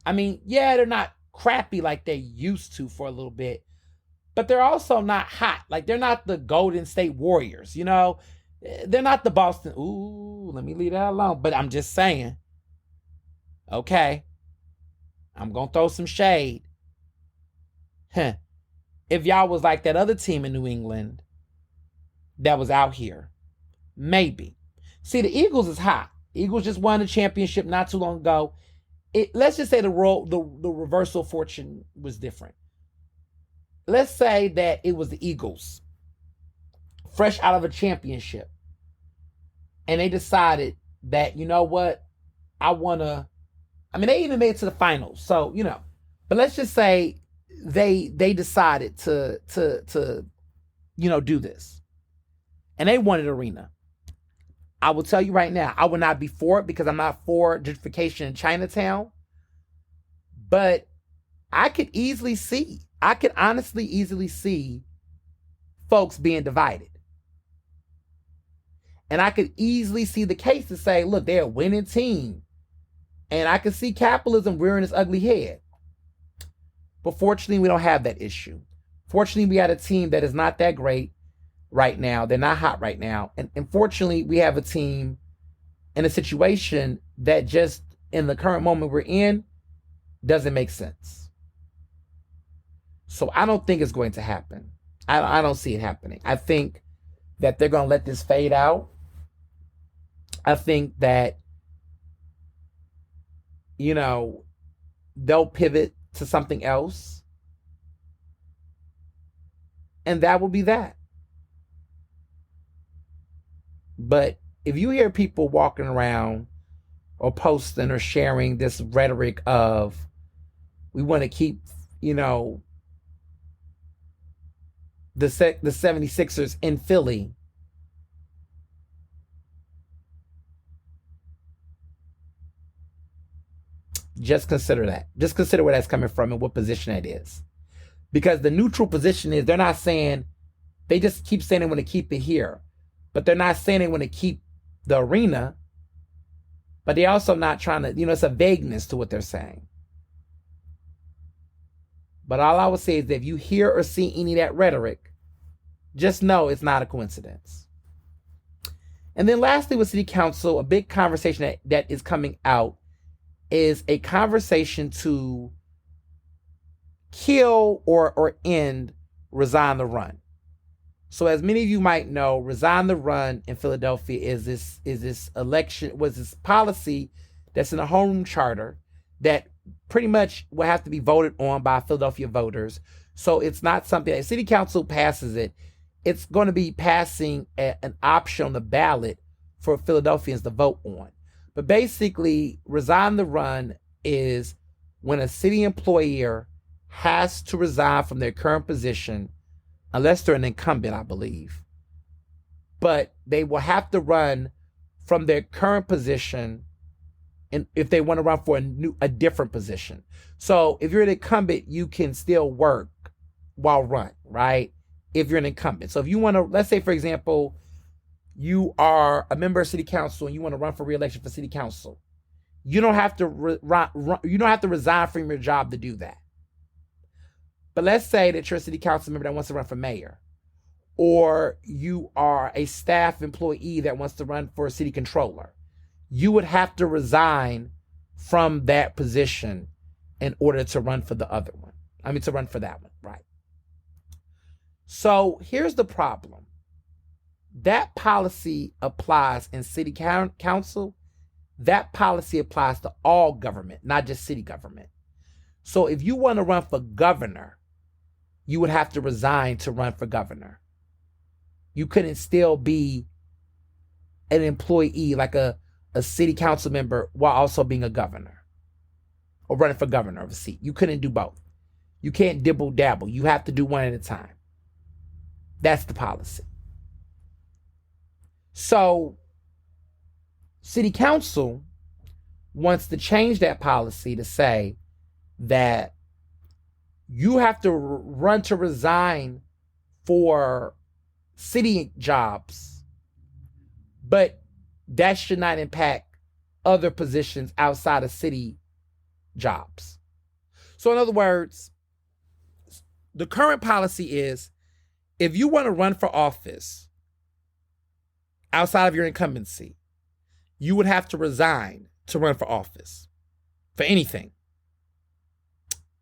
I mean, yeah, they're not crappy like they used to for a little bit, but they're also not hot. Like, they're not the Golden State Warriors, you know? They're not the Boston. Ooh, let me leave that alone. But I'm just saying, okay, I'm going to throw some shade. If y'all was like that other team in New England that was out here, maybe. See, the Eagles is hot. Eagles just won the championship not too long ago. Let's just say the reversal fortune was different. Let's say that it was the Eagles, fresh out of a championship, and they decided that, you know what, they even made it to the finals. So, you know, but let's just say they decided to you know, do this, and they wanted arena. I will tell you right now, I would not be for it because I'm not for gentrification in Chinatown. But I could honestly easily see folks being divided. And I could easily see the case to say, look, they're a winning team. And I can see capitalism rearing its ugly head. But fortunately, we don't have that issue. Fortunately, we got a team that is not that great right now. They're not hot right now. And fortunately, we have a team in a situation that just in the current moment we're in doesn't make sense. So I don't think it's going to happen. I don't see it happening. I think that they're going to let this fade out. I think that, they'll pivot to something else. And that will be that. But if you hear people walking around or posting or sharing this rhetoric of, we want to keep, the 76ers in Philly, just consider that. Just consider where that's coming from and what position that is. Because the neutral position is, they're not saying, they just keep saying they want to keep it here. But they're not saying they want to keep the arena. But they're also not trying to, it's a vagueness to what they're saying. But all I would say is that if you hear or see any of that rhetoric, just know it's not a coincidence. And then lastly, with City Council, a big conversation that is coming out is a conversation to kill or end Resign the Run. So as many of you might know, Resign the Run in Philadelphia is this policy that's in a homeroom charter that pretty much will have to be voted on by Philadelphia voters. So it's not something that City Council passes it. It's going to be passing an option on the ballot for Philadelphians to vote on. But basically, Resign the Run is when a city employer has to resign from their current position, unless they're an incumbent, I believe. But they will have to run from their current position, and if they want to run for a different position. So if you're an incumbent, you can still work while run, right? If you're an incumbent. So if you want to, let's say, for example, you are a member of City Council and you want to run for re-election for City Council, you don't have to you don't have to resign from your job to do that. But let's say that you're a City Council member that wants to run for mayor, or you are a staff employee that wants to run for a city controller. You would have to resign from that position in order to run for the other one. To run for that one, right? So here's the problem. That policy applies in city council. That policy applies to all government, not just city government. So if you want to run for governor, you would have to resign to run for governor. You couldn't still be an employee like a city council member while also being a governor or running for governor of a seat. You couldn't do both. You can't dibble dabble. You have to do one at a time. That's the policy. So City Council wants to change that policy to say that you have to run to resign for city jobs, but that should not impact other positions outside of city jobs. So in other words, the current policy is if you want to run for office outside of your incumbency, you would have to resign to run for office for anything.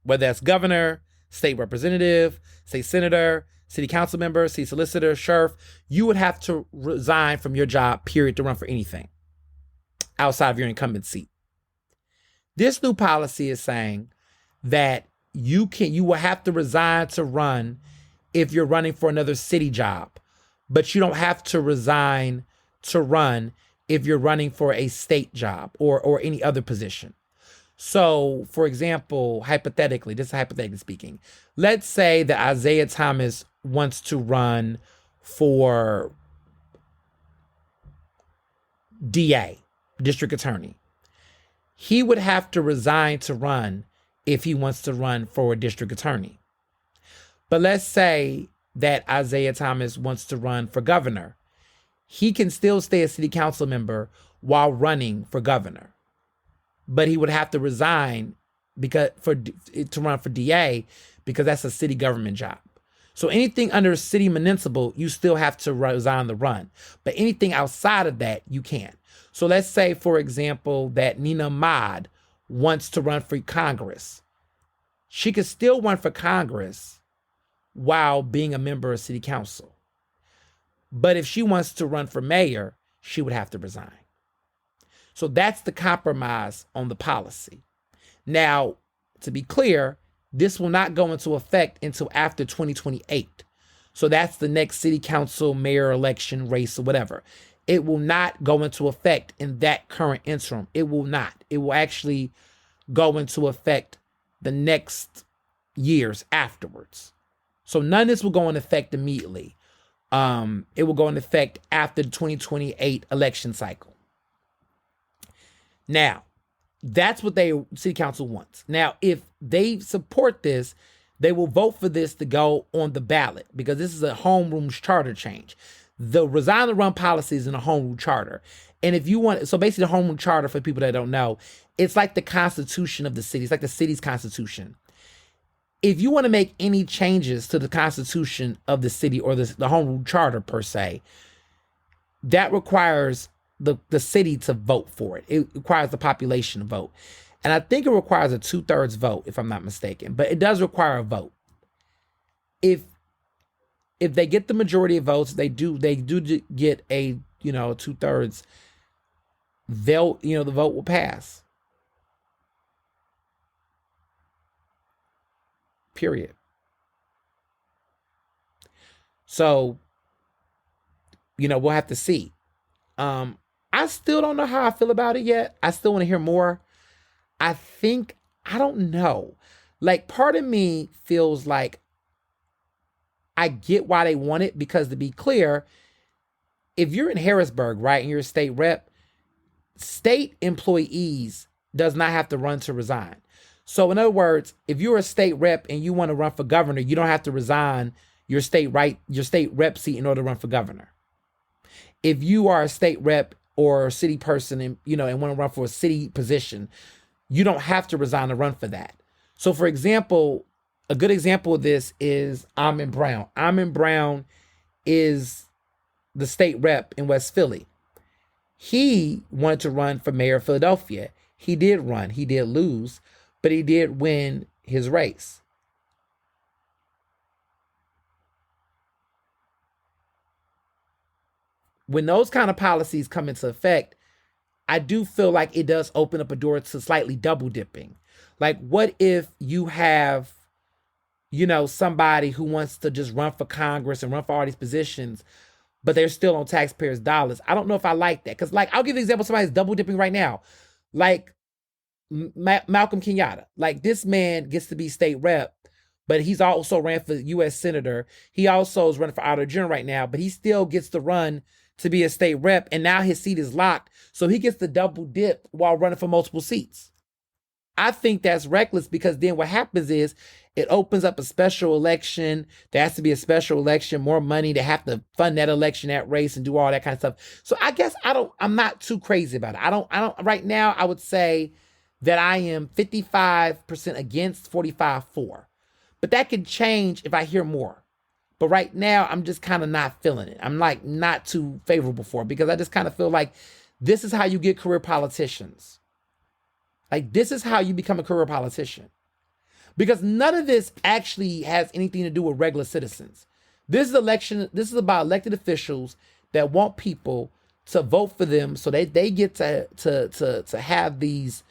Whether that's governor, state representative, state senator, city council member, city solicitor, sheriff, you would have to resign from your job, period, to run for anything outside of your incumbent seat. This new policy is saying that you will have to resign to run if you're running for another city job, but you don't have to resign to run if you're running for a state job or any other position. So, for example, hypothetically, this is hypothetically speaking, let's say that Isaiah Thomas wants to run for DA, district attorney. He would have to resign to run if he wants to run for a district attorney. But let's say that Isaiah Thomas wants to run for governor. He can still stay a city council member while running for governor. but he would have to resign because to run for DA because that's a city government job. So anything under city municipal, you still have to resign the run. But anything outside of that, you can't. So let's say, for example, that Nina Ahmad wants to run for Congress. She could still run for Congress while being a member of city council. But if she wants to run for mayor, she would have to resign. So that's the compromise on the policy. Now, to be clear, this will not go into effect until after 2028. So that's the next city council, mayor election race or whatever. It will not go into effect in that current interim. It will not. It will actually go into effect the next years afterwards. So none of this will go into effect immediately. It will go into effect after the 2028 election cycle. Now, that's what city council wants. Now, if they support this, they will vote for this to go on the ballot because this is a homeroom charter change. The resign and run policy is in a homeroom charter. And if you want, so basically the homeroom charter, for people that don't know, it's like the constitution of the city. It's like the city's constitution. If you want to make any changes to the constitution of the city or the homeroom charter per se, that requires the city to vote for it. It requires the population to vote. And I think it requires a 2/3 vote, if I'm not mistaken, but it does require a vote. If they get the majority of votes, they do get a, 2/3, the vote will pass. Period. So, we'll have to see. I still don't know how I feel about it yet. I still want to hear more. I don't know. Like, part of me feels like I get why they want it, because to be clear, if you're in Harrisburg, right, and you're a state rep, state employees does not have to run to resign. So in other words, if you're a state rep and you want to run for governor, you don't have to resign your state rep seat in order to run for governor. If you are a state rep or a city person and want to run for a city position, you don't have to resign to run for that. So for example, a good example of this is Amon Brown. Amon Brown is the state rep in West Philly. He wanted to run for mayor of Philadelphia. He did run. He did lose, but he did win his race. When those kind of policies come into effect, I do feel like it does open up a door to slightly double dipping. Like, what if you have, somebody who wants to just run for Congress and run for all these positions, but they're still on taxpayers' dollars? I don't know if I like that. Because, I'll give you an example of somebody who's double dipping right now. Like, Malcolm Kenyatta. Like, this man gets to be state rep, but he's also ran for U.S. Senator. He also is running for Auditor General right now, but he still gets to run to be a state rep, and now his seat is locked, so he gets to double dip while running for multiple seats. I think that's reckless, because then what happens is it opens up a special election. There has to be a special election, more money. They have to fund that election, that race, and do all that kind of stuff. So I guess I'm not too crazy about it. I don't right now. I would say that I am 55% against, 45 for, but that could change if I hear more. But right now, I'm just kind of not feeling it. I'm not too favorable for it, because I just kind of feel like this is how you get career politicians. Like, this is how you become a career politician. Because none of this actually has anything to do with regular citizens. This is about elected officials that want people to vote for them, so they get to have these,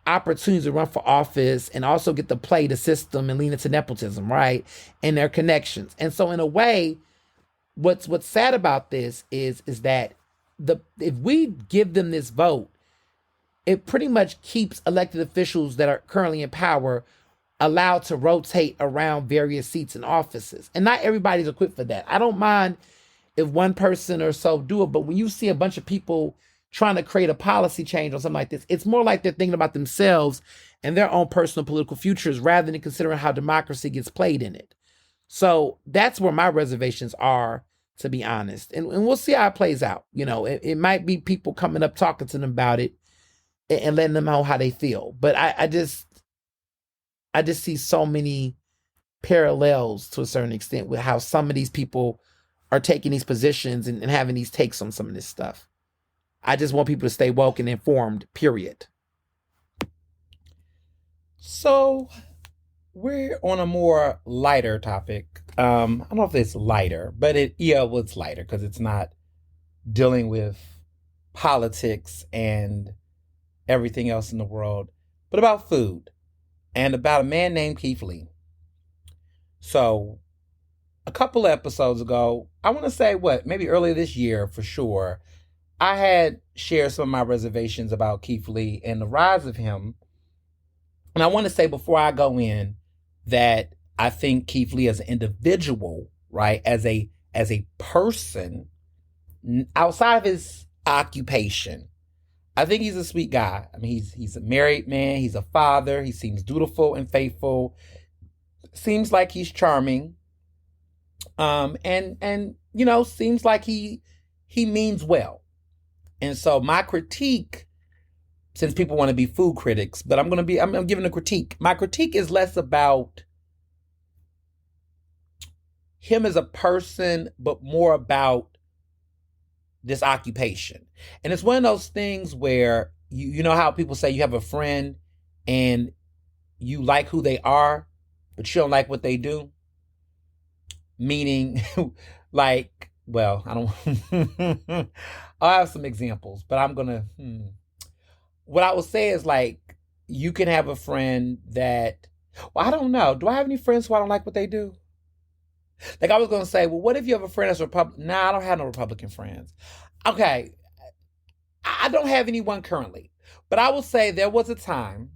opportunities to run for office, and also get to play the system and lean into nepotism, right? And their connections. And so in a way, what's sad about this is that if we give them this vote, it pretty much keeps elected officials that are currently in power allowed to rotate around various seats and offices. And not everybody's equipped for that. I don't mind if one person or so do it, but when you see a bunch of people trying to create a policy change or something like this, it's more like they're thinking about themselves and their own personal political futures rather than considering how democracy gets played in it. So that's where my reservations are, to be honest. And we'll see how it plays out. It might be people coming up talking to them about it, and letting them know how they feel. But I just see so many parallels to a certain extent with how some of these people are taking these positions and having these takes on some of this stuff. I just want people to stay woke and informed, period. So we're on a more lighter topic. I don't know if it's lighter, but well, it's lighter because it's not dealing with politics and everything else in the world, but about food and about a man named Keith Lee. So a couple of episodes ago, I want to say maybe earlier this year for sure, I had shared some of my reservations about Keith Lee and the rise of him. And I want to say before I go in that I think Keith Lee as an individual, right, as a person, outside of his occupation, I think he's a sweet guy. I mean, he's a married man. He's a father. He seems dutiful and faithful. Seems like he's charming. And seems like he means well. And so my critique, since people want to be food critics, but I'm giving a critique. My critique is less about him as a person, but more about this occupation. And it's one of those things where you know how people say you have a friend and you like who they are, but you don't like what they do? Meaning, like, well, I don't, I'll have some examples, but I'm gonna, what I will say is like, you can have a friend that, well, I don't know. Do I have any friends who I don't like what they do? Like I was going to say, well, what if you have a friend that's Republican? Nah, I don't have no Republican friends. Okay. I don't have anyone currently, but I will say there was a time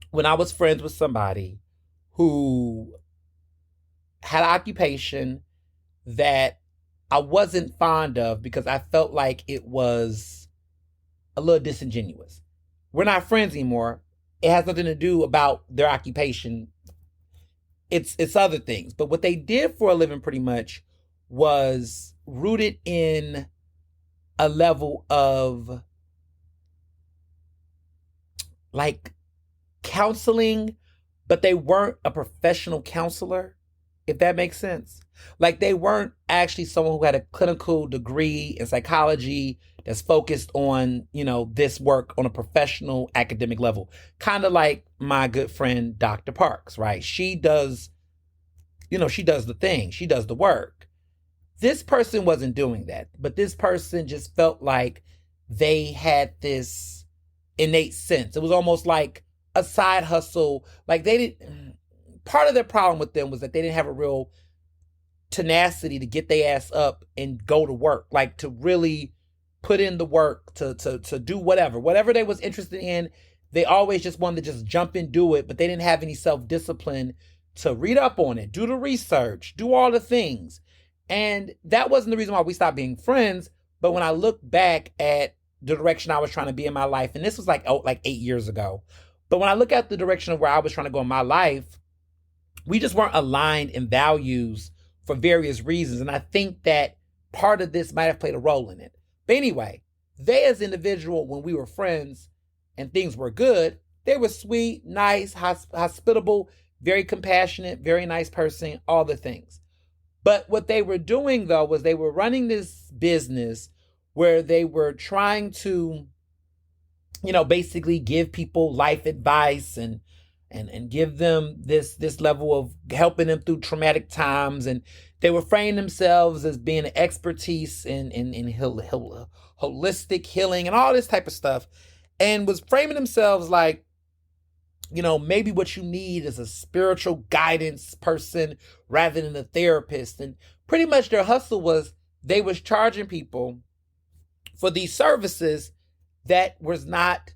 when I was friends with somebody who had an occupation that I wasn't fond of because I felt like it was a little disingenuous. We're not friends anymore. It has nothing to do about their occupation. It's other things. But what they did for a living pretty much was rooted in a level of like counseling, but they weren't a professional counselor, if that makes sense. Like they weren't actually someone who had a clinical degree in psychology that's focused on, this work on a professional academic level. Kind of like my good friend, Dr. Parks, right? She does the thing. She does the work. This person wasn't doing that, but this person just felt like they had this innate sense. It was almost like a side hustle. Like part of their problem with them was that they didn't have a real tenacity to get their ass up and go to work, like to really put in the work to do whatever they was interested in. They always just wanted to just jump and do it, but they didn't have any self-discipline to read up on it, do the research, do all the things. And that wasn't the reason why we stopped being friends. But when I look back at the direction I was trying to be in my life, and this was like 8 years ago, but when I look at the direction of where I was trying to go in my life, we just weren't aligned in values for various reasons. And I think that part of this might have played a role in it. But anyway, they as individual, when we were friends and things were good, they were sweet, nice, hospitable, very compassionate, very nice person, all the things. But what they were doing though was they were running this business where they were trying to, basically give people life advice and give them this level of helping them through traumatic times. And they were framing themselves as being an expertise in holistic healing and all this type of stuff, and was framing themselves like, maybe what you need is a spiritual guidance person rather than a therapist. And pretty much their hustle was they was charging people for these services that was not,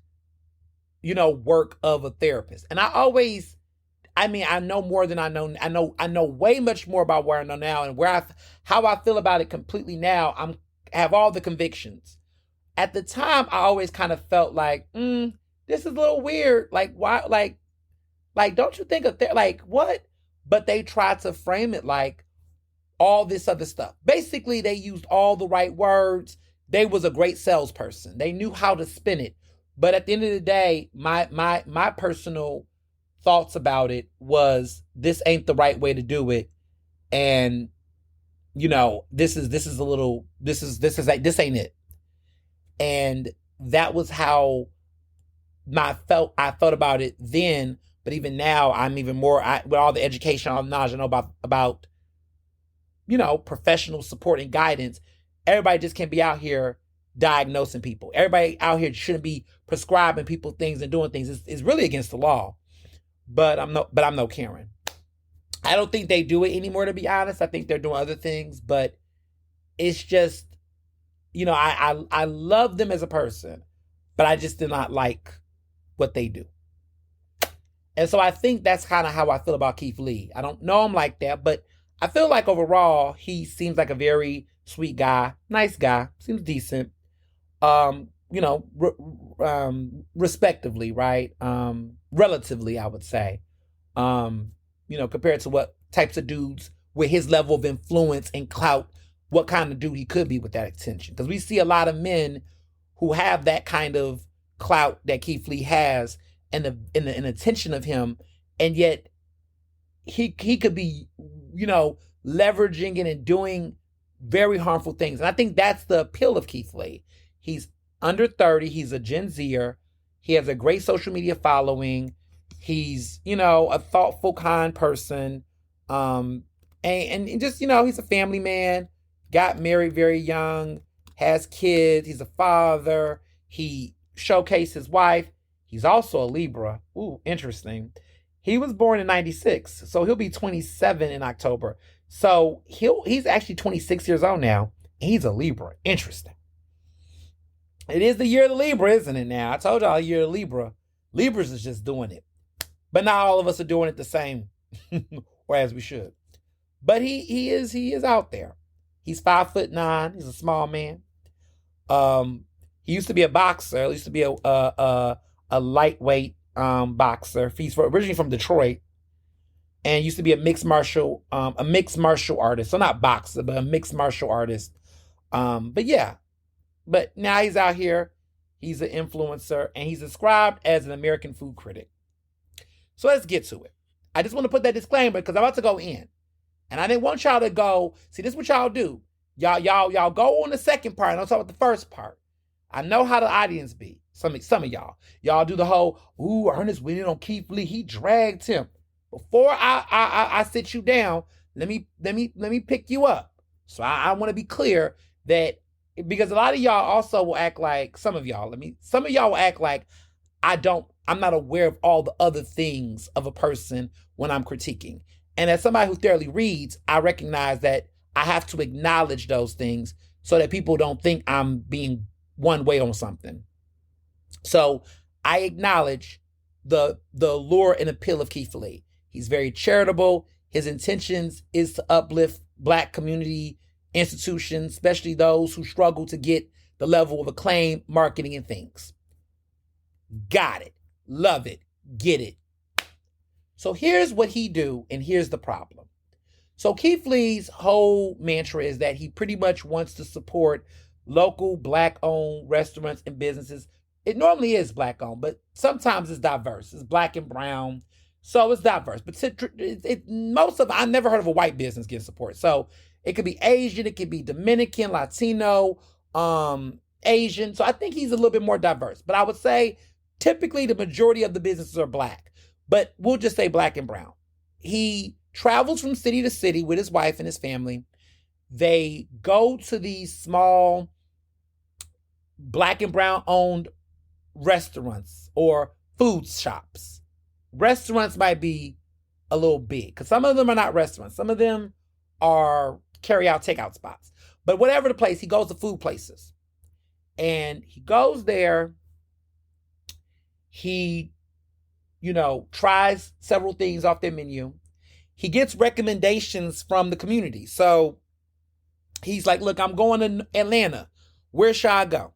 work of a therapist. And I know more than I know. I know way much more about where I know now, and how I feel about it completely now. I have all the convictions. At the time, I always kind of felt like, this is a little weird. Like, why? Like, don't you think of like what? But they tried to frame it like all this other stuff. Basically, they used all the right words. They was a great salesperson. They knew how to spin it. But at the end of the day, my personal thoughts about it was this ain't the right way to do it, and this is a little this ain't it, and that was how I felt about it then. But even now, I'm even more with all the education, all the knowledge I know about professional support and guidance. Everybody just can't be out here diagnosing people. Everybody out here shouldn't be prescribing people things and doing things. It's really against the law. But I'm no Karen. I don't think they do it anymore, to be honest. I think they're doing other things, but it's just, I love them as a person, but I just do not like what they do. And so I think that's kind of how I feel about Keith Lee. I don't know him like that, but I feel like overall he seems like a very sweet guy, nice guy, seems decent. Respectively, right? Relatively, I would say. Compared to what types of dudes with his level of influence and clout, what kind of dude he could be with that attention. Because we see a lot of men who have that kind of clout that Keith Lee has and the attention of him, and yet he could be, leveraging it and doing very harmful things. And I think that's the appeal of Keith Lee. He's under 30. He's a Gen Zer. He has a great social media following. He's, a thoughtful, kind person. And just, he's a family man, got married very young, has kids. He's a father. He showcased his wife. He's also a Libra. Ooh, interesting. He was born in 96, so he'll be 27 in October. So he's actually 26 years old now. He's a Libra. Interesting. It is the year of the Libra, isn't it now? I told y'all the year of Libra. Libras is just doing it. But not all of us are doing it the same, or as we should. But he is out there. He's 5'9". He's a small man. He used to be a boxer. He used to be a lightweight boxer. He's originally from Detroit, and used to be a mixed martial artist. So not boxer, but a mixed martial artist. But now he's out here. He's an influencer, and he's described as an American food critic. So let's get to it. I just want to put that disclaimer because I'm about to go in, and I didn't want y'all to go. See, this is what y'all do. Y'all go on the second part, and I'll talk about the first part. I know how the audience be. Some of y'all do the whole, ooh, Ernest went in on Keith Lee. He dragged him. Before I sit you down, let me pick you up. So I want to be clear that, because a lot of y'all also will act like, some of y'all will act like I'm not aware of all the other things of a person when I'm critiquing. And as somebody who thoroughly reads, I recognize that I have to acknowledge those things so that people don't think I'm being one way on something. So I acknowledge the allure and appeal of Keith Lee. He's very charitable. His intentions is to uplift Black community institutions, especially those who struggle to get the level of acclaim, marketing, and things. Got it. Love it. Get it. So here's what he do, and here's the problem. So Keith Lee's whole mantra is that he pretty much wants to support local Black-owned restaurants and businesses. It normally is Black-owned, but sometimes it's diverse. It's Black and brown, so it's diverse. But I've never heard of a white business getting support. So it could be Asian, it could be Dominican, Latino, Asian. So I think he's a little bit more diverse. But I would say typically the majority of the businesses are Black, but we'll just say Black and brown. He travels from city to city with his wife and his family. They go to these small Black and brown owned restaurants or food shops. Restaurants might be a little big because some of them are not restaurants. Some of them are carry-out, takeout spots. But whatever the place, he goes to food places. And he goes there. He, tries several things off their menu. He gets recommendations from the community. So he's like, look, I'm going to Atlanta. Where should I go?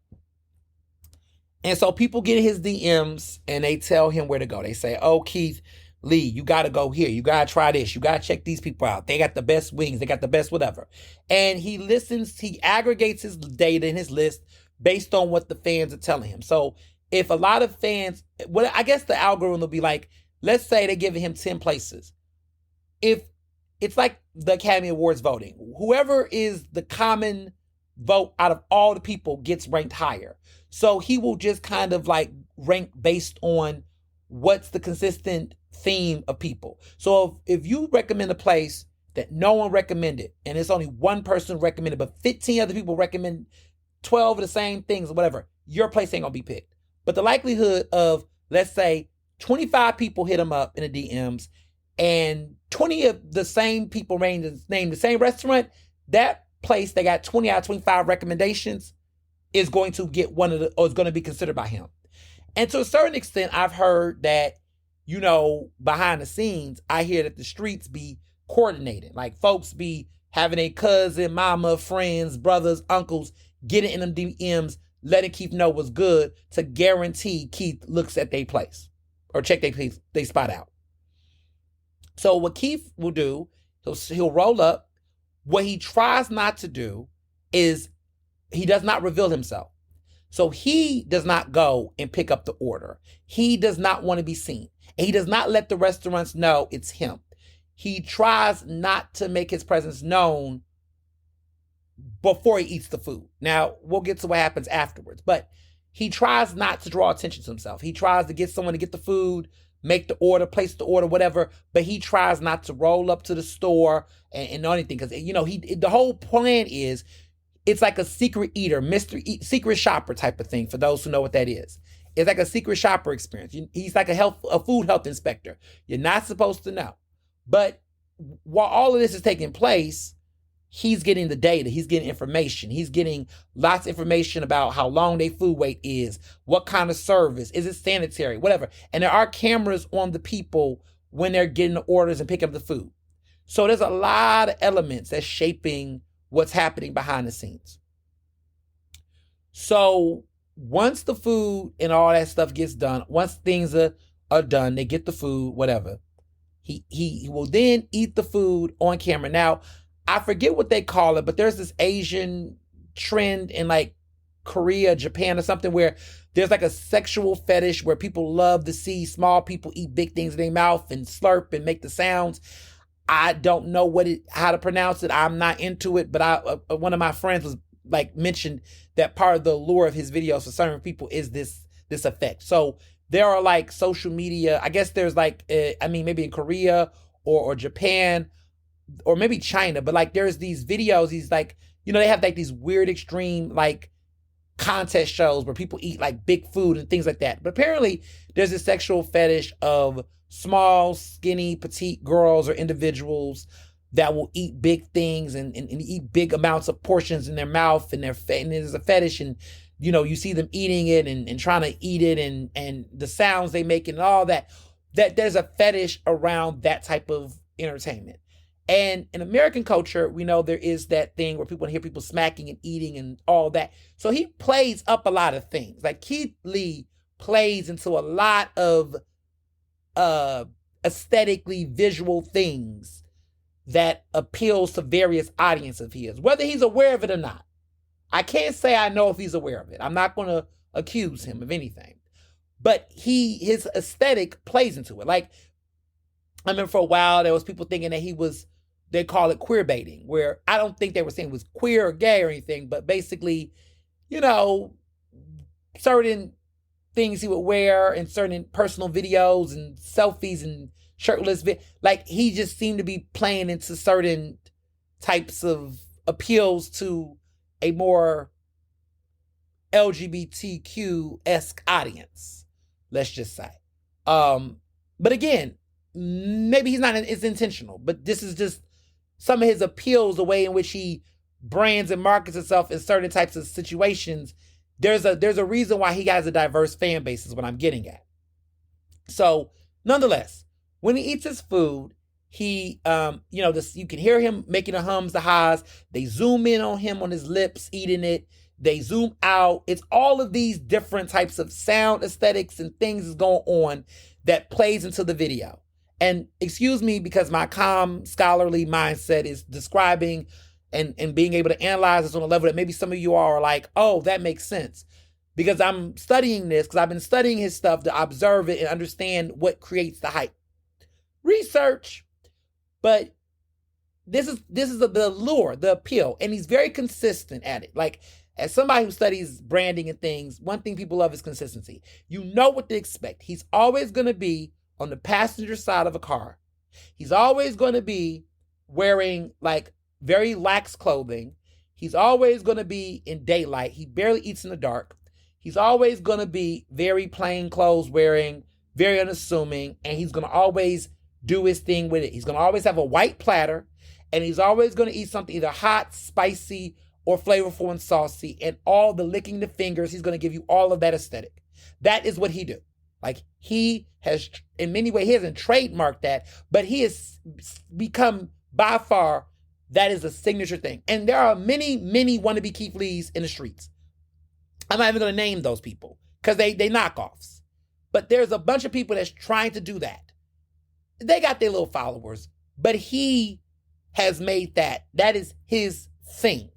And so people get his DMs and they tell him where to go. They say, oh, Keith Lee, you got to go here. You got to try this. You got to check these people out. They got the best wings. They got the best whatever. And he aggregates his data in his list based on what the fans are telling him. So if a lot of fans, well, I guess the algorithm will be like, let's say they're giving him 10 places. If it's like the Academy Awards voting, whoever is the common vote out of all the people gets ranked higher. So he will just kind of like rank based on what's the consistent theme of people. So if you recommend a place that no one recommended, and it's only one person recommended, but 15 other people recommend 12 of the same things or whatever, your place ain't gonna be picked. But the likelihood of, let's say, 25 people hit him up in the DMs and 20 of the same people name the same restaurant, that place that got 20 out of 25 recommendations is going to get one of the, or is going to be considered by him. And to a certain extent, I've heard that, you know, behind the scenes, I hear that the streets be coordinating. Like folks be having a cousin, mama, friends, brothers, uncles, getting in them DMs, letting Keith know what's good to guarantee Keith looks at their place or check they spot out. So what Keith will do, he'll roll up. What he tries not to do is he does not reveal himself. So he does not go and pick up the order. He does not want to be seen. And he does not let the restaurants know it's him. He tries not to make his presence known before he eats the food. Now, we'll get to what happens afterwards, but he tries not to draw attention to himself. He tries to get someone to get the food, make the order, place the order, whatever, but he tries not to roll up to the store and anything, because, you know, the whole plan is, it's like a secret eater, secret shopper type of thing, for those who know what that is. It's like a secret shopper experience. He's like a food health inspector. You're not supposed to know. But while all of this is taking place, he's getting the data. He's getting information. He's getting lots of information about how long their food wait is, what kind of service, is it sanitary, whatever. And there are cameras on the people when they're getting the orders and picking up the food. So there's a lot of elements that's shaping what's happening behind the scenes. So once the food and all that stuff gets done, once things are done, they get the food, whatever, he will then eat the food on camera. Now, I forget what they call it, but there's this Asian trend in like Korea, Japan or something, where there's like a sexual fetish where people love to see small people eat big things in their mouth and slurp and make the sounds. I don't know how to pronounce it. I'm not into it, but one of my friends was like mentioned that part of the allure of his videos for certain people is this effect. So there are like social media, I guess there's like, maybe in Korea or Japan or maybe China, but like there's these videos, these like, you know, they have like these weird extreme like contest shows where people eat like big food and things like that. But apparently there's a sexual fetish of small, skinny, petite girls or individuals that will eat big things and eat big amounts of portions in their mouth and and there's a fetish, and you know, you see them eating it and trying to eat it and the sounds they make and all that there's a fetish around that type of entertainment. And in American culture, we know there is that thing where people hear people smacking and eating and all that. So he plays up a lot of things. Like Keith Lee plays into a lot of aesthetically visual things that appeals to various audiences of his, whether he's aware of it or not. I can't say I know if he's aware of it. I'm not going to accuse him of anything. But his aesthetic plays into it. Like, I remember for a while, there was people thinking that they call it queer baiting, where I don't think they were saying it was queer or gay or anything, but basically, you know, certain things he would wear in certain personal videos and selfies and shirtless, like he just seemed to be playing into certain types of appeals to a more LGBTQ-esque audience, let's just say. But again, maybe it's intentional, but this is just some of his appeals, the way in which he brands and markets himself in certain types of situations. There's a reason why he has a diverse fan base, is what I'm getting at. So nonetheless, when he eats his food, he, you can hear him making the hums, the ha's. They zoom in on him on his lips, eating it. They zoom out. It's all of these different types of sound aesthetics and things is going on that plays into the video. And excuse me, because my calm, scholarly mindset is describing and being able to analyze this on a level that maybe some of you are like, oh, that makes sense. because I'm studying this, because I've been studying his stuff to observe it and understand what creates the hype. Research, but this is the allure, the appeal, and he's very consistent at it. Like, as somebody who studies branding and things, one thing people love is consistency. You know what to expect. He's always going to be on the passenger side of a car. He's always going to be wearing like very lax clothing. He's always going to be in daylight. He barely eats in the dark. He's always going to be very plain clothes wearing, very unassuming, and he's going to always do his thing with it. He's going to always have a white platter, and he's always going to eat something either hot, spicy, or flavorful and saucy, and all the licking the fingers. He's going to give you all of that aesthetic. That is what he do. Like, he has, in many ways, he hasn't trademarked that, but he has become, by far, that is a signature thing. And there are many, many wannabe Keith Lees in the streets. I'm not even going to name those people because they knockoffs. But there's a bunch of people that's trying to do that. They got their little followers, but he has made that. That is his thing.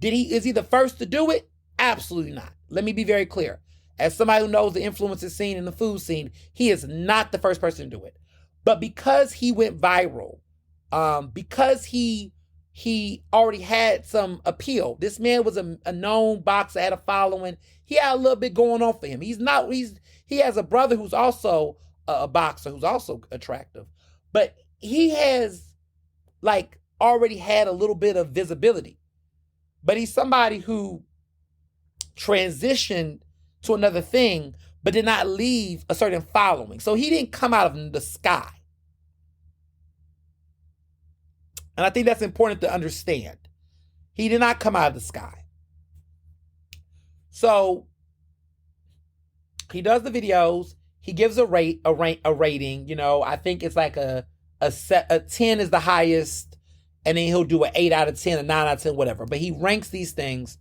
Is he the first to do it? Absolutely not. Let me be very clear. As somebody who knows the influencer scene and the food scene, he is not the first person to do it. But because he went viral, because he already had some appeal. This man was a known boxer, had a following. He had a little bit going on for him. He has a brother who's also a boxer, who's also attractive. But he has like already had a little bit of visibility. But he's somebody who transitioned to another thing, but did not leave a certain following. So he didn't come out of the sky. And I think that's important to understand. He did not come out of the sky. So he does the videos. He gives a rating. You know, I think it's like a 10 is the highest. And then he'll do an 8 out of 10, a 9 out of 10, whatever. But he ranks these things.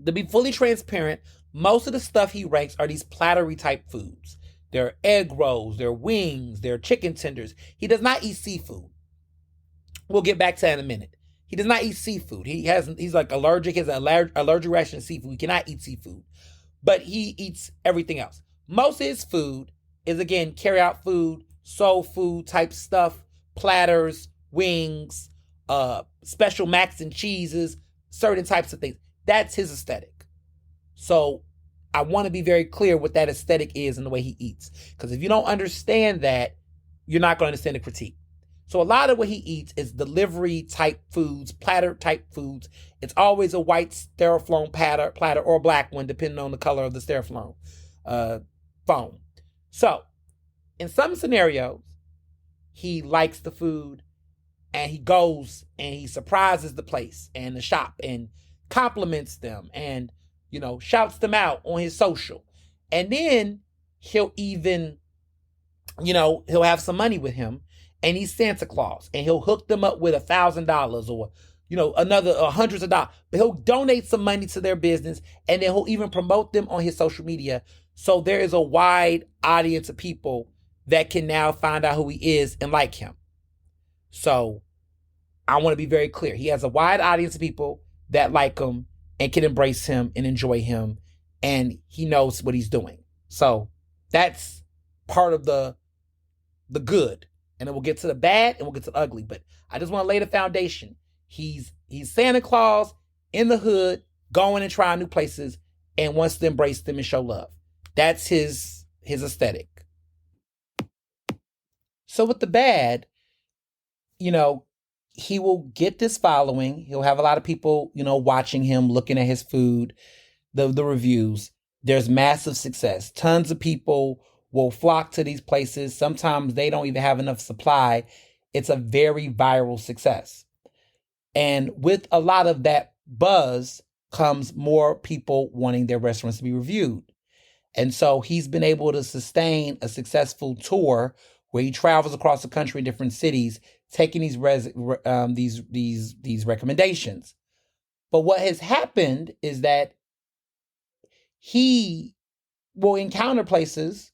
To be fully transparent, most of the stuff he ranks are these plattery type foods. They're egg rolls, they're wings, they're chicken tenders. He does not eat seafood. We'll get back to that in a minute. He does not eat seafood. He's like allergic. He has an allergic reaction to seafood. He cannot eat seafood. But he eats everything else. Most of his food is, again, carry out food, soul food type stuff, platters, wings, special macs and cheeses, certain types of things. That's his aesthetic. So I want to be very clear what that aesthetic is and the way he eats. Because if you don't understand that, you're not going to understand the critique. So a lot of what he eats is delivery type foods, platter type foods. It's always a white styrofoam platter or a black one, depending on the color of the styrofoam foam. So in some scenarios, he likes the food and he goes and he surprises the place and the shop and compliments them and, you know, shouts them out on his social. And then he'll even, you know, he'll have some money with him. And he's Santa Claus, and he'll hook them up with $1,000 or, you know, another hundreds of dollars. But he'll donate some money to their business, and then he'll even promote them on his social media. So there is a wide audience of people that can now find out who he is and like him. So I want to be very clear. He has a wide audience of people that like him and can embrace him and enjoy him, and he knows what he's doing. So that's part of the good. And then we'll get to the bad and we'll get to the ugly. But I just want to lay the foundation. He's Santa Claus in the hood, going and trying new places, and wants to embrace them and show love. That's his aesthetic. So with the bad, you know, he will get this following. He'll have a lot of people, you know, watching him, looking at his food, the reviews. There's massive success. Tons of people will flock to these places. Sometimes they don't even have enough supply. It's a very viral success. And with a lot of that buzz comes more people wanting their restaurants to be reviewed. And so he's been able to sustain a successful tour where he travels across the country in different cities, taking these recommendations. But what has happened is that he will encounter places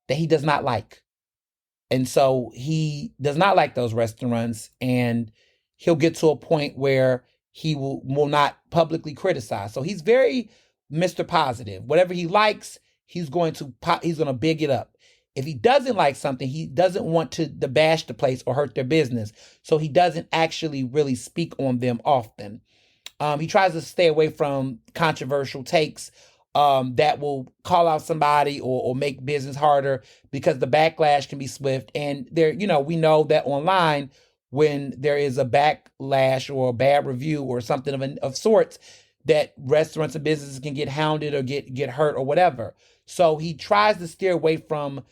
that he does not like. And so he does not like those restaurants, and he'll get to a point where he will not publicly criticize. So he's very Mr. Positive. Whatever he likes, he's going to big it up. If he doesn't like something, he doesn't want to bash the place or hurt their business. So he doesn't actually really speak on them often. He tries to stay away from controversial takes that will call out somebody or make business harder, because the backlash can be swift. And there, we know that online, when there is a backlash or a bad review or something of sorts, that restaurants and businesses can get hounded or get hurt or whatever. So he tries to steer away from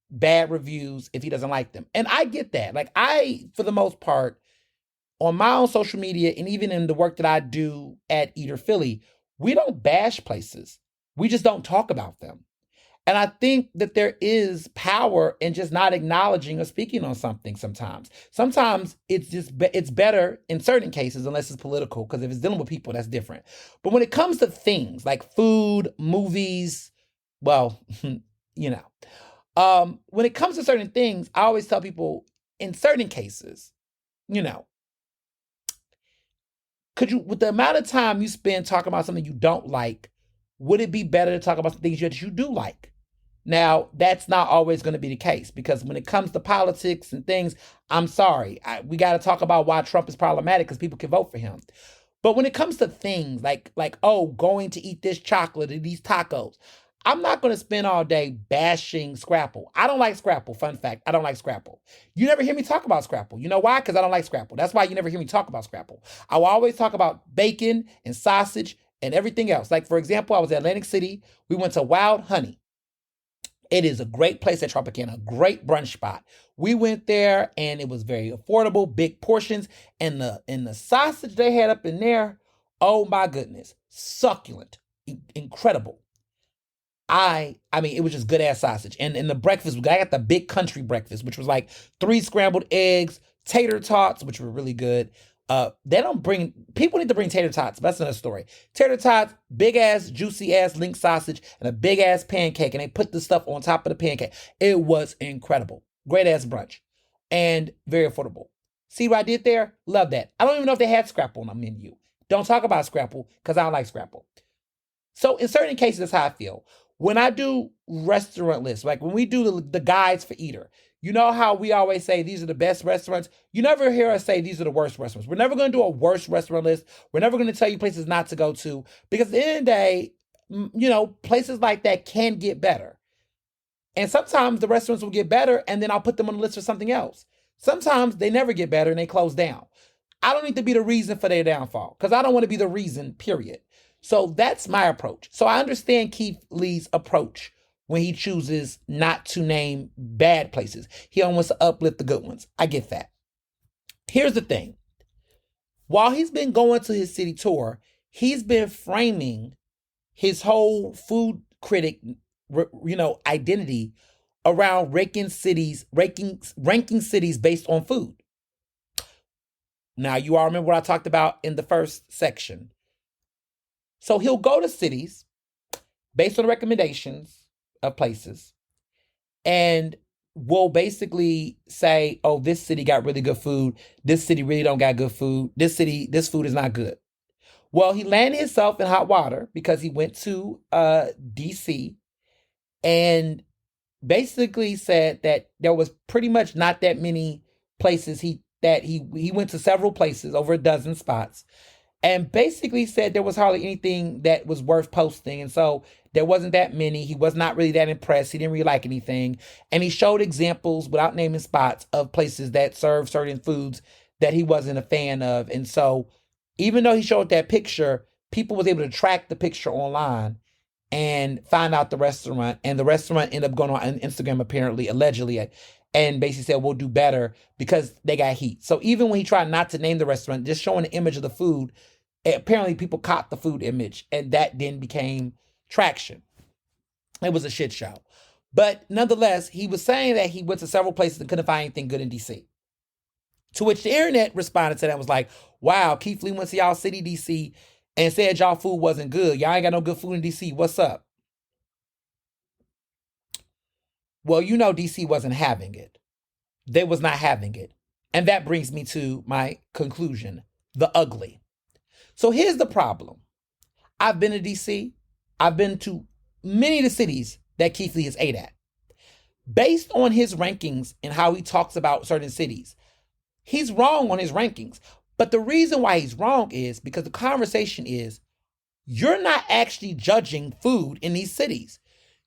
bad reviews if he doesn't like them. And I get that. Like, I, for the most part, on my own social media and even in the work that I do at Eater Philly, we don't bash places. We just don't talk about them. And I think that there is power in just not acknowledging or speaking on something sometimes. Sometimes it's better in certain cases, unless it's political, because if it's dealing with people, that's different. But when it comes to things like food, movies, well, when it comes to certain things, I always tell people, in certain cases, could you, with the amount of time you spend talking about something you don't like, would it be better to talk about some things that you do like? Now, that's not always going to be the case, because when it comes to politics and things, I'm sorry, we got to talk about why Trump is problematic, because people can vote for him. But when it comes to things like going to eat this chocolate or these tacos, I'm not going to spend all day bashing Scrapple. I don't like Scrapple. Fun fact, I don't like Scrapple. You never hear me talk about Scrapple. You know why? Because I don't like Scrapple. That's why you never hear me talk about Scrapple. I will always talk about bacon and sausage and everything else. Like, for example, I was at Atlantic City. We went to Wild Honey. It is a great place at Tropicana, a great brunch spot. We went there and it was very affordable, big portions. And the sausage they had up in there, oh my goodness, succulent, incredible. I mean, it was just good ass sausage. And the breakfast, I got the big country breakfast, which was like 3 scrambled eggs, tater tots, which were really good. People need to bring tater tots, but that's another story. Tater tots, big ass, juicy ass link sausage, and a big ass pancake, and they put the stuff on top of the pancake. It was incredible. Great ass brunch. And very affordable. See what I did there? Love that. I don't even know if they had Scrapple on the menu. Don't talk about Scrapple, because I don't like Scrapple. So in certain cases, that's how I feel. When I do restaurant lists, like when we do the guides for Eater, you know how we always say these are the best restaurants? You never hear us say these are the worst restaurants. We're never going to do a worst restaurant list. We're never going to tell you places not to go to, because at the end of the day, places like that can get better. And sometimes the restaurants will get better and then I'll put them on the list for something else. Sometimes they never get better and they close down. I don't need to be the reason for their downfall, because I don't want to be the reason, period. So that's my approach. So I understand Keith Lee's approach when he chooses not to name bad places. He only wants to uplift the good ones. I get that. Here's the thing. While he's been going to his city tour, he's been framing his whole food critic, identity around ranking cities based on food. Now, you all remember what I talked about in the first section. So he'll go to cities based on the recommendations of places and will basically say, oh, this city got really good food. This city really don't got good food. This food is not good. Well, he landed himself in hot water because he went to DC and basically said that there was pretty much not that many places. He went to several places, over a dozen spots, and basically said there was hardly anything that was worth posting. And so there wasn't that many. He was not really that impressed. He didn't really like anything. And he showed examples, without naming spots, of places that serve certain foods that he wasn't a fan of. And so even though he showed that picture, people was able to track the picture online and find out the restaurant. And the restaurant ended up going on Instagram, apparently, allegedly, and basically said, we'll do better because they got heat. So even when he tried not to name the restaurant, just showing the image of the food, apparently people caught the food image, and that then became traction. It was a shit show. But nonetheless, he was saying that he went to several places and couldn't find anything good in DC. To which the internet responded to that and was like, wow, Keith Lee went to y'all city, DC, and said y'all food wasn't good. Y'all ain't got no good food in DC. What's up? Well, DC wasn't having it. They was not having it. And that brings me to my conclusion, the ugly. So here's the problem. I've been to DC. I've been to many of the cities that Keith Lee has ate at. Based on his rankings and how he talks about certain cities, he's wrong on his rankings. But the reason why he's wrong is because the conversation is you're not actually judging food in these cities.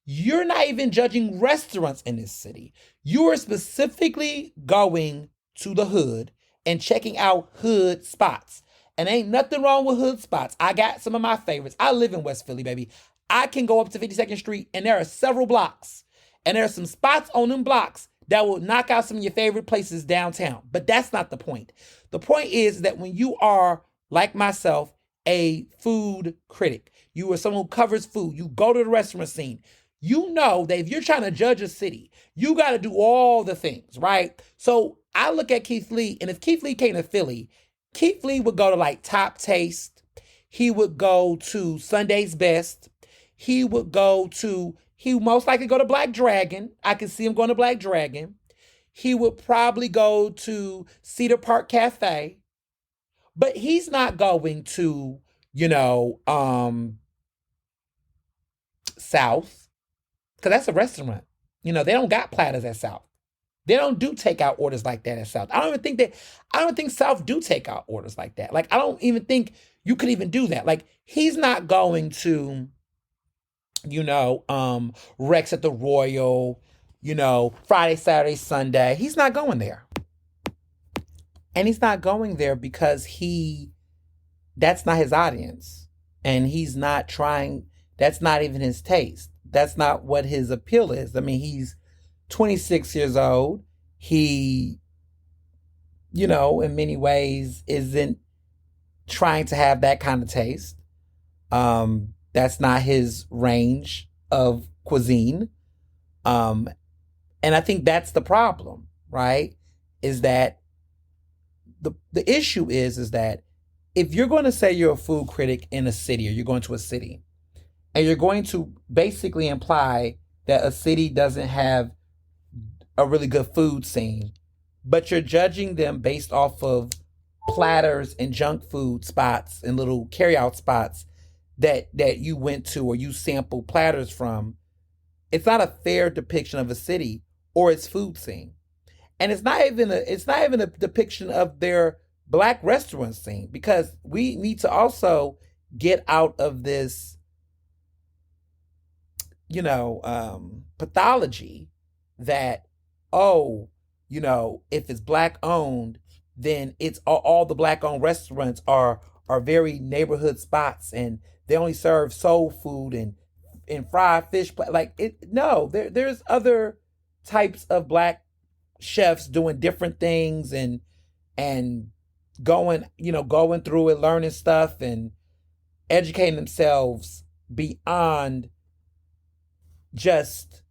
You're not even judging restaurants in this city. You are specifically going to the hood and checking out hood spots. And ain't nothing wrong with hood spots. I got some of my favorites. I live in West Philly, baby. I can go up to 52nd Street and there are several blocks. And there are some spots on them blocks that will knock out some of your favorite places downtown. But that's not the point. The point is that when you are, like myself, a food critic, you are someone who covers food, you go to the restaurant scene, you know that if you're trying to judge a city, you got to do all the things, right? So I look at Keith Lee, and if Keith Lee came to Philly, Keith Lee would go to like Top Taste. He would go to Sunday's Best. He would most likely go to Black Dragon. I can see him going to Black Dragon. He would probably go to Cedar Park Cafe. But he's not going to, South, because that's a restaurant. They don't got platters at South. They don't do takeout orders like that at South. I don't think South do takeout orders like that. Like, I don't even think you could even do that. Like, he's not going to, Rex at the Royal, Friday, Saturday, Sunday. He's not going there. And he's not going there because that's not his audience. And he's not trying, that's not even his taste. That's not what his appeal is. I mean, he's 26 years old. He, in many ways isn't trying to have that kind of taste. That's not his range of cuisine. And I think that's the problem, right? Is that the issue is that if you're going to say you're a food critic in a city, or you're going to a city, and you're going to basically imply that a city doesn't have a really good food scene, but you're judging them based off of platters and junk food spots and little carryout spots that you went to or you sampled platters from, it's not a fair depiction of a city or its food scene. And it's not even a depiction of their Black restaurant scene, because we need to also get out of this, pathology that, if it's Black owned, then it's all the Black owned restaurants are very neighborhood spots, and they only serve soul food and fried fish. Like, there's other types of Black chefs doing different things and going through it, learning stuff and educating themselves beyond just,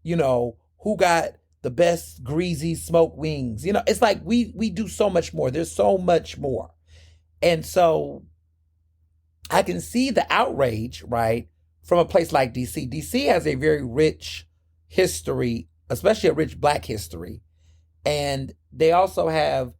who got the best greasy smoked wings. It's like we do so much more. There's so much more. And so I can see the outrage, right, from a place like DC. DC has a very rich history, especially a rich Black history. And they also have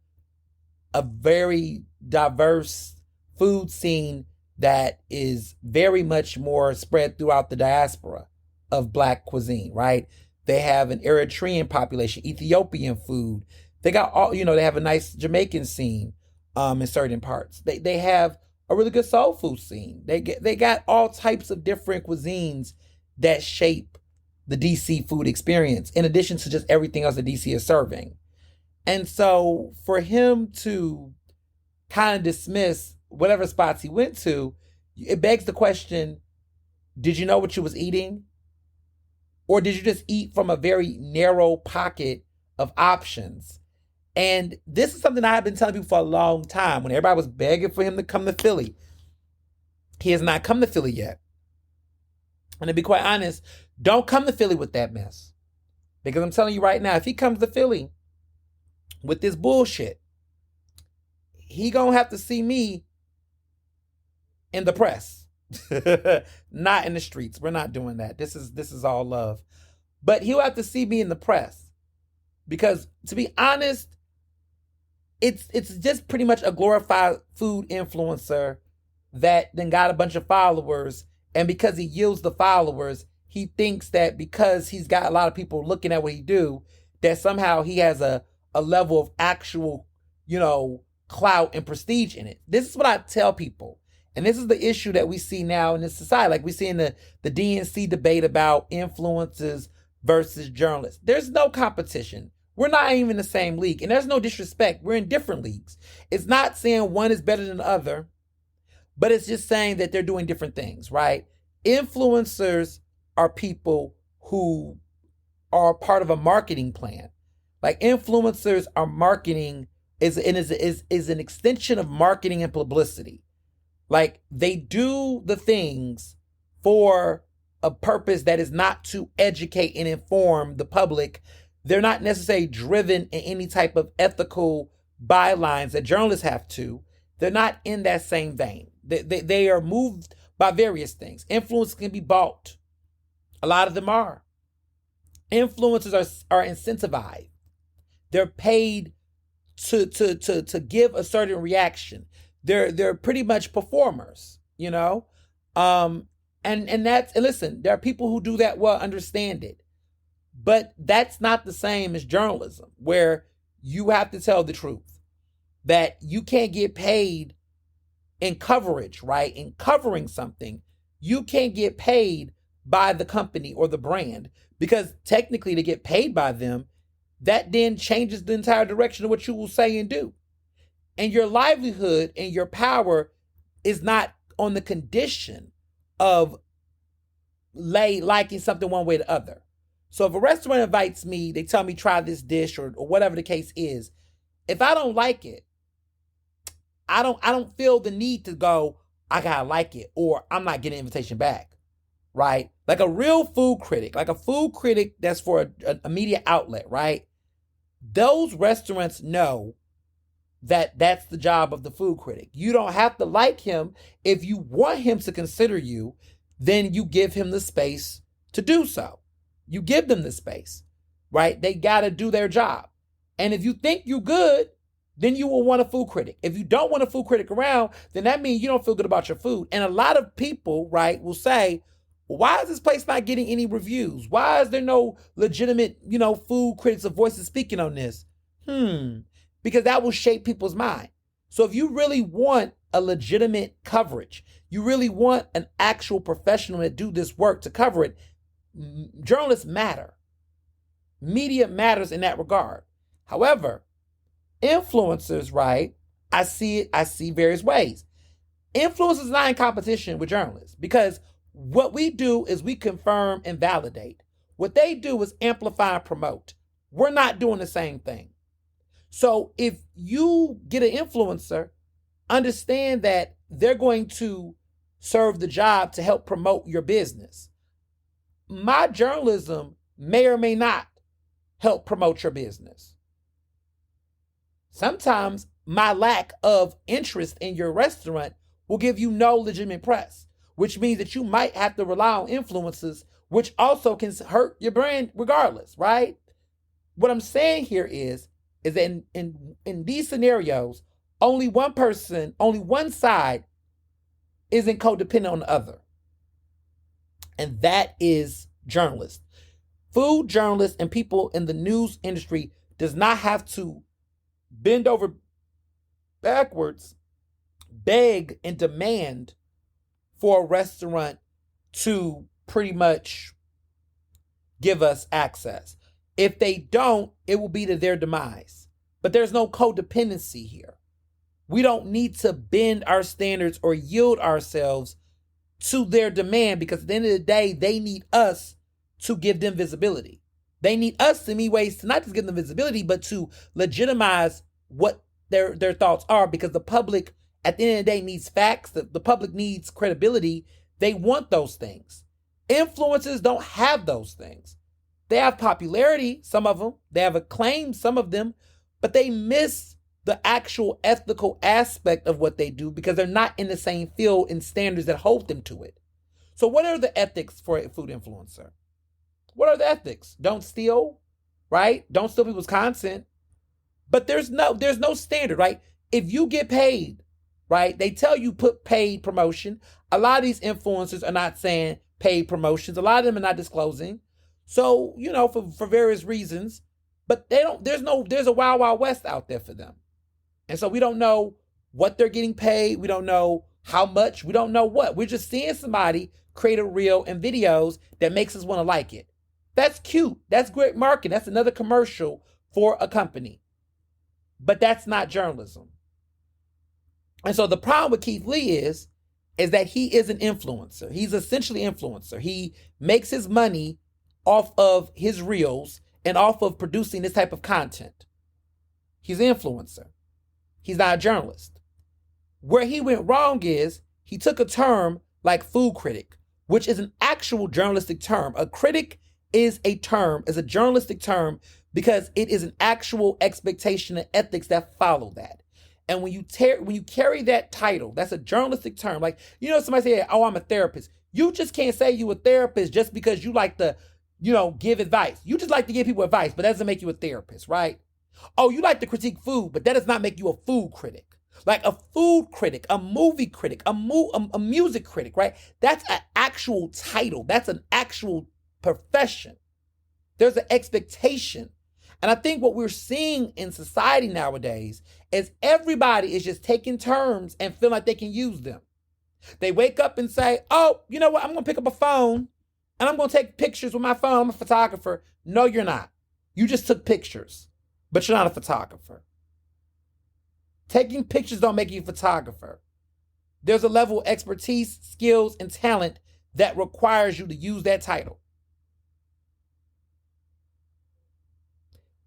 a very diverse food scene that is very much more spread throughout the diaspora of Black cuisine, right? They have an Eritrean population, Ethiopian food. They got all, they have a nice Jamaican scene in certain parts. They have a really good soul food scene. They got all types of different cuisines that shape the DC food experience, in addition to just everything else that DC is serving. And so for him to kind of dismiss whatever spots he went to, it begs the question, did you know what you was eating? Or did you just eat from a very narrow pocket of options? And this is something I've been telling people for a long time. When everybody was begging for him to come to Philly, he has not come to Philly yet. And to be quite honest, don't come to Philly with that mess. Because I'm telling you right now, if he comes to Philly with this bullshit, he gonna have to see me in the press. Not in the streets. We're not doing that. This is all love. But he'll have to see me in the press. Because to be honest, it's just pretty much a glorified food influencer that then got a bunch of followers And because he yields the followers, he thinks that because he's got a lot of people looking at what he do, that somehow he has a level of actual, clout and prestige in it. This is what I tell people. And this is the issue that we see now in this society. Like we see in the DNC debate about influencers versus journalists. There's no competition. We're not even in the same league. And there's no disrespect. We're in different leagues. It's not saying one is better than the other, but it's just saying that they're doing different things, right? Influencers are people who are part of a marketing plan. Like influencers are marketing is an extension of marketing and publicity. Like they do the things for a purpose that is not to educate and inform the public. They're not necessarily driven in any type of ethical bylines that journalists have to. They're not in that same vein. They are moved by various things. Influence can be bought. A lot of them are. Influencers are incentivized. They're paid to give a certain reaction. They're pretty much performers, and listen, there are people who do that well, understand it. But that's not the same as journalism, where you have to tell the truth. That you can't get paid in coverage, right? In covering something, you can't get paid by the company or the brand, because technically to get paid by them, that then changes the entire direction of what you will say and do. And your livelihood and your power is not on the condition of liking something one way or the other. So if a restaurant invites me, they tell me try this dish or whatever the case is, if I don't like it, I don't feel the need to go, I gotta like it, or I'm not getting an invitation back, right? Like a real food critic, like a food critic that's for a media outlet, right? Those restaurants know that that's the job of the food critic. You don't have to like him. If you want him to consider you, then you give him the space to do so. You give them the space, right? They got to do their job. And if you think you good, then you will want a food critic. If you don't want a food critic around, then that means you don't feel good about your food. And a lot of people, right, will say, why is this place not getting any reviews? Why is there no legitimate, food critics or voices speaking on this? Because that will shape people's mind. So if you really want a legitimate coverage, you really want an actual professional to do this work to cover it, journalists matter. Media matters in that regard. However, influencers, right, I see various ways. Influencers is not in competition with journalists, because what we do is we confirm and validate. What they do is amplify and promote. We're not doing the same thing. So if you get an influencer, understand that they're going to serve the job to help promote your business. My journalism may or may not help promote your business. Sometimes my lack of interest in your restaurant will give you no legitimate press, which means that you might have to rely on influencers, which also can hurt your brand regardless, right? What I'm saying here is that in these scenarios, only one side isn't codependent on the other. And that is journalists. Food journalists and people in the news industry does not have to bend over backwards, beg and demand for a restaurant to pretty much give us access. If they don't, it will be to their demise. But there's no codependency here. We don't need to bend our standards or yield ourselves to their demand, because at the end of the day, they need us to give them visibility. They need us in many ways to not just give them visibility, but to legitimize what their thoughts are, because the public at the end of the day needs facts. The public needs credibility. They want those things. Influencers don't have those things. They have popularity, some of them. They have acclaim, some of them, but they miss the actual ethical aspect of what they do because they're not in the same field and standards that hold them to it. So what are the ethics for a food influencer? What are the ethics? Don't steal, right? Don't steal people's content. But there's no standard, right? If you get paid right? They tell you put paid promotion. A lot of these influencers are not saying paid promotions. A lot of them are not disclosing. So, for various reasons, but there's a wild, wild west out there for them. And so we don't know what they're getting paid. We don't know how much. We don't know what. We're just seeing somebody create a reel and videos that makes us want to like it. That's cute. That's great marketing. That's another commercial for a company. But that's not journalism. And so the problem with Keith Lee is that he is an influencer. He's essentially an influencer. He makes his money off of his reels and off of producing this type of content. He's an influencer. He's not a journalist. Where he went wrong is he took a term like food critic, which is an actual journalistic term. A critic is a journalistic term because it is an actual expectation and ethics that follow that. And when you carry that title, that's a journalistic term. Like, somebody say, oh, I'm a therapist. You just can't say you a therapist just because you like to, give advice. You just like to give people advice, but that doesn't make you a therapist, right? Oh, you like to critique food, but that does not make you a food critic. Like a food critic, a movie critic, a music critic, right? That's an actual title. That's an actual profession. There's an expectation. And I think what we're seeing in society nowadays is everybody is just taking terms and feel like they can use them. They wake up and say, oh, you know what? I'm going to pick up a phone and I'm going to take pictures with my phone. I'm a photographer. No, you're not. You just took pictures, but you're not a photographer. Taking pictures don't make you a photographer. There's a level of expertise, skills, and talent that requires you to use that title.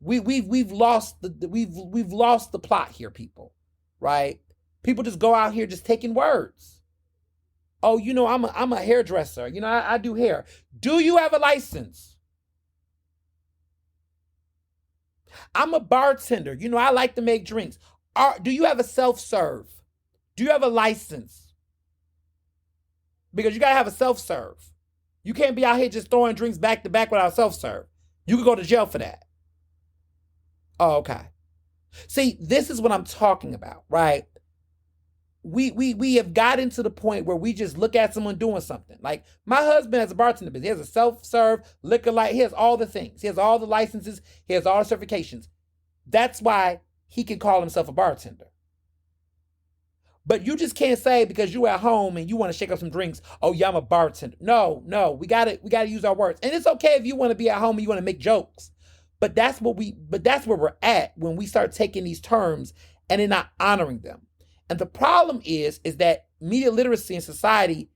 We've lost the plot here, people, right? People just go out here just taking words. Oh, I'm a hairdresser. I do hair. Do you have a license? I'm a bartender. I like to make drinks. Do you have a self-serve? Do you have a license? Because you gotta have a self-serve. You can't be out here just throwing drinks back to back without self-serve. You could go to jail for that. Oh, okay. See, this is what I'm talking about, right? We have gotten to the point where we just look at someone doing something. Like my husband has a bartender business. He has a self-serve liquor license. He has all the things. He has all the licenses. He has all the certifications. That's why he can call himself a bartender. But you just can't say because you're at home and you want to shake up some drinks, oh yeah, I'm a bartender. No, we gotta use our words. And it's okay if you want to be at home and you want to make jokes. But that's where we're at when we start taking these terms and then not honoring them. And the problem is that media literacy in society,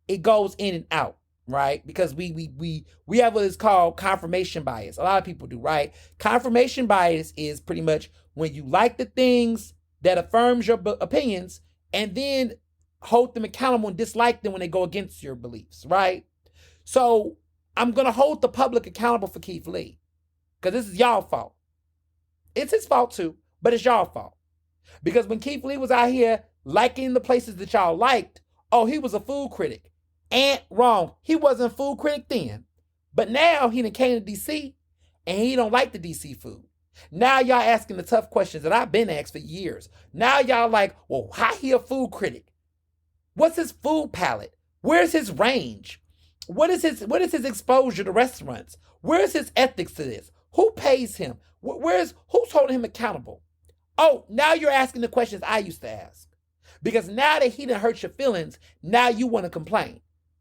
it goes in and out, right? Because we have what is called confirmation bias. A lot of people do, right? Confirmation bias is pretty much when you like the things that affirms your opinions and then hold them accountable and dislike them when they go against your beliefs, right? So I'm going to hold the public accountable for Keith Lee because this is y'all fault. It's his fault too, but it's y'all fault. Because when Keith Lee was out here liking the places that y'all liked, oh, he was a food critic. And wrong. He wasn't a food critic then. But now he done came to D.C. and he don't like the D.C. food. Now y'all asking the tough questions that I've been asked for years. Now y'all like, well, how he a food critic? What's his food palette? Where's his range? What is his exposure to restaurants? Where's his ethics to this? Who pays him? Who's holding him accountable? Oh, now you're asking the questions I used to ask. Because now that he done hurt your feelings, now you want to complain.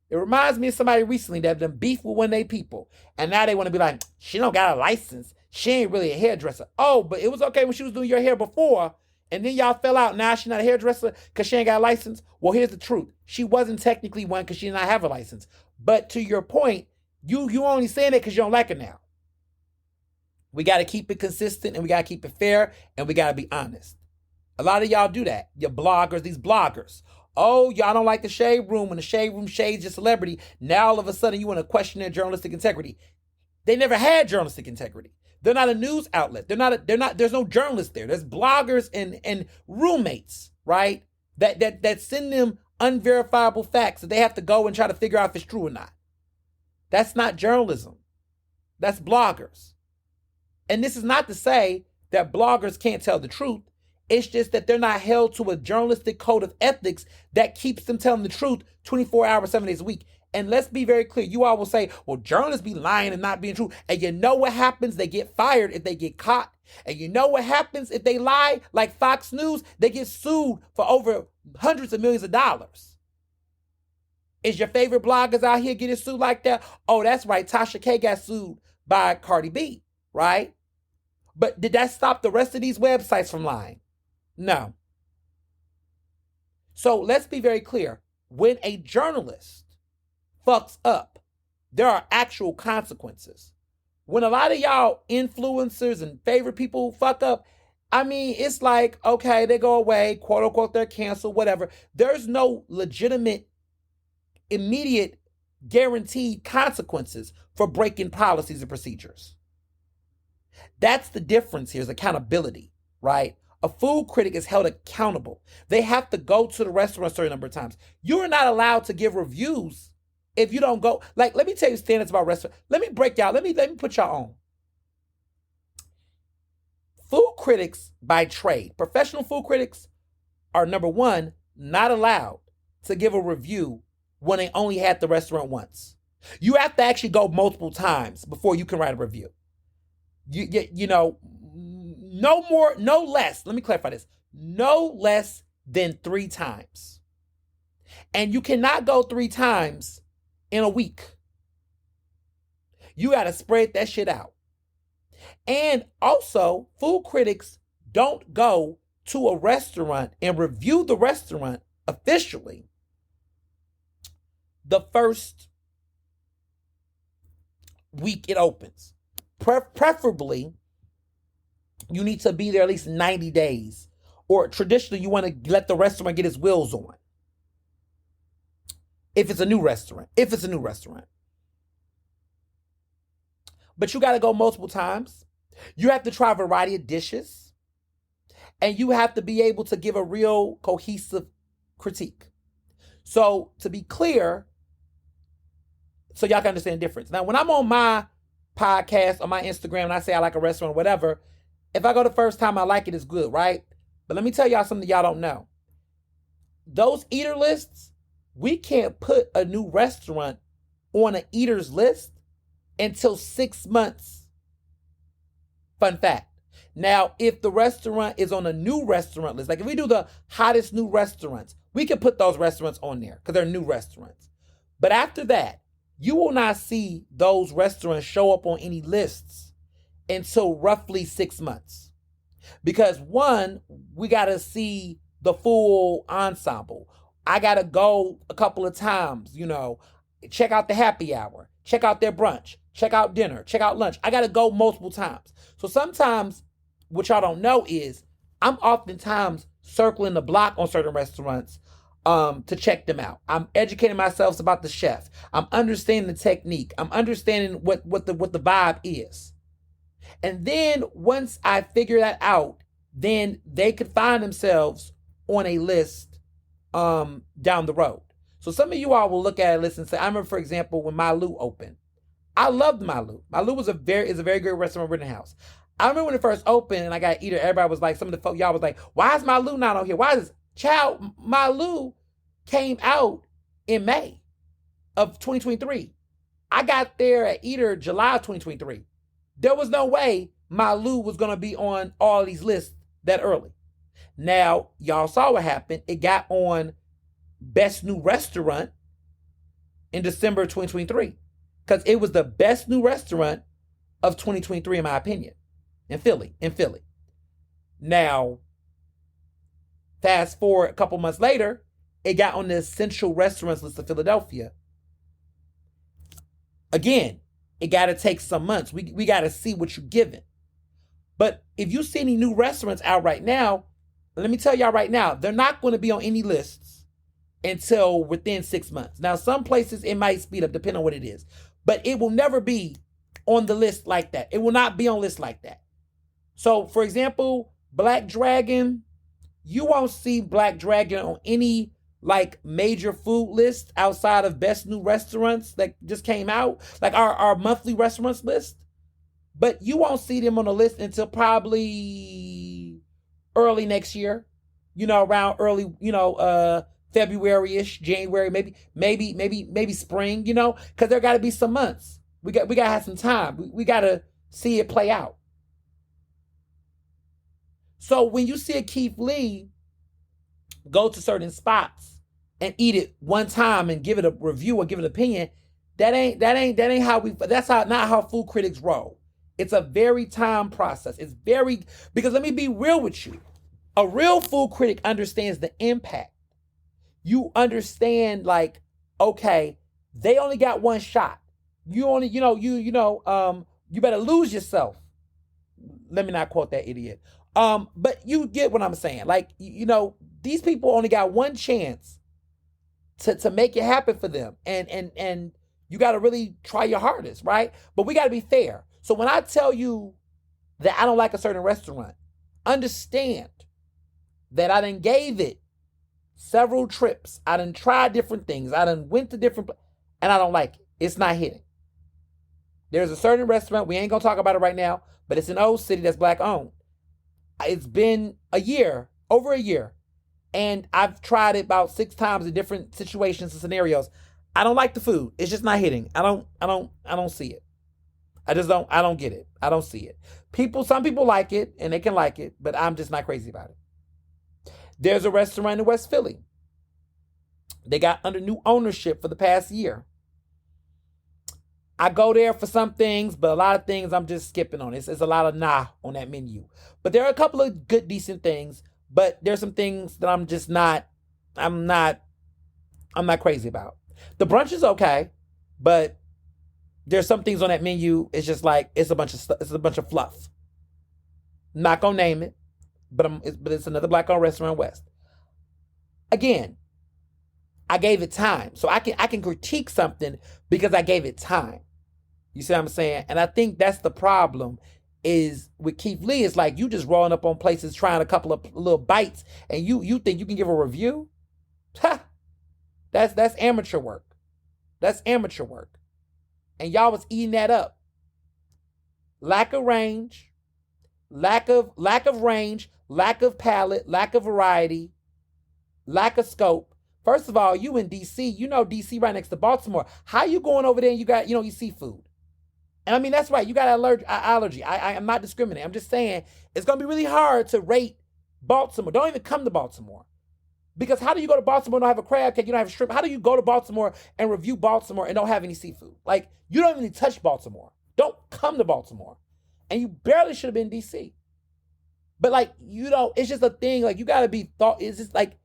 It reminds me of somebody recently that done beef with one of their people. And now they want to be like, she don't got a license. She ain't really a hairdresser. Oh, but it was okay when she was doing your hair before. And then y'all fell out. Now she's not a hairdresser because she ain't got a license. Well, here's the truth. She wasn't technically one because she did not have a license. But to your point, you only saying it because you don't like her now. We got to keep it consistent and we got to keep it fair and we got to be honest. A lot of y'all do that. Your bloggers, these bloggers. Oh, y'all don't like the Shade Room when the Shade Room shades your celebrity. Now all of a sudden you want to question their journalistic integrity. They never had journalistic integrity. They're not a news outlet. There's no journalists there. There's bloggers and roommates, right? That send them unverifiable facts that they have to go and try to figure out if it's true or not. That's not journalism. That's bloggers. And this is not to say that bloggers can't tell the truth. It's just that they're not held to a journalistic code of ethics that keeps them telling the truth 24 hours, 7 days a week. And let's be very clear. You all will say, well, journalists be lying and not being true. And you know what happens? They get fired if they get caught. And you know what happens if they lie? Like Fox News, they get sued for over hundreds of millions of dollars. Is your favorite bloggers out here getting sued like that? Oh, that's right. Tasha K got sued by Cardi B, right? But did that stop the rest of these websites from lying? No. So let's be very clear. When a journalist fucks up, there are actual consequences. When a lot of y'all influencers and favorite people fuck up, I mean, it's like, okay, they go away, quote unquote, they're canceled, whatever. There's no legitimate, immediate, guaranteed consequences for breaking policies and procedures. That's the difference here, is accountability, right? A food critic is held accountable. They have to go to the restaurant a certain number of times. You're not allowed to give reviews if you don't go. Like, let me tell you standards about restaurants. Let me break y'all. Let me put y'all on. Food critics by trade, professional food critics, are, number one, not allowed to give a review when they only had the restaurant once. You have to actually go multiple times before you can write a review. You know, no more, no less. Let me clarify this. No less than 3 times. And you cannot go 3 times in a week. You got to spread that shit out. And also, food critics don't go to a restaurant and review the restaurant officially the first week it opens. Preferably, you need to be there at least 90 days. Or traditionally, you want to let the restaurant get its wheels on. If it's a new restaurant. But you got to go multiple times. You have to try a variety of dishes. And you have to be able to give a real cohesive critique. So, to be clear, so y'all can understand the difference. Now, when I'm on my podcast, on my Instagram, and I say I like a restaurant or whatever, if I go the first time, I like it, it's good, right? But let me tell y'all something y'all don't know. Those eater lists, we can't put a new restaurant on an eater's list until 6 months. Fun fact. Now, if the restaurant is on a new restaurant list, like if we do the hottest new restaurants, we can put those restaurants on there because they're new restaurants. But after that, you will not see those restaurants show up on any lists until roughly 6 months. Because one, we got to see the full ensemble. I got to go a couple of times, check out the happy hour, check out their brunch, check out dinner, check out lunch. I got to go multiple times. So sometimes what y'all don't know is I'm oftentimes circling the block on certain restaurants to check them out. I'm educating myself about the chef. I'm understanding the technique. I'm understanding what the vibe is. And then once I figure that out, then they could find themselves on a list down the road. So some of you all will look at a list and say, I remember, for example, when Malu opened. I loved Malu. Malu is a very great restaurant in Rittenhouse. I remember when it first opened and I got eater, everybody was like, some of the folk, y'all was like, why is Malu not on here? Why is this? Child, Malu came out in May of 2023. I got there at Eater July of 2023. There was no way Malu was going to be on all these lists that early. Now, y'all saw what happened. It got on Best New Restaurant in December of 2023 because it was the best new restaurant of 2023, in my opinion, in Philly. Now, fast forward a couple months later, it got on the essential restaurants list of Philadelphia. Again, it got to take some months. We got to see what you're giving. But if you see any new restaurants out right now, let me tell y'all right now, they're not going to be on any lists until within 6 months. Now, some places it might speed up depending on what it is. But it will never be on the list like that. It will not be on lists like that. So, for example, Black Dragon, you won't see Black Dragon on any major food list outside of best new restaurants that just came out, like our monthly restaurants list. But you won't see them on the list until probably early next year, around early, February-ish, January, maybe spring, because there got to be some months. We got to have some time. We got to see it play out. So when you see a Keith Lee go to certain spots and eat it one time and give it a review or give it an opinion, that's not how food critics roll. It's a very time process. Because let me be real with you. A real food critic understands the impact. You understand, like, okay, they only got one shot. You only, you better lose yourself. Let me not quote that idiot. But you get what I'm saying. Like, these people only got one chance to make it happen for them. And you got to really try your hardest, right? But we got to be fair. So when I tell you that I don't like a certain restaurant, understand that I done gave it several trips. I done tried different things. I done went to different and I don't like it. It's not hitting. There's a certain restaurant, we ain't going to talk about it right now, but it's an old city that's Black owned. It's been over a year, and I've tried it about 6 times in different situations and scenarios. I don't like the food. It's just not hitting. I don't see it. I don't get it. I don't see it. Some people like it and they can like it, but I'm just not crazy about it. There's a restaurant in West Philly. They got under new ownership for the past year. I go there for some things, but a lot of things I'm just skipping on. It's a lot of nah on that menu. But there are a couple of good, decent things, but there's some things that I'm not crazy about. The brunch is okay, but there's some things on that menu. It's just like, it's a bunch of fluff. I'm not gonna name it, but it's another Black-owned restaurant West. Again, I gave it time. So I can critique something because I gave it time. You see what I'm saying? And I think that's the problem is with Keith Lee. It's like you just rolling up on places trying a couple of little bites and you think you can give a review? Ha! That's amateur work. That's amateur work. And y'all was eating that up. Lack of range, lack of range, lack of palate, lack of variety, lack of scope. First of all, you in DC, DC right next to Baltimore. How you going over there and you got, you seafood? And I mean, that's right. You got an allergy. I am not discriminating. I'm just saying it's going to be really hard to rate Baltimore. Don't even come to Baltimore. Because how do you go to Baltimore and don't have a crab cake, you don't have shrimp? How do you go to Baltimore and review Baltimore and don't have any seafood? Like, you don't even touch Baltimore. Don't come to Baltimore. And you barely should have been in DC. But like, it's just a thing. Like, you got to be thought. It's just like,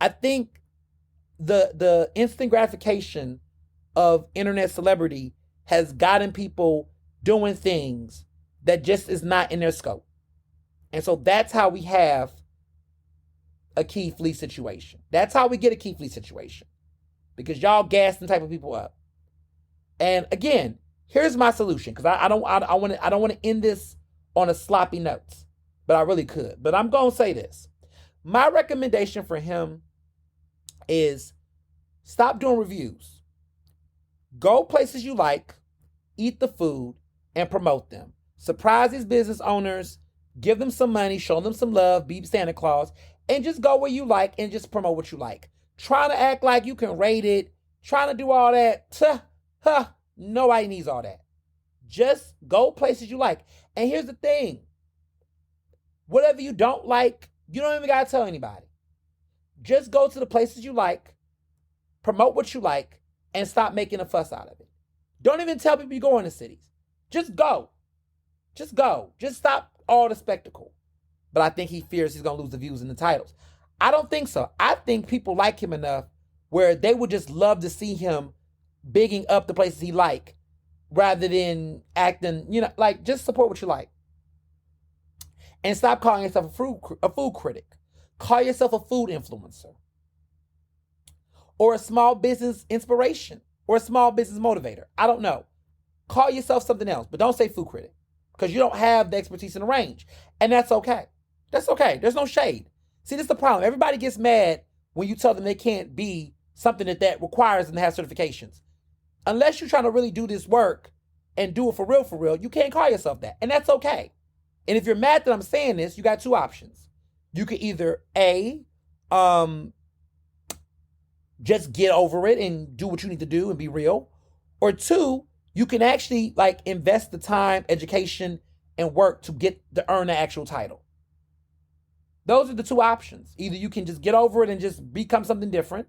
I think the instant gratification of internet celebrity has gotten people doing things that just is not in their scope. And so that's how we have a Keith Lee situation. That's how we get a Keith Lee situation. Because y'all gassing type of people up. And again, here's my solution. Because I don't want to end this on a sloppy note. But I really could. But I'm going to say this. My recommendation for him is stop doing reviews. Go places you like, eat the food, and promote them. Surprise these business owners, give them some money, show them some love, be Santa Claus, and just go where you like and just promote what you like. Trying to act like you can rate it, trying to do all that, nobody needs all that. Just go places you like. And here's the thing. Whatever you don't like, you don't even got to tell anybody. Just go to the places you like, promote what you like, and stop making a fuss out of it. Don't even tell people you're going to cities. Just go. Just go. Just stop all the spectacle. But I think he fears he's going to lose the views and the titles. I don't think so. I think people like him enough where they would just love to see him bigging up the places he like rather than acting, like, just support what you like. And stop calling yourself a food critic. Call yourself a food influencer. Or a small business inspiration. Or a small business motivator. I don't know. Call yourself something else, but don't say food critic. Because you don't have the expertise in the range. And that's okay. That's okay. There's no shade. See, this is the problem. Everybody gets mad when you tell them they can't be something that requires them to have certifications. Unless you're trying to really do this work and do it for real, you can't call yourself that. And that's okay. And if you're mad that I'm saying this, you got 2 options. You can either um, just get over it and do what you need to do and be real, or two, you can actually like invest the time, education, and work to earn the actual title. Those are the two options. Either you can just get over it and just become something different,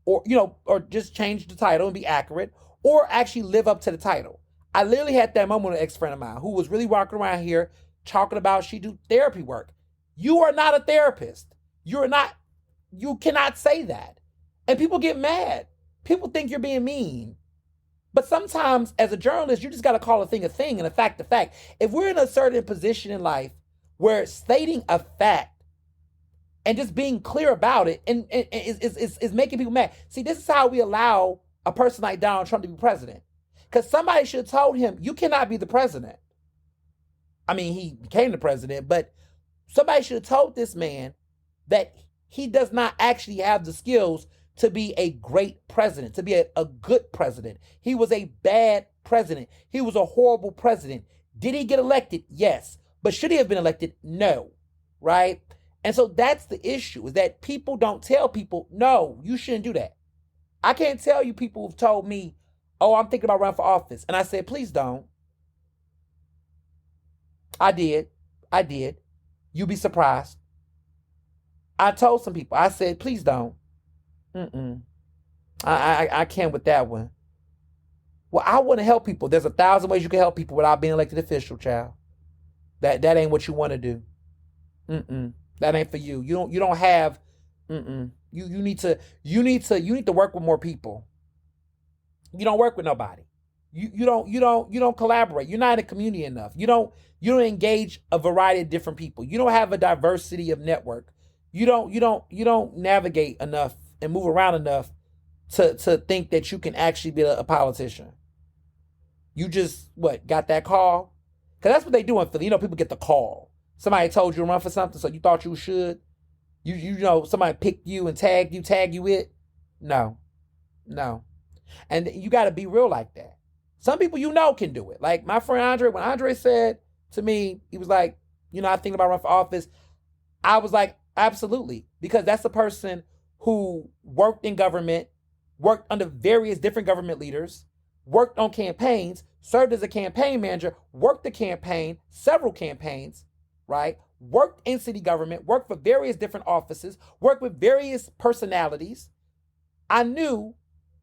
or or just change the title and be accurate, or actually live up to the title. I literally had that moment with an ex-friend of mine who was really walking around here talking about she do therapy work. You are not a therapist. You cannot say that. And people get mad. People think you're being mean. But sometimes as a journalist, you just got to call a thing and a fact a fact. If we're in a certain position in life where stating a fact and just being clear about it and is making people mad. See, this is how we allow a person like Donald Trump to be president. Because somebody should have told him, you cannot be the president. I mean, he became the president, but somebody should have told this man that he does not actually have the skills to be a great president, to be a good president. He was a bad president. He was a horrible president. Did he get elected? Yes. But should he have been elected? No. Right? And so that's the issue, is that people don't tell people, no, you shouldn't do that. I can't tell you people who've told me, oh, I'm thinking about running for office. And I said, please don't. I did. You'd be surprised. I told some people, I said, please don't. I can't with that one. Well, I want to help people. There's 1,000 ways you can help people without being elected official, child. That ain't what you want to do. That ain't for you. You don't have. You need to work with more people. You don't work with nobody. You don't collaborate. You're not in a community enough. You don't engage a variety of different people. You don't have a diversity of network. You don't navigate enough and move around enough to think that you can actually be a politician. You just got that call? Because that's what they do in Philly. People get the call. Somebody told you to run for something, so you thought you should. Somebody picked you and tag you it. No. And you got to be real like that. Some people can do it. Like my friend Andre, when Andre said to me, he was like, I think about running for office. I was like, absolutely. Because that's a person who worked in government, worked under various different government leaders, worked on campaigns, served as a campaign manager, worked the campaign, several campaigns, right? Worked in city government, worked for various different offices, worked with various personalities. I knew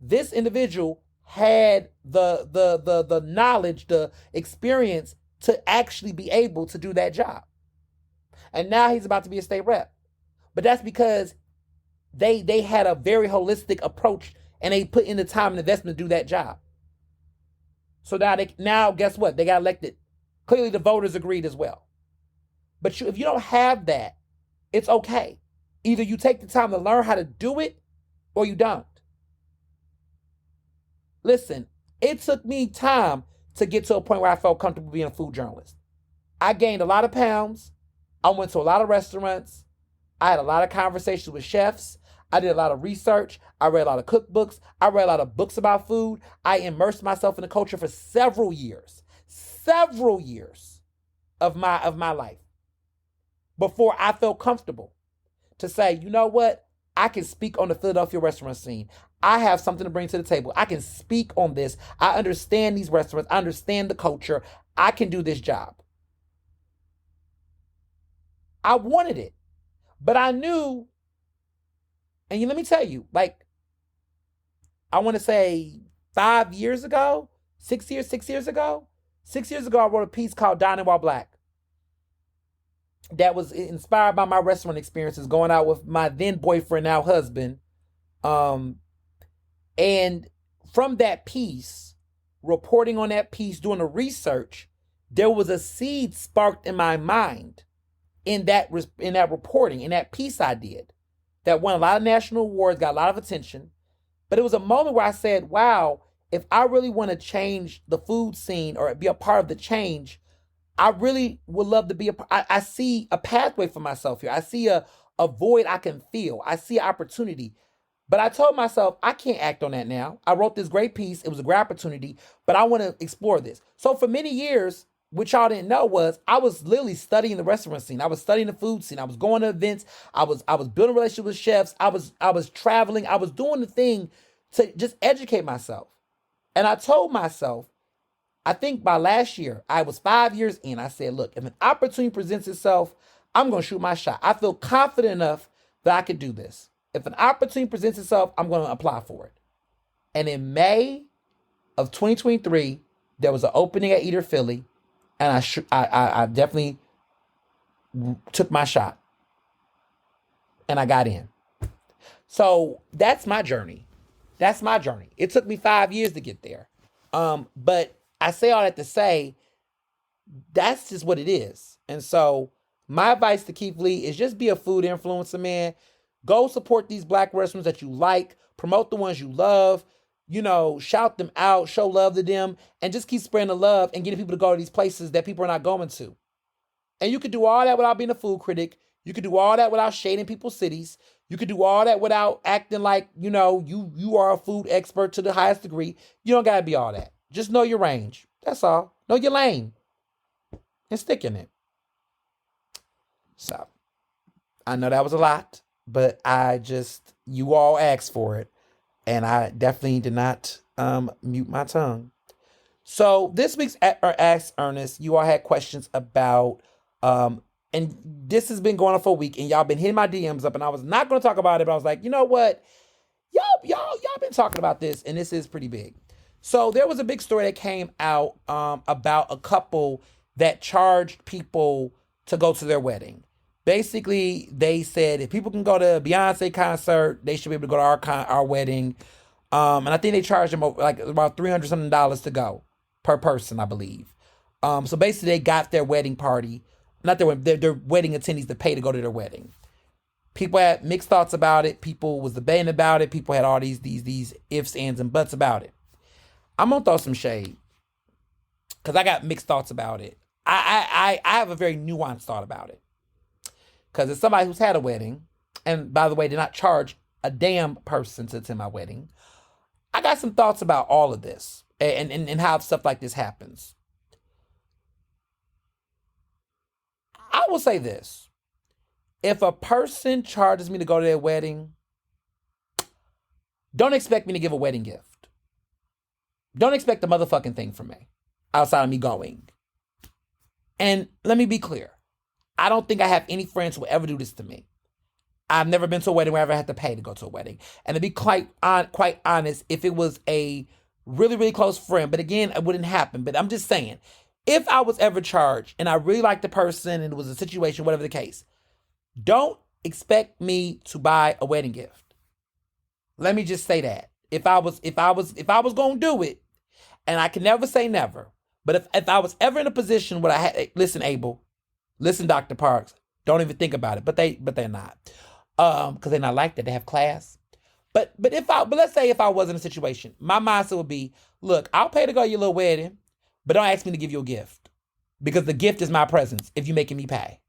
this individual had the knowledge, the experience to actually be able to do that job. And now he's about to be a state rep. But that's because they had a very holistic approach and they put in the time and investment to do that job. So now guess what? They got elected. Clearly the voters agreed as well. But if you don't have that, it's okay. Either you take the time to learn how to do it or you don't. Listen, it took me time to get to a point where I felt comfortable being a food journalist. I gained a lot of pounds. I went to a lot of restaurants. I had a lot of conversations with chefs. I did a lot of research. I read a lot of cookbooks. I read a lot of books about food. I immersed myself in the culture for several years of my life before I felt comfortable to say, you know what? I can speak on the Philadelphia restaurant scene. I have something to bring to the table. I can speak on this. I understand these restaurants. I understand the culture. I can do this job. I wanted it, but I knew, and let me tell you, I want to say 6 years ago, I wrote a piece called Dining While Black that was inspired by my restaurant experiences going out with my then boyfriend, now husband. And from that piece, reporting on that piece, doing the research, there was a seed sparked in my mind in that reporting, in that piece I did, that won a lot of national awards, got a lot of attention. But it was a moment where I said, wow, if I really want to change the food scene or be a part of the change, I really would love to be I see a pathway for myself here. I see a void I can fill. I see an opportunity. But I told myself, I can't act on that now. I wrote this great piece. It was a great opportunity, but I want to explore this. So for many years, what y'all didn't know was I was literally studying the restaurant scene. I was studying the food scene. I was going to events. I was building relationships with chefs. I was traveling. I was doing the thing to just educate myself. And I told myself, I think by last year, I was 5 years in. I said, look, if an opportunity presents itself, I'm going to shoot my shot. I feel confident enough that I could do this. If an opportunity presents itself, I'm going to apply for it. And in May of 2023, there was an opening at Eater Philly, and I definitely took my shot, and I got in. So that's my journey. That's my journey. It took me 5 years to get there. But I say all that to say, that's just what it is. And so my advice to Keith Lee is just be a food influencer, man. Go support these Black restaurants that you like. Promote the ones you love. Shout them out. Show love to them. And just keep spreading the love and getting people to go to these places that people are not going to. And you could do all that without being a food critic. You could do all that without shading people's cities. You could do all that without acting like, you are a food expert to the highest degree. You don't got to be all that. Just know your range. That's all. Know your lane. And stick in it. So, I know that was a lot, but you all asked for it. And I definitely did not mute my tongue. So, this week's Ask Ernest, you all had questions about, and this has been going on for a week, and y'all been hitting my DMs up, and I was not going to talk about it, but I was like, you know what? Y'all been talking about this, and this is pretty big. So there was a big story that came out about a couple that charged people to go to their wedding. Basically, they said if people can go to a Beyonce concert, they should be able to go to our wedding. And I think they charged them like about $300 something to go per person, I believe. So basically, they got their wedding party, not their wedding attendees to pay to go to their wedding. People had mixed thoughts about it. People was debating about it. People had all these ifs, ands, and buts about it. I'm gonna throw some shade because I got mixed thoughts about it. I have a very nuanced thought about it because as somebody who's had a wedding, and by the way, did not charge a damn person to attend my wedding, I got some thoughts about all of this and how stuff like this happens. I will say this: if a person charges me to go to their wedding, don't expect me to give a wedding gift. Don't expect a motherfucking thing from me outside of me going. And let me be clear. I don't think I have any friends who will ever do this to me. I've never been to a wedding where I ever had to pay to go to a wedding. And to be quite honest, if it was a really, really close friend, but again, it wouldn't happen. But I'm just saying, if I was ever charged and I really liked the person and it was a situation, whatever the case, don't expect me to buy a wedding gift. Let me just say that. If I was going to do it, and I can never say never, but if I was ever in a position where I had, listen, Abel, listen, Dr. Parks, don't even think about it. But they're not, because they're not like that. They have class. But let's say if I was in a situation, my mindset would be, look, I'll pay to go to your little wedding, but don't ask me to give you a gift, because the gift is my presence if you're making me pay.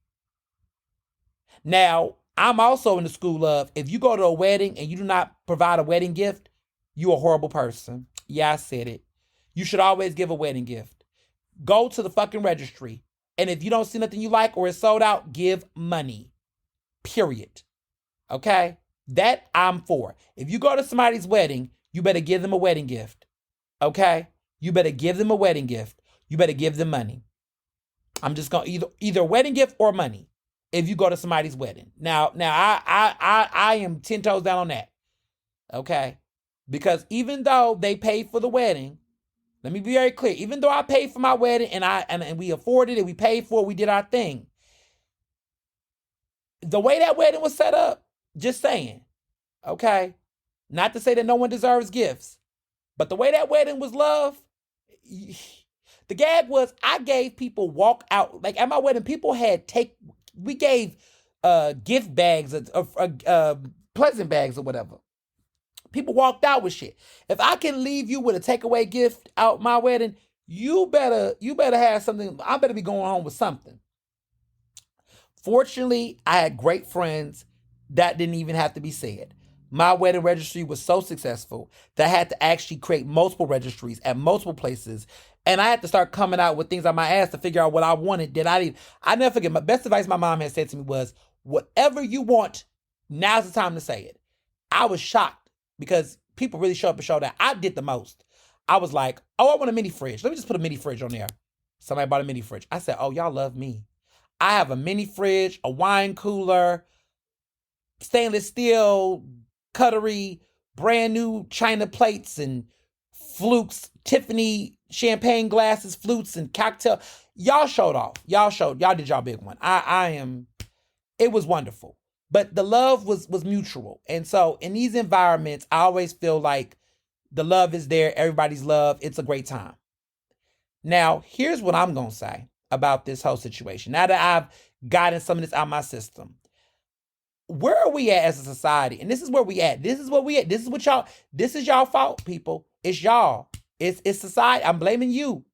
Now, I'm also in the school of, if you go to a wedding and you do not provide a wedding gift, you're a horrible person. Yeah, I said it. You should always give a wedding gift. Go to the fucking registry. And if you don't see nothing you like or it's sold out, give money. Period. Okay? That I'm for. If you go to somebody's wedding, you better give them a wedding gift. Okay? You better give them a wedding gift. You better give them money. I'm just going to either a wedding gift or money if you go to somebody's wedding. Now I am 10 toes down on that. Okay? Because even though they paid for the wedding, let me be very clear. Even though I paid for my wedding and we afforded it, we paid for it, we did our thing. The way that wedding was set up, just saying, okay? Not to say that no one deserves gifts, but the way that wedding was loved, the gag was I gave people walk out. Like at my wedding, people we gave gift bags, pleasant bags or whatever. People walked out with shit. If I can leave you with a takeaway gift out my wedding, you better have something. I better be going home with something. Fortunately, I had great friends that didn't even have to be said. my wedding registry was so successful that I had to actually create multiple registries at multiple places. And I had to start coming out with things on my ass to figure out what I wanted. I never forget, my best advice my mom had said to me was, whatever you want, now's the time to say it. I was shocked because people really show up and show that I did the most. I was like, oh, I want a mini fridge. Let me just put a mini fridge on there. Somebody bought a mini fridge. I said, oh, y'all love me. I have a mini fridge, a wine cooler, stainless steel, cutlery, brand new china plates and flukes, Tiffany champagne glasses, flutes and cocktail. Y'all showed off. Y'all did y'all big one. It was wonderful. But the love was mutual. And so in these environments, I always feel like the love is there. Everybody's love. It's a great time. Now, here's what I'm going to say about this whole situation. Now that I've gotten some of this out of my system, where are we at as a society? And this is where we at. This is y'all fault, people. It's y'all. It's society. I'm blaming you.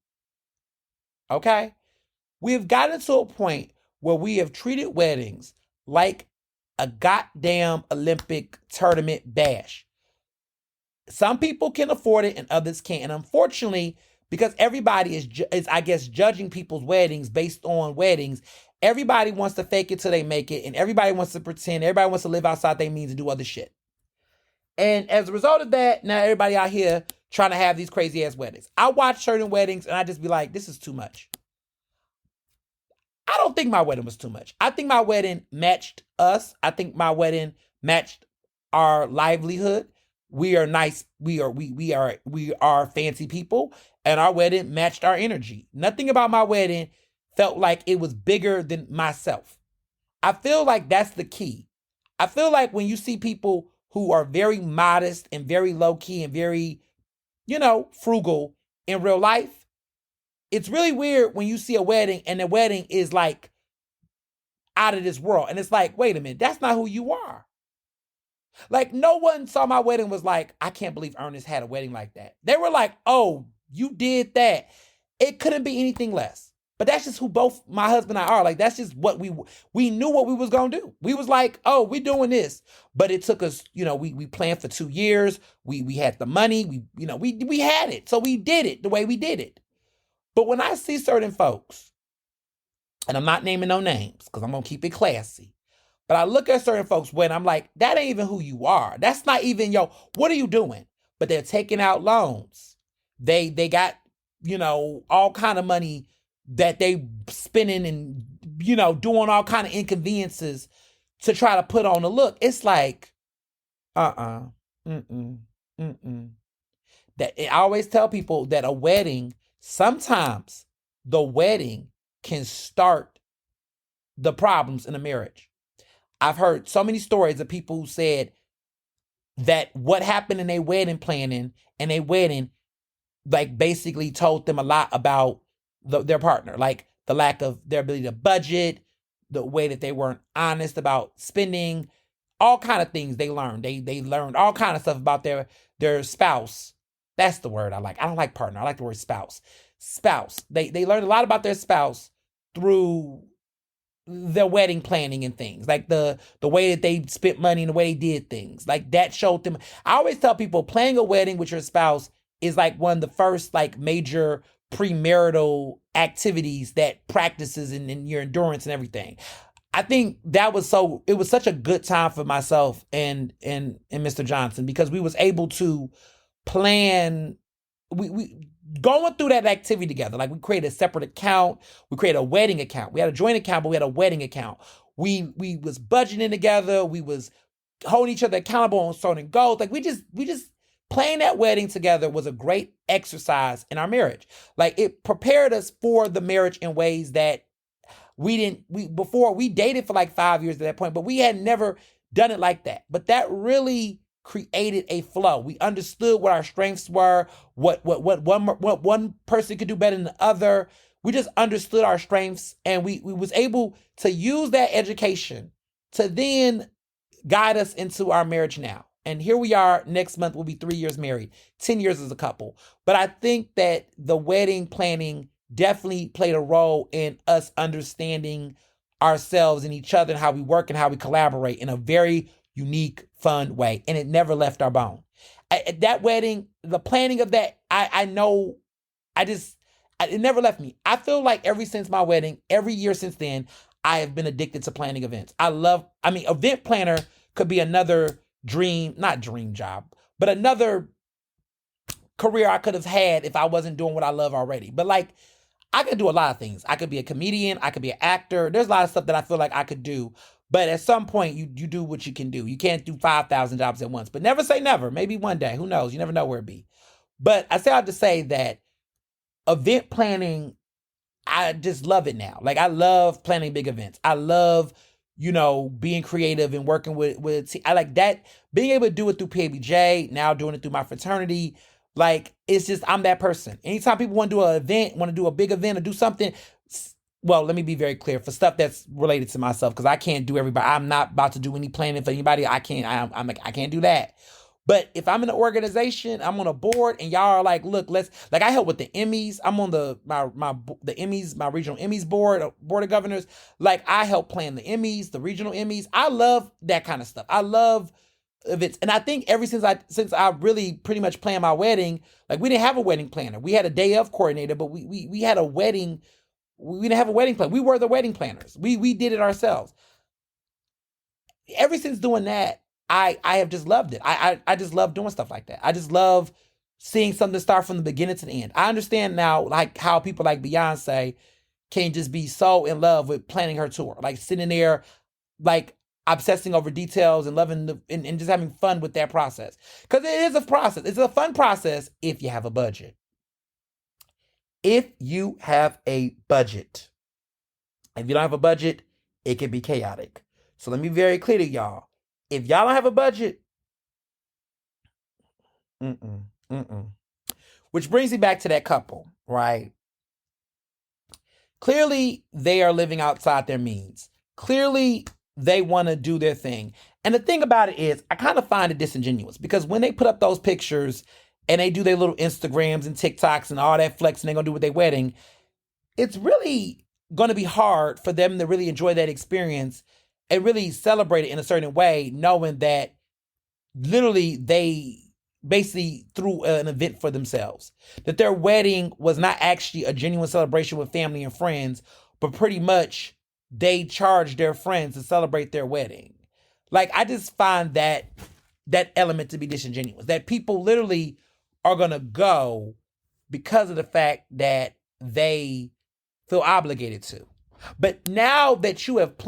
Okay? We have gotten to a point where we have treated weddings like a goddamn Olympic tournament bash. Some people can afford it and others can't. And unfortunately, because everybody is I guess, judging people's weddings based on weddings, everybody wants to fake it till they make it, and everybody wants to pretend, everybody wants to live outside their means and do other shit. And as a result of that, now everybody out here trying to have these crazy ass weddings. I watch certain weddings and I just be like, this is too much. I don't think my wedding was too much. I think my wedding matched us. I think my wedding matched our livelihood. We are nice. We are fancy people, and our wedding matched our energy. Nothing about my wedding felt like it was bigger than myself. I feel like that's the key. I feel like when you see people who are very modest and very low key and very, frugal in real life, it's really weird when you see a wedding and the wedding is like out of this world. And it's like, wait a minute, that's not who you are. Like, no one saw my wedding was like, I can't believe Ernest had a wedding like that. They were like, oh, you did that. It couldn't be anything less. But that's just who both my husband and I are. Like, that's just what we knew what we was going to do. We was like, oh, we're doing this. But it took us, we planned for 2 years. We had the money. We had it. So we did it the way we did it. But when I see certain folks, and I'm not naming no names because I'm going to keep it classy, but I look at certain folks when I'm like, that ain't even who you are. That's not even, what are you doing? But they're taking out loans. They got, all kind of money that they spending and, doing all kind of inconveniences to try to put on a look. It's like, That I always tell people that a wedding, sometimes the wedding can start the problems in a marriage. I've heard so many stories of people who said that what happened in their wedding planning and their wedding, like, basically told them a lot about their partner, like the lack of their ability to budget, the way that they weren't honest about spending, all kind of things they learned. They learned all kind of stuff about their spouse. That's the word I like. I don't like partner. I like the word spouse. Spouse. They learned a lot about their spouse through their wedding planning and things, like the way that they spent money and the way they did things, like that showed them. I always tell people planning a wedding with your spouse is like one of the first like major premarital activities that practices in your endurance and everything. I think it was such a good time for myself and Mr. Johnson, because we was able to plan, we going through that activity together. Like, we created a separate account. We created a wedding account. We had a joint account, but we had a wedding account. We was budgeting together. We was holding each other accountable on certain goals. Like, we just playing that wedding together was a great exercise in our marriage. Like, it prepared us for the marriage in ways that before we dated for like 5 years at that point, but we had never done it like that. But that really created a flow. We understood what our strengths were, what one person could do better than the other. We just understood our strengths, and we was able to use that education to then guide us into our marriage now. And here we are. Next month we'll be 3 years married, 10 years as a couple. But I think that the wedding planning definitely played a role in us understanding ourselves and each other and how we work and how we collaborate in a very unique fun way. And it never left our bone. That wedding, the planning of that, I know, it never left me. I feel like ever since my wedding, every year since then, I have been addicted to planning events. Event planner could be another not dream job, but another career I could have had if I wasn't doing what I love already. But like, I could do a lot of things. I could be a comedian. I could be an actor. There's a lot of stuff that I feel like I could do. But at some point, you do what you can do. You can't do 5,000 jobs at once. But never say never. Maybe one day. Who knows? You never know where it be. But I say I have to say that event planning, I just love it now. Like, I love planning big events. I love, being creative and working with I like that. Being able to do it through PABJ, now doing it through my fraternity. Like, it's just, I'm that person. Anytime people want to do an event, want to do a big event or do something, well, let me be very clear, for stuff that's related to myself, because I can't do everybody. I'm not about to do any planning for anybody. I can't do that. But if I'm in an organization, I'm on a board, and y'all are like, look, I help with the Emmys. I'm on the Emmys, my regional Emmys board of governors. Like, I help plan the Emmys, the regional Emmys. I love that kind of stuff. I love events. And I think since I really pretty much planned my wedding, like, we didn't have a wedding planner. We had a day of coordinator, but we had a wedding. We didn't have a wedding planner. We were the wedding planners. We did it ourselves. Ever since doing that, I have just loved it. I just love doing stuff like that. I just love seeing something start from the beginning to the end. I understand now, like, how people like Beyonce can just be so in love with planning her tour, like sitting there, like, obsessing over details and loving and just having fun with that process. Because it is a process. It's a fun process if you have a budget. If you have a budget. If you don't have a budget, it can be chaotic. So let me be very clear to y'all. If y'all don't have a budget, which brings me back to that couple, right? Clearly, they are living outside their means. Clearly, they want to do their thing. And the thing about it is, I kind of find it disingenuous, because when they put up those pictures and they do their little Instagrams and TikToks and all that flexing they're going to do with their wedding, it's really going to be hard for them to really enjoy that experience and really celebrate it in a certain way, knowing that literally they basically threw an event for themselves. That their wedding was not actually a genuine celebration with family and friends, but pretty much they charged their friends to celebrate their wedding. Like, I just find that element to be disingenuous. That people literally are going to go because of the fact that they feel obligated to. But now that you have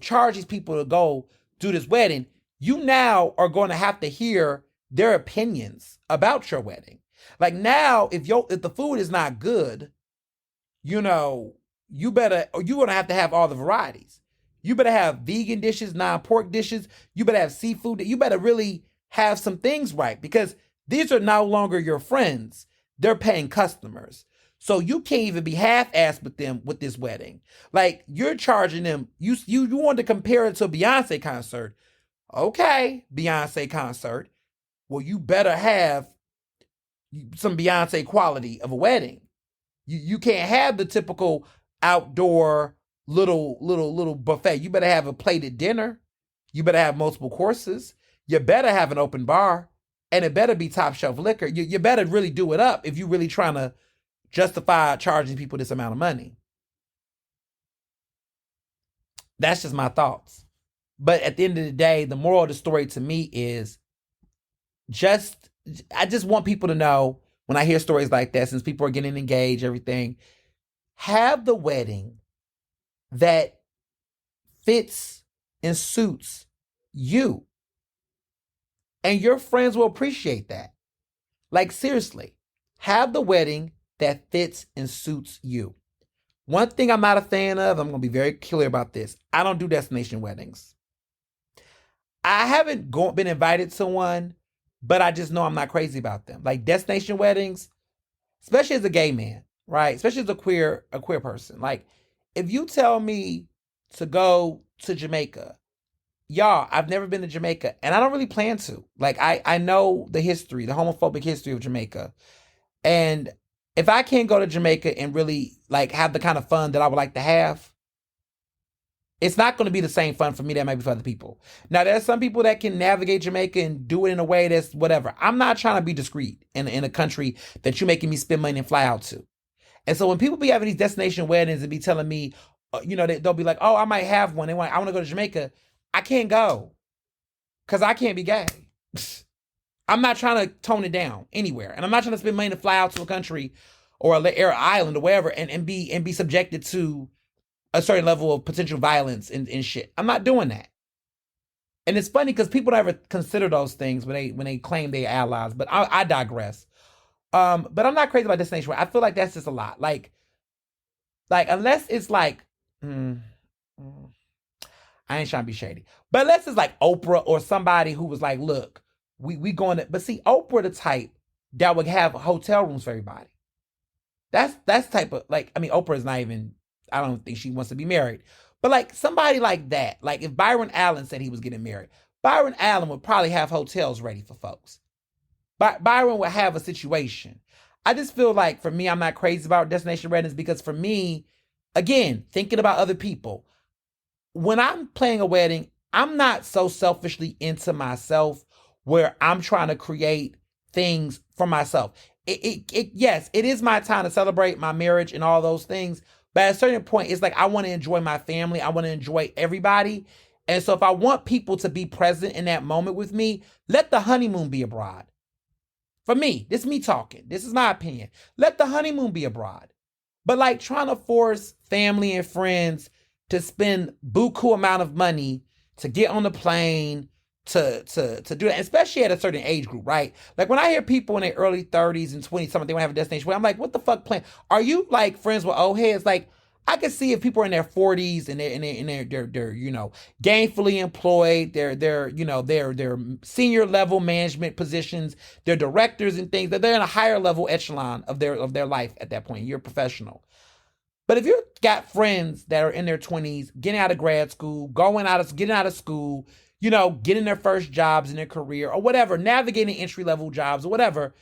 charged these people to go do this wedding, you now are going to have to hear their opinions about your wedding. Like, now, if the food is not good, you're going to have all the varieties. You better have vegan dishes, non-pork dishes. You better have seafood. You better really have some things right, because these are no longer your friends. They're paying customers. So you can't even be half-assed with them with this wedding. Like, you're charging them. You want to compare it to a Beyonce concert. Okay, Beyonce concert. Well, you better have some Beyonce quality of a wedding. You can't have the typical outdoor little buffet. You better have a plated dinner. You better have multiple courses. You better have an open bar, and it better be top shelf liquor. You better really do it up if you're really trying to justify charging people this amount of money. That's just my thoughts. But at the end of the day, the moral of the story to me is I just want people to know, when I hear stories like that, since people are getting engaged, everything, have the wedding that fits and suits you. And your friends will appreciate that. Like, seriously, have the wedding that fits and suits you. One thing I'm not a fan of, I'm going to be very clear about this. I don't do destination weddings. I haven't been invited to one, but I just know I'm not crazy about them. Like, destination weddings, especially as a gay man, right? Especially as a queer person. Like, if you tell me to go to Jamaica, y'all, I've never been to Jamaica, and I don't really plan to. Like, I know the history, the homophobic history of Jamaica. And if I can't go to Jamaica and really, like, have the kind of fun that I would like to have, It's not going to be the same fun for me that might be for other people. Now, there's some people that can navigate Jamaica and do it in a way that's whatever. I'm not trying to be discreet in a country that you're making me spend money and fly out to. And so when people be having these destination weddings and be telling me, they'll be like, oh, I might have one. I want to go to Jamaica. I can't go because I can't be gay. I'm not trying to tone it down anywhere. And I'm not trying to spend money to fly out to a country or an island or wherever and be subjected to a certain level of potential violence and shit. I'm not doing that. And it's funny because people never consider those things when they claim they're allies. But I digress. But I'm not crazy about destination. I feel like that's just a lot. Like unless it's like, I ain't trying to be shady. But unless it's like Oprah or somebody who was like, look, we going to, but see, Oprah the type that would have hotel rooms for everybody. That's type of, like, I mean, Oprah is not even, I don't think she wants to be married. But like somebody like that, like if Byron Allen said he was getting married, Byron Allen would probably have hotels ready for folks. Byron would have a situation. I just feel like for me, I'm not crazy about destination weddings because for me, again, thinking about other people, when I'm playing a wedding, I'm not so selfishly into myself where I'm trying to create things for myself. Yes, it is my time to celebrate my marriage and all those things. But at a certain point, it's like I want to enjoy my family. I want to enjoy everybody. And so if I want people to be present in that moment with me, let the honeymoon be abroad. For me, this is me talking. This is my opinion. Let the honeymoon be abroad. But like trying to force family and friends to spend buku amount of money to get on the plane, to do that, especially at a certain age group, right? Like when I hear people in their early 30s and 20s, something they want to have a destination where I'm like, what the fuck plan? Are you like friends with old heads? Like I can see if people are in their 40s and they're gainfully employed, they're senior level management positions, they're directors and things, that they're in a higher level echelon of their life at that point. You're a professional. But if you've got friends that are in their 20s, getting out of grad school, getting out of school, getting their first jobs in their career or whatever, navigating entry-level jobs or whatever,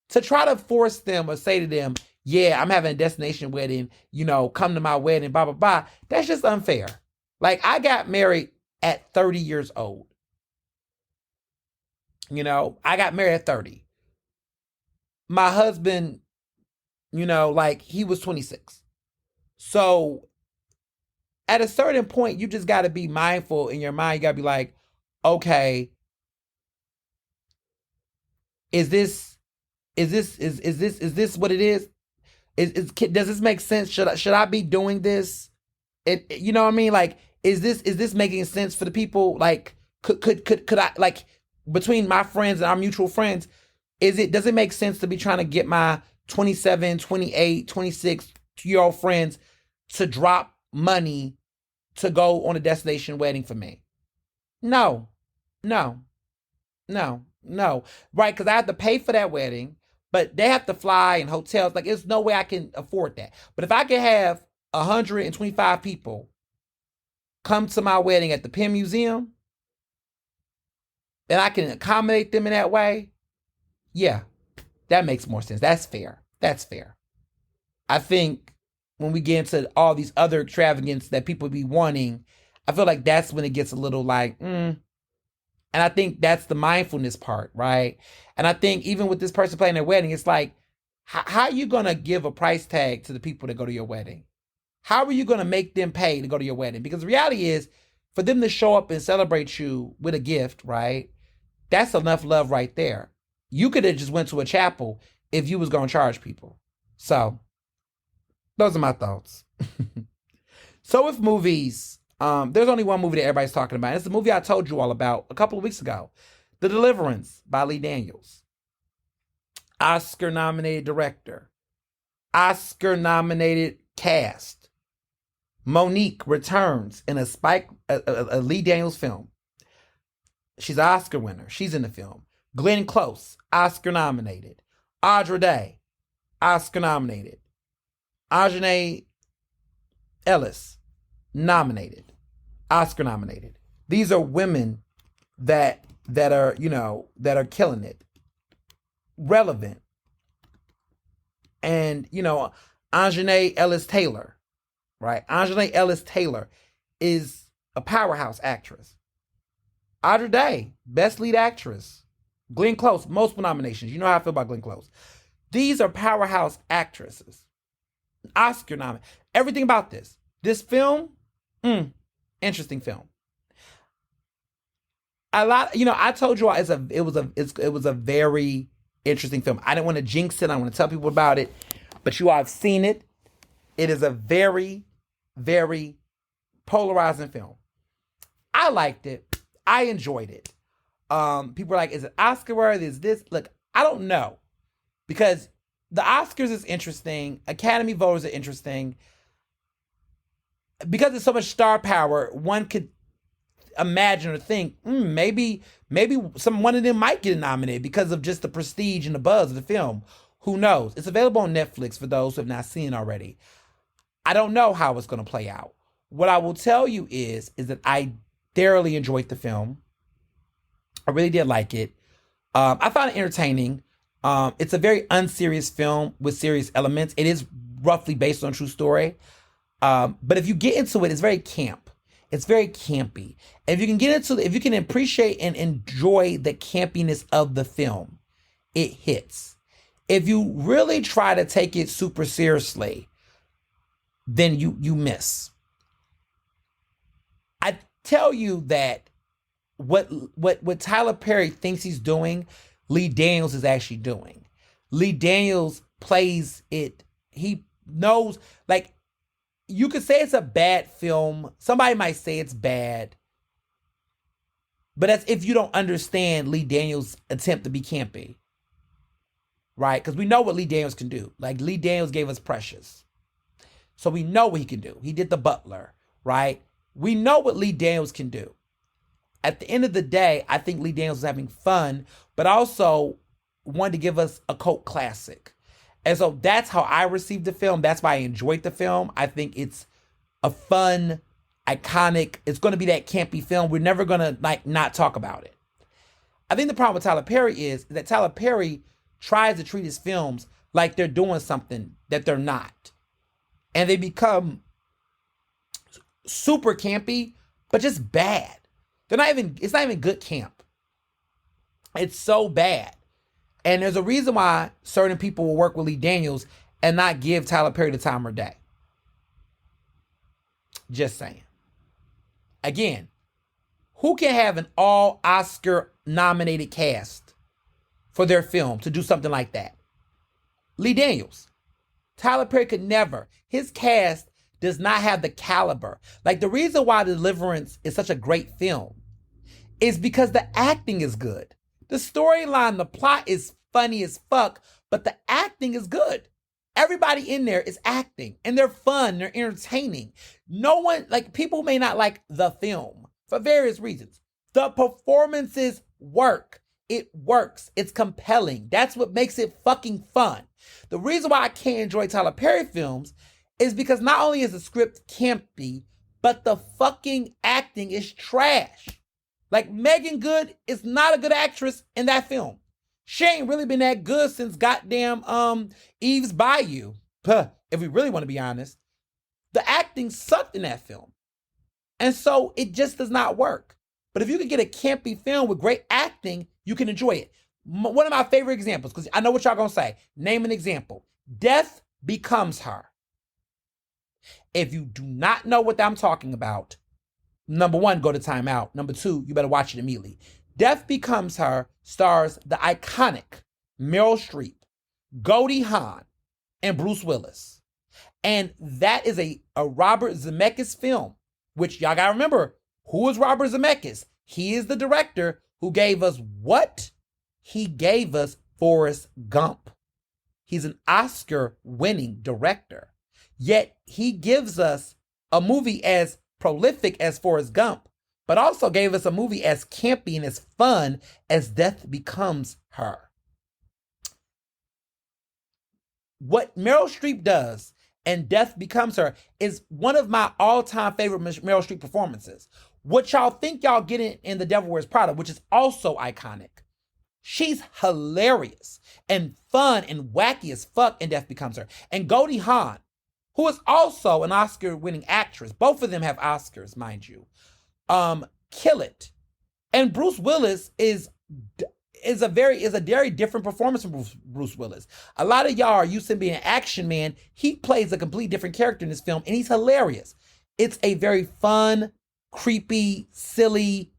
to try to force them or say to them, yeah, I'm having a destination wedding, come to my wedding, blah, blah, blah. That's just unfair. Like I got married at 30 years old. I got married at 30. My husband, he was 26. So at a certain point, you just got to be mindful in your mind. You got to be like, okay, is this what it is? Does this make sense? Should I be doing this? You know what I mean? Like, is this making sense for the people? Like, could I, like, between my friends and our mutual friends, does it make sense to be trying to get my 27, 28, 26-year-old friends to drop money to go on a destination wedding for me? No. Right? Because I have to pay for that wedding, but they have to fly and hotels. Like, there's no way I can afford that. But if I can have 125 people come to my wedding at the Penn Museum, and I can accommodate them in that way, yeah, that makes more sense. That's fair. I think when we get into all these other extravagance that people be wanting, I feel like that's when it gets a little like, And I think that's the mindfulness part, right? And I think even with this person planning their wedding, it's like, how are you going to give a price tag to the people that go to your wedding? How are you going to make them pay to go to your wedding? Because the reality is, for them to show up and celebrate you with a gift, right? That's enough love right there. You could have just went to a chapel if you was going to charge people. So, those are my thoughts. So with movies, there's only one movie that everybody's talking about. It's the movie I told you all about a couple of weeks ago. The Deliverance by Lee Daniels. Oscar-nominated director. Oscar-nominated cast. Monique returns in a Lee Daniels film. She's an Oscar winner. She's in the film. Glenn Close, Oscar-nominated. Audra Day, Oscar-nominated. Ajane Ellis, nominated. Oscar-nominated. These are women that are killing it. Relevant. And, Ajane Ellis Taylor, right? Ajane Ellis Taylor is a powerhouse actress. Audrey Day, best lead actress. Glenn Close, multiple nominations. You know how I feel about Glenn Close. These are powerhouse actresses. Oscar nominated. Everything about this. This film, interesting film. I told you all it was a very interesting film. I didn't want to jinx it. I want to tell people about it, but you all have seen it. It is a very, very polarizing film. I liked it. I enjoyed it. People are like, is it Oscar worthy? Is this? Look, I don't know, because the Oscars is interesting. Academy voters are interesting. Because there's so much star power, one could imagine or think, maybe one of them might get nominated because of just the prestige and the buzz of the film. Who knows? It's available on Netflix for those who have not seen it already. I don't know how it's going to play out. What I will tell you is that I thoroughly enjoyed the film. I really did like it. I found it entertaining. It's a very unserious film with serious elements. It is roughly based on a true story. But if you get into it, it's very camp. It's very campy. And if you can get into it, if you can appreciate and enjoy the campiness of the film, it hits. If you really try to take it super seriously, then you miss. I tell you that what Tyler Perry thinks he's doing, Lee Daniels is actually doing. Lee Daniels plays it. He knows, like, you could say it's a bad film. Somebody might say it's bad. But that's if you don't understand Lee Daniels' attempt to be campy. Right? Because we know what Lee Daniels can do. Like, Lee Daniels gave us Precious. So we know what he can do. He did The Butler. Right? We know what Lee Daniels can do. At the end of the day, I think Lee Daniels was having fun, but also wanted to give us a cult classic. And so that's how I received the film. That's why I enjoyed the film. I think it's a fun, iconic, it's going to be that campy film. We're never going to not talk about it. I think the problem with Tyler Perry is that Tyler Perry tries to treat his films like they're doing something that they're not. And they become super campy, but just bad. It's not even good camp. It's so bad. And there's a reason why certain people will work with Lee Daniels and not give Tyler Perry the time of day. Just saying. Again, who can have an all Oscar nominated cast for their film to do something like that? Lee Daniels. Tyler Perry could never. His cast does not have the caliber. Like, the reason why Deliverance is such a great film is because the acting is good. The storyline, the plot is funny as fuck, but the acting is good. Everybody in there is acting, and they're fun, they're entertaining. No one, like, people may not like the film for various reasons. The performances work. It works. It's compelling. That's what makes it fucking fun. The reason why I can't enjoy Tyler Perry films is because not only is the script campy, but the fucking acting is trash. Like, Megan Good is not a good actress in that film. She ain't really been that good since goddamn Eve's Bayou. If we really want to be honest. The acting sucked in that film. And so it just does not work. But if you can get a campy film with great acting, you can enjoy it. One of my favorite examples, because I know what y'all gonna say. Name an example. Death Becomes Her. If you do not know what I'm talking about, number one, go to timeout. Number two, you better watch it immediately. Death Becomes Her stars the iconic Meryl Streep, Goldie Hawn, and Bruce Willis. And that is a Robert Zemeckis film, which y'all gotta remember, who is Robert Zemeckis? He is the director who gave us what? He gave us Forrest Gump. He's an Oscar-winning director. Yet he gives us a movie as prolific as Forrest Gump, but also gave us a movie as campy and as fun as Death Becomes Her. What Meryl Streep does in Death Becomes Her is one of my all-time favorite Meryl Streep performances. What y'all think y'all get in The Devil Wears Prada, which is also iconic. She's hilarious and fun and wacky as fuck in Death Becomes Her. And Goldie Hawn, who is also an Oscar-winning actress. Both of them have Oscars, mind you. kill it. And Bruce Willis is a very different performance from Bruce Willis. A lot of y'all are used to him being an action man. He plays a completely different character in this film, and he's hilarious. It's a very fun, creepy, silly,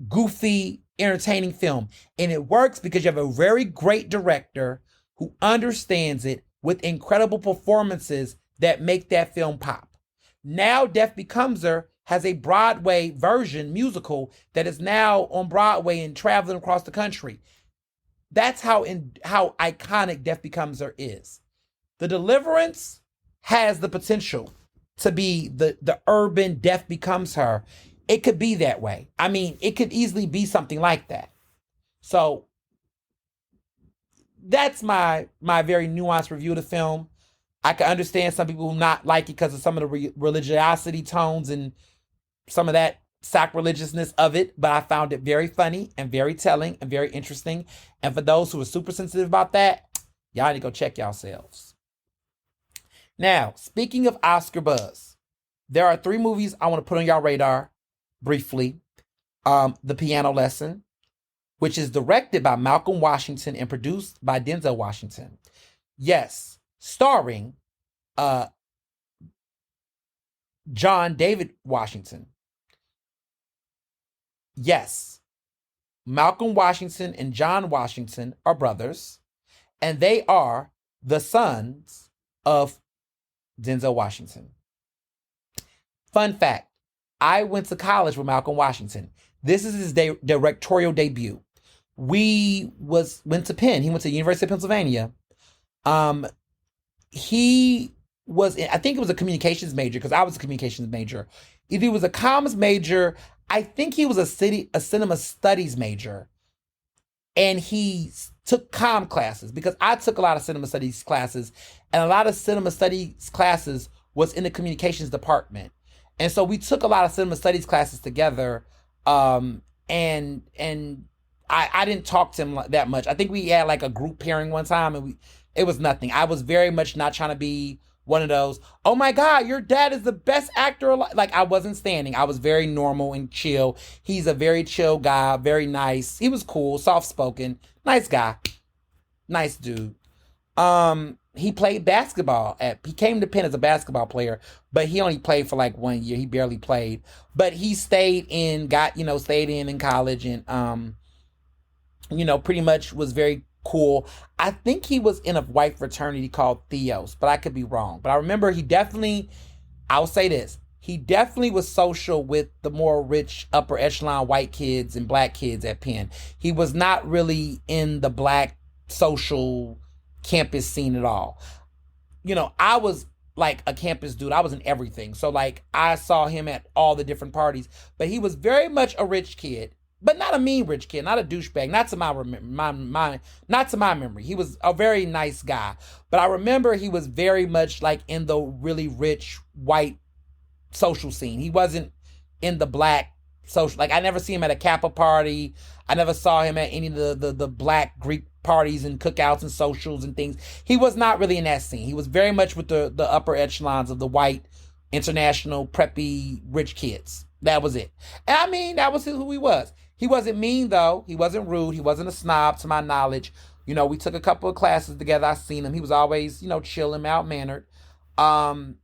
goofy, entertaining film. And it works because you have a very great director who understands it with incredible performances that make that film pop. Now Death Becomes Her has a Broadway version musical that is now on Broadway and traveling across the country. That's how iconic Death Becomes Her is. The Deliverance has the potential to be the urban Death Becomes Her. It could be that way. I mean, it could easily be something like that. So that's my very nuanced review of the film. I can understand some people who not like it because of some of the religiosity tones and some of that sacrilegiousness of it, but I found it very funny and very telling and very interesting. And for those who are super sensitive about that, y'all need to go check yourselves. Now, speaking of Oscar buzz, there are 3 movies I want to put on y'all radar briefly. The Piano Lesson, which is directed by Malcolm Washington and produced by Denzel Washington. Yes, starring John David Washington. Yes, Malcolm Washington and John Washington are brothers, and they are the sons of Denzel Washington. Fun fact, I went to college with Malcolm Washington. This is his directorial debut. We went to Penn. He went to the University of Pennsylvania. He was, I think it was a communications major because I was a communications major. If he was a comms major, I think he was a cinema studies major. And he took comm classes because I took a lot of cinema studies classes, and a lot of cinema studies classes was in the communications department. And so we took a lot of cinema studies classes together. And I didn't talk to him that much. I think we had like a group pairing one time, and it was nothing. I was very much not trying to be one of those, oh my God, your dad is the best actor alive. Like, I wasn't standing. I was very normal and chill. He's a very chill guy, very nice. He was cool, soft-spoken, nice guy, nice dude. He played basketball. He came to Penn as a basketball player, but he only played for like 1 year. He barely played, but he stayed in college, and pretty much was very cool. I think he was in a white fraternity called Theos, but I could be wrong. But I remember I'll say this, he definitely was social with the more rich upper echelon white kids and black kids at Penn. He was not really in the black social campus scene at all. I was like a campus dude. I was in everything. So like I saw him at all the different parties, but he was very much a rich kid. But not a mean rich kid, not a douchebag, not to my memory. He was a very nice guy. But I remember he was very much like in the really rich white social scene. He wasn't in the black social. Like, I never see him at a Kappa party. I never saw him at any of the black Greek parties and cookouts and socials and things. He was not really in that scene. He was very much with the upper echelons of the white, international, preppy, rich kids. That was it. And I mean, that was who he was. He wasn't mean, though. He wasn't rude. He wasn't a snob, to my knowledge. We took a couple of classes together. I seen him. He was always, chill and mild-mannered. I'm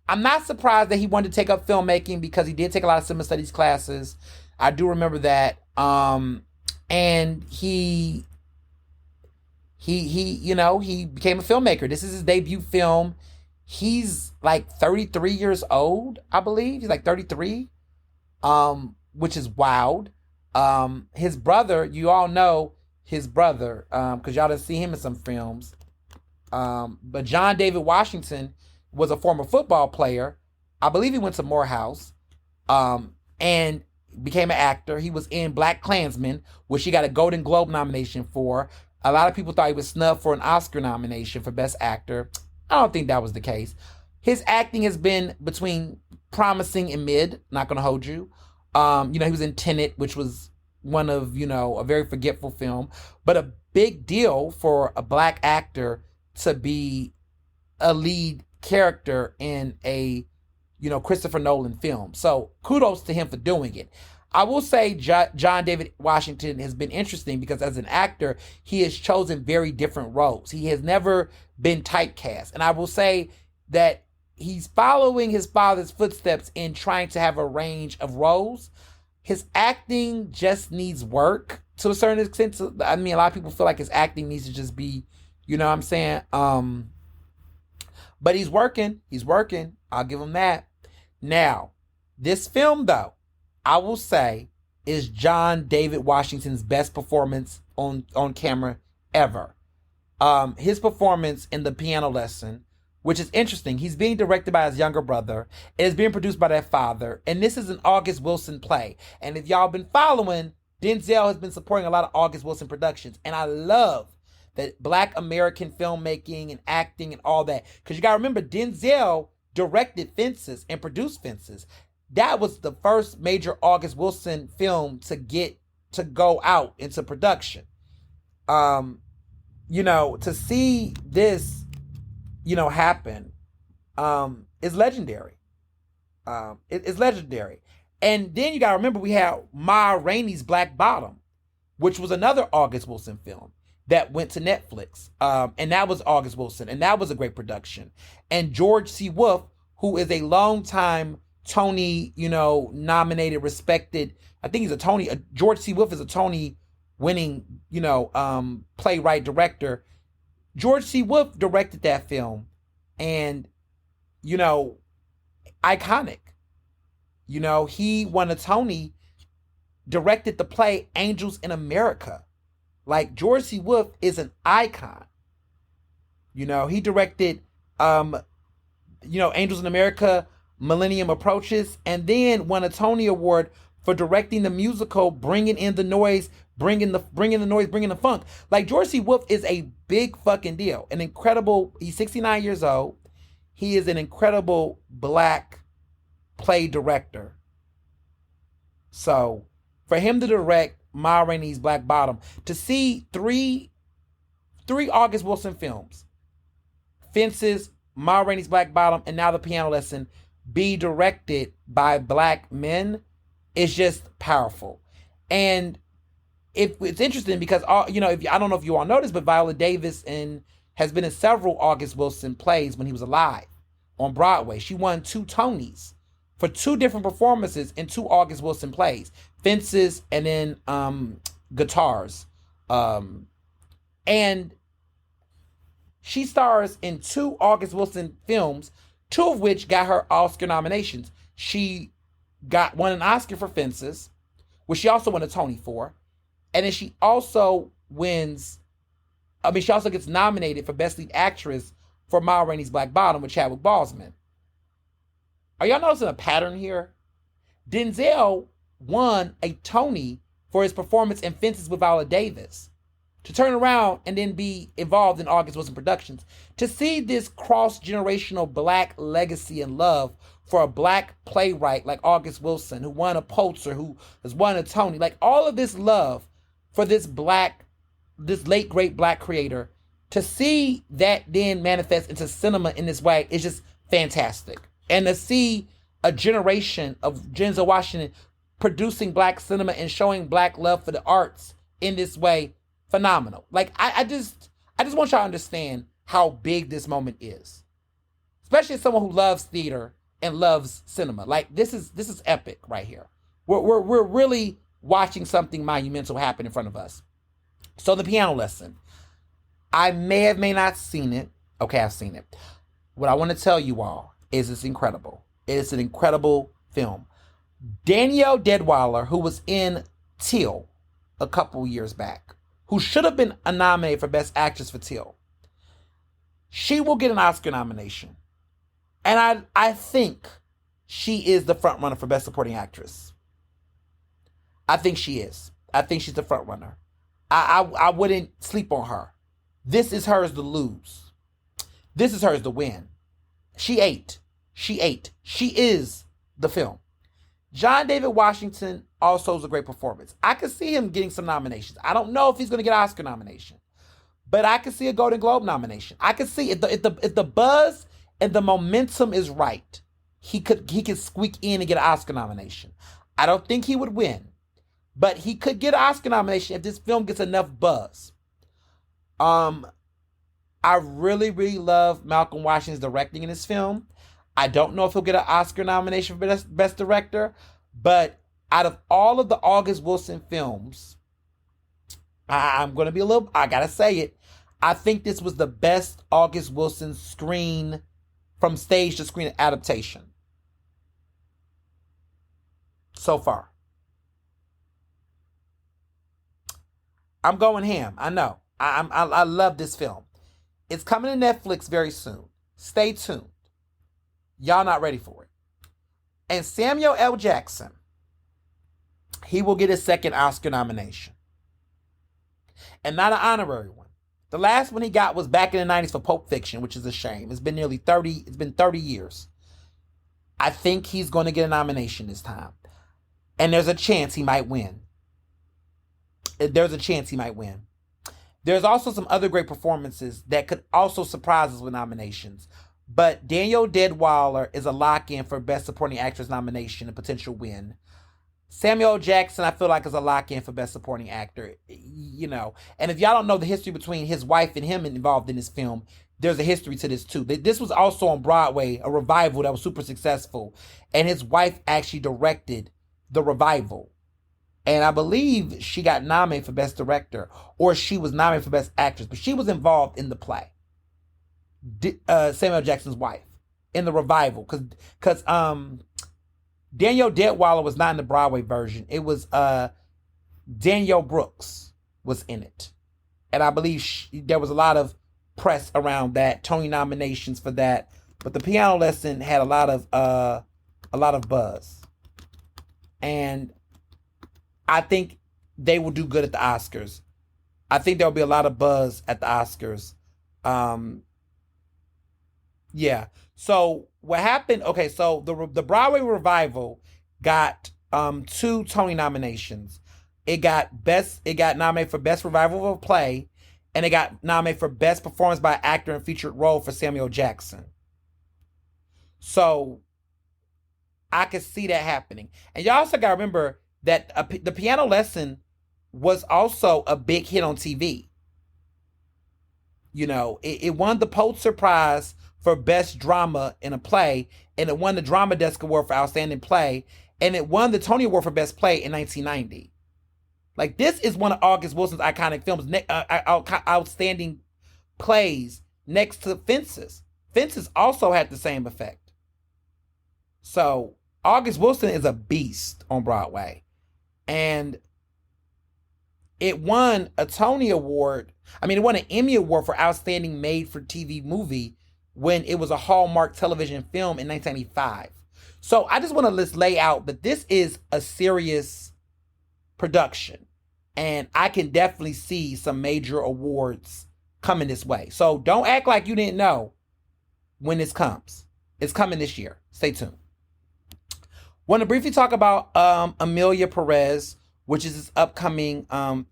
not surprised that he wanted to take up filmmaking because he did take a lot of cinema studies classes. I do remember that. And he became a filmmaker. This is his debut film. He's like 33 years old, I believe. He's like 33, which is wild. His brother, you all know his brother, because y'all done see him in some films. But John David Washington was a former football player. I believe he went to Morehouse, and became an actor. He was in Black Klansman, which he got a Golden Globe nomination for. A lot of people thought he was snubbed for an Oscar nomination for Best Actor. I don't think that was the case. His acting has been between promising and mid, not gonna hold you. He was in Tenet, which was one of, a very forgetful film, but a big deal for a black actor to be a lead character in a, Christopher Nolan film. So kudos to him for doing it. I will say John David Washington has been interesting because as an actor, he has chosen very different roles. He has never been typecast. And I will say that he's following his father's footsteps in trying to have a range of roles. His acting just needs work to a certain extent. I mean, a lot of people feel like his acting needs to just be, you know what I'm saying? But he's working. He's working. I'll give him that. Now, this film, though, I will say, is John David Washington's best performance on camera ever. His performance in The Piano Lesson, which is interesting. He's being directed by his younger brother. It is being produced by their father. And this is an August Wilson play. And if y'all been following, Denzel has been supporting a lot of August Wilson productions. And I love that Black American filmmaking and acting and all that. Because you got to remember, Denzel directed Fences and produced Fences. That was the first major August Wilson film to go out into production. To see this, happen, is legendary. It's legendary. And then you gotta remember we had Ma Rainey's Black Bottom, which was another August Wilson film that went to Netflix. And that was August Wilson, and that was a great production. And George C. Wolfe, who is a longtime Tony, nominated, respected. I think he's a Tony. George C. Wolfe is a Tony winning, playwright director. George C. Wolfe directed that film, and iconic. He won a Tony, directed the play Angels in America. Like, George C. Wolfe is an icon. He directed, Angels in America, Millennium Approaches, and then won a Tony Award for directing the musical Bringing in the Noise, bringing the funk. Like, George C. Wolfe is a big fucking deal. He's 69 years old. He is an incredible Black play director. So, for him to direct Ma Rainey's Black Bottom, to see three August Wilson films, Fences, Ma Rainey's Black Bottom, and now The Piano Lesson, be directed by Black men is just powerful. And it's interesting because I don't know if you all noticed, but Viola Davis has been in several August Wilson plays when he was alive on Broadway. She won 2 Tonys for 2 different performances in 2 August Wilson plays, Fences and then Guitars. And she stars in 2 August Wilson films, 2 of which got her Oscar nominations. She won an Oscar for Fences, which she also won a Tony for. And then she also gets nominated for Best Lead Actress for Ma Rainey's Black Bottom with Chadwick Boseman. Are y'all noticing a pattern here? Denzel won a Tony for his performance in Fences with Viola Davis, to turn around and then be involved in August Wilson Productions. To see this cross-generational Black legacy and love for a Black playwright like August Wilson, who won a Pulitzer, who has won a Tony, like all of this love for this late great Black creator, to see that then manifest into cinema in this way is just fantastic. And to see a generation of Denzel Washington producing Black cinema and showing Black love for the arts in this way, phenomenal. Like, I just want y'all to understand how big this moment is, especially as someone who loves theater and loves cinema. Like, this is epic right here. We're really watching something monumental happen in front of us. So, The Piano Lesson. I may not seen it. Okay, I've seen it. What I want to tell you all is it's incredible. It's an incredible film. Danielle Deadwyler, who was in Till a couple years back, who should have been nominated for Best Actress for Till, she will get an Oscar nomination. And I think she is the front runner for Best Supporting Actress. I think she is. I think she's the front runner. I wouldn't sleep on her. This is hers to lose. This is hers to win. She ate. She is the film. John David Washington also is a great performance. I could see him getting some nominations. I don't know if he's going to get an Oscar nomination, but I could see a Golden Globe nomination. I could see if the buzz and the momentum is right, he could squeak in and get an Oscar nomination. I don't think he would win, but he could get an Oscar nomination if this film gets enough buzz. I really, really love Malcolm Washington's directing in this film. I don't know if he'll get an Oscar nomination for Best Director, but out of all of the August Wilson films, I'm going to be I got to say it, I think this was the best August Wilson from stage to screen adaptation so far. I'm going ham. I know. I love this film. It's coming to Netflix very soon. Stay tuned. Y'all not ready for it. And Samuel L. Jackson, he will get his second Oscar nomination. And not an honorary one. The last one he got was back in the 90s for Pulp Fiction, which is a shame. It's been 30 years. I think he's going to get a nomination this time. And there's a chance he might win. There's also some other great performances that could also surprise us with nominations. But Danielle Deadwyler is a lock-in for Best Supporting Actress nomination, a potential win. Samuel Jackson, I feel like, is a lock-in for Best Supporting Actor. And if y'all don't know the history between his wife and him involved in this film, there's a history to this too. This was also on Broadway, a revival that was super successful. And his wife actually directed the revival. And I believe she got nominated for Best Director, or she was nominated for Best Actress, but she was involved in the play. Samuel Jackson's wife in the revival, because Danielle Deadwyler was not in the Broadway version. It was Danielle Brooks was in it, and I believe there was a lot of press around that, Tony nominations for that. But the piano lesson had a lot of buzz, and I think they will do good at the Oscars. I think there will be a lot of buzz at the Oscars. Yeah. So what happened? Okay, so the Broadway revival got 2 Tony nominations. It got nominated for Best Revival of a Play, and it got nominated for Best Performance by Actor in Featured Role for Samuel Jackson. So I could see that happening. And you also got to remember that the piano lesson was also a big hit on TV. It won the Pulitzer Prize for Best Drama in a Play, and it won the Drama Desk Award for Outstanding Play, and it won the Tony Award for Best Play in 1990. Like, this is one of August Wilson's iconic films, outstanding plays, next to Fences. Fences also had the same effect. So August Wilson is a beast on Broadway, and it won a Tony Award. It won an Emmy Award for Outstanding Made-for-TV Movie when it was a Hallmark television film in 1985. So I just want to lay out that this is a serious production, and I can definitely see some major awards coming this way. So don't act like you didn't know when this comes. It's coming this year. Stay tuned. Want to briefly talk about Emilia Perez, which is this upcoming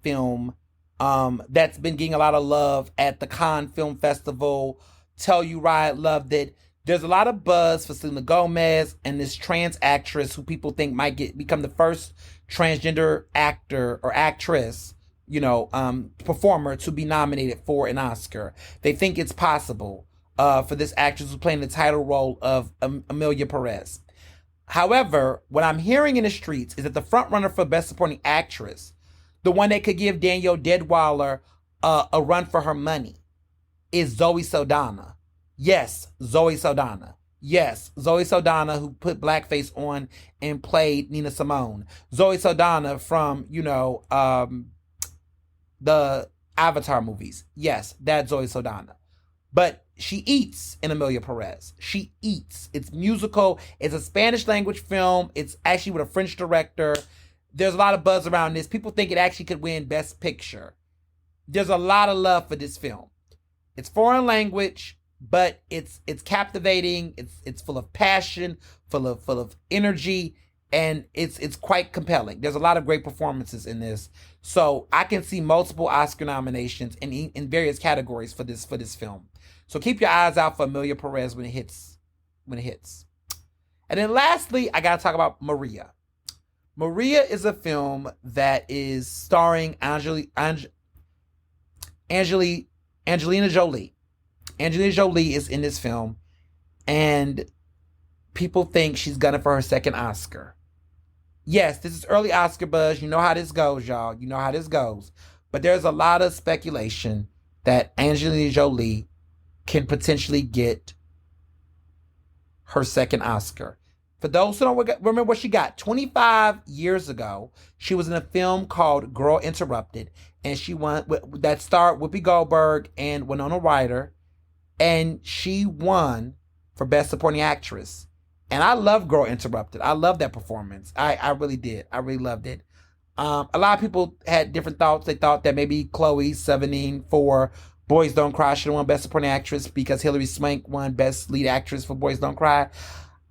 film that's been getting a lot of love at the Cannes Film Festival. Tell You Riot loved it. There's a lot of buzz for Selena Gomez and this trans actress who people think might become the first transgender actor or actress, performer to be nominated for an Oscar. They think it's possible for this actress who's playing the title role of Emilia Perez. However, what I'm hearing in the streets is that the front runner for Best Supporting Actress, the one that could give Danielle Deadwyler a run for her money, is Zoe Saldana. Yes, Zoe Saldana. Yes, Zoe Saldana, who put blackface on and played Nina Simone. Zoe Saldana from, the Avatar movies. Yes, that's Zoe Saldana. But she eats in Emilia Perez. She eats. It's musical. It's a Spanish language film. It's actually with a French director. There's a lot of buzz around this. People think it actually could win Best Picture. There's a lot of love for this film. It's foreign language, but it's captivating. It's full of passion, full of energy, and it's quite compelling. There's a lot of great performances in this, so I can see multiple Oscar nominations in various categories for this film. So keep your eyes out for Emilia Perez when it hits. And then lastly, I gotta talk about Maria. Maria is a film that is starring Angelina Jolie. Angelina Jolie is in this film, and people think she's gunning for her second Oscar. Yes, this is early Oscar buzz. You know how this goes, y'all. You know how this goes. But there's a lot of speculation that Angelina Jolie can potentially get her second Oscar. For those who don't remember what she got, 25 years ago, she was in a film called Girl Interrupted, and she won, that starred Whoopi Goldberg and Winona Ryder, and she won for Best Supporting Actress. And I love Girl Interrupted. I love that performance. I really did. I really loved it. A lot of people had different thoughts. They thought that maybe Chloe Sevigny for Boys Don't Cry should have won Best Supporting Actress because Hilary Swank won Best Lead Actress for Boys Don't Cry.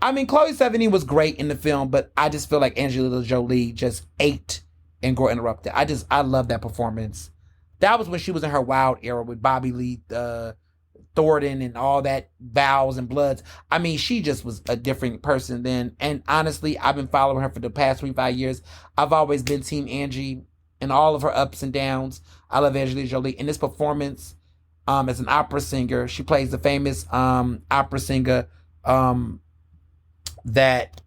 I mean, Chloe Sevigny was great in the film, but I just feel like Angelina Jolie just ate in Girl Interrupted. I love that performance. That was when she was in her wild era with Bobby Lee Thornton and all that Vows and Bloods. I mean, she just was a different person then. And honestly, I've been following her for the past 25 years. I've always been Team Angie in all of her ups and downs. I love Angelina Jolie. In this performance, as an opera singer, she plays the famous opera singer that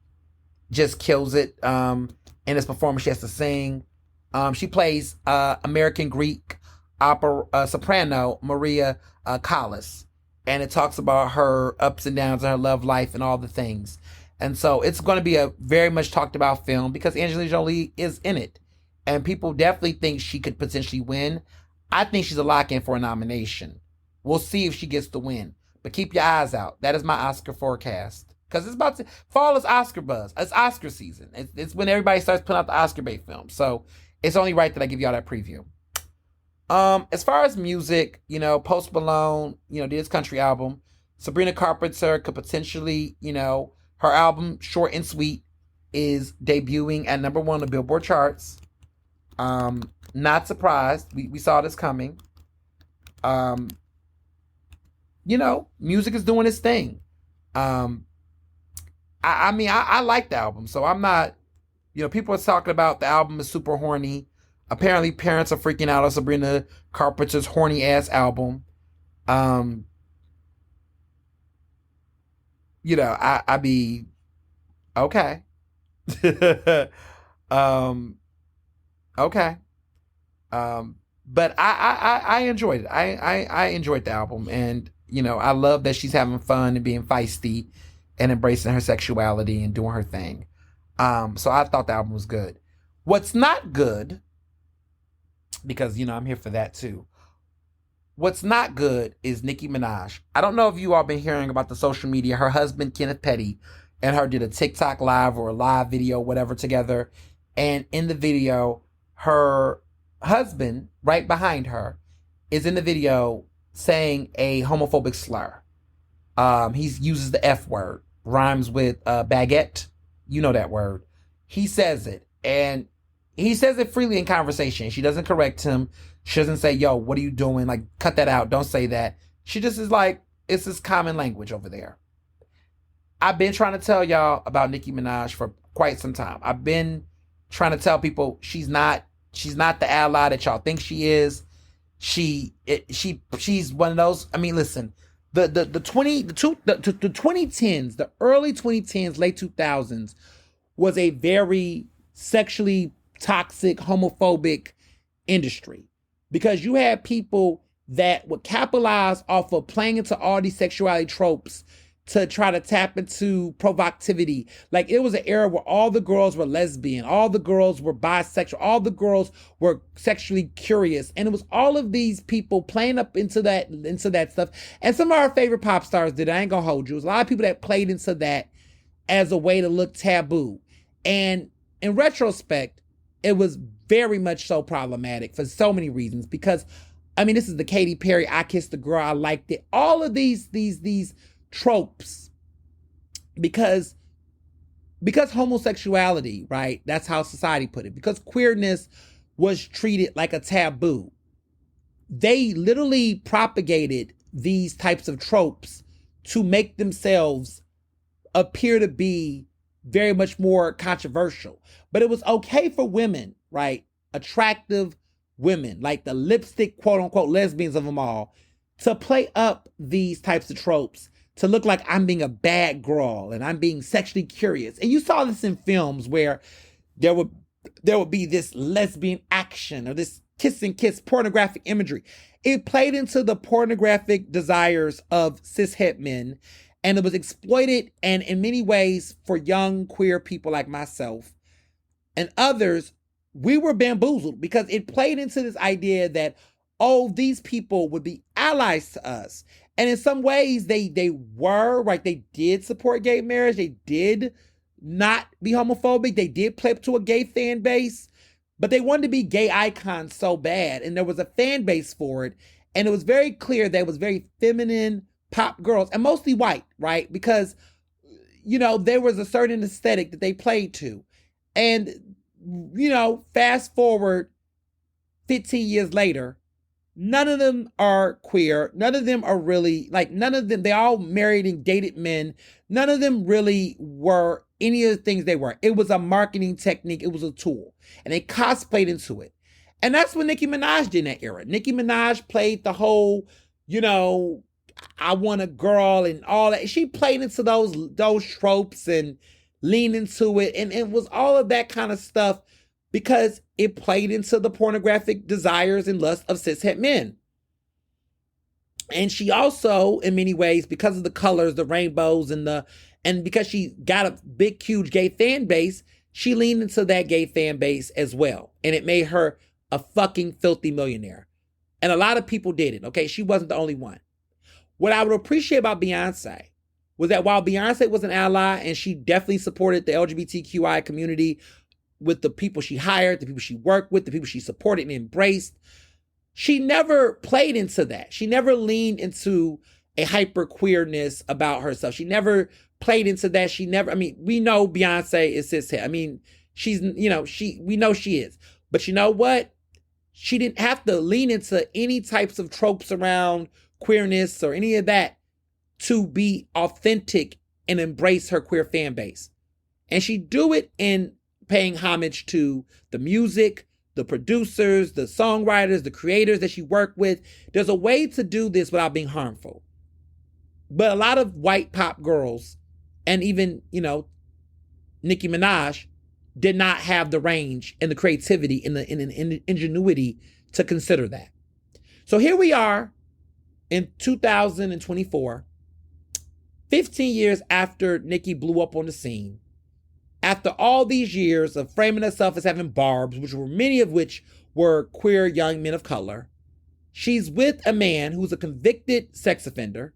just kills it. In this performance, she has to sing. She plays American Greek opera soprano Maria Callas, and it talks about her ups and downs and her love life and all the things. And so it's going to be a very much talked about film because Angelina Jolie is in it, and people definitely think she could potentially win. I think she's a lock-in for a nomination. We'll see if she gets the win, but keep your eyes out. That is my Oscar forecast. Because it's about to, fall is Oscar buzz. It's Oscar season. It's when everybody starts putting out the Oscar bait films. So it's only right that I give y'all that preview. As far as music, Post Malone, did his country album. Sabrina Carpenter could potentially, her album, Short and Sweet, is debuting at #1 on the Billboard charts. Not surprised. We saw this coming. Music is doing its thing. I mean, I like the album, so I'm not, people are talking about the album is super horny. Apparently, parents are freaking out on Sabrina Carpenter's horny ass album. I be okay. Okay. But I enjoyed it. I enjoyed the album, and I love that she's having fun and being feisty and embracing her sexuality and doing her thing. So I thought the album was good. What's not good, because I'm here for that too. What's not good is Nicki Minaj. I don't know if you all been hearing about the social media. Her husband Kenneth Petty and her did a TikTok live or a live video, whatever, together. And in the video, her husband, right behind her, is in the video saying a homophobic slur. He uses the F word, rhymes with baguette. You know that word. He says it, and he says it freely in conversation. She doesn't correct him. She doesn't say, yo, what are you doing? Like, cut that out. Don't say that. She just is like, it's this common language over there. I've been trying to tell y'all about Nicki Minaj for quite some time. I've been trying to tell people she's not the ally that y'all think she is. She's one of those. I mean, listen, the 2010s, the early 2010s, late 2000s was a very sexually toxic, homophobic industry, because you had people that would capitalize off of playing into all these sexuality tropes to try to tap into provocativity. Like, it was an era where all the girls were lesbian, all the girls were bisexual, all the girls were sexually curious, and it was all of these people playing up into that stuff. And some of our favorite pop stars did. I ain't gonna hold you. It was a lot of people that played into that as a way to look taboo. And in retrospect, it was very much so problematic for so many reasons. Because, I mean, this is the Katy Perry, I Kissed the Girl, I Liked It. All of these tropes, because homosexuality, right? That's how society put it. Because queerness was treated like a taboo. They literally propagated these types of tropes to make themselves appear to be very much more controversial. But it was okay for women, right? Attractive women, like the lipstick, quote unquote, lesbians of them all, to play up these types of tropes, to look like I'm being a bad girl and I'm being sexually curious. And you saw this in films where there would be this lesbian action or this kiss and kiss pornographic imagery. It played into the pornographic desires of cishet men, and it was exploited, and in many ways for young queer people like myself and others, we were bamboozled because it played into this idea that, oh, these people would be allies to us. And in some ways they were, right? They did support gay marriage. They did not be homophobic. They did play up to a gay fan base, but they wanted to be gay icons so bad. And there was a fan base for it. And it was very clear that it was very feminine pop girls, and mostly white, right? Because, you know, there was a certain aesthetic that they played to. And, you know, fast forward 15 years later, none of them are queer. None of them are really, like, none of them, they all married and dated men. None of them really were any of the things they were. It was a marketing technique. It was a tool. And they cosplayed into it. And that's what Nicki Minaj did in that era. Nicki Minaj played the whole, you know, I want a girl and all that. She played into those tropes and leaned into it. And it was all of that kind of stuff because it played into the pornographic desires and lust of cishet men. And she also, in many ways, because of the colors, the rainbows, and because she got a big, huge gay fan base, she leaned into that gay fan base as well. And it made her a fucking filthy millionaire. And a lot of people did it, okay? She wasn't the only one. What I would appreciate about Beyonce was that while Beyonce was an ally and she definitely supported the LGBTQI community with the people she hired, the people she worked with, the people she supported and embraced, she never played into that. She never leaned into a hyper queerness about herself. She never played into that. We know Beyonce is cishet. I mean, she's, you know, we know she is. But you know what? She didn't have to lean into any types of tropes around queerness or any of that to be authentic and embrace her queer fan base. And she do it in paying homage to the music, the producers, the songwriters, the creators that she worked with. There's a way to do this without being harmful. But a lot of white pop girls, and even, you know, Nicki Minaj, did not have the range and the creativity and the ingenuity to consider that. So here we are in 2024, 15 years after Nicki blew up on the scene, after all these years of framing herself as having barbs, many of which were queer young men of color, she's with a man who's a convicted sex offender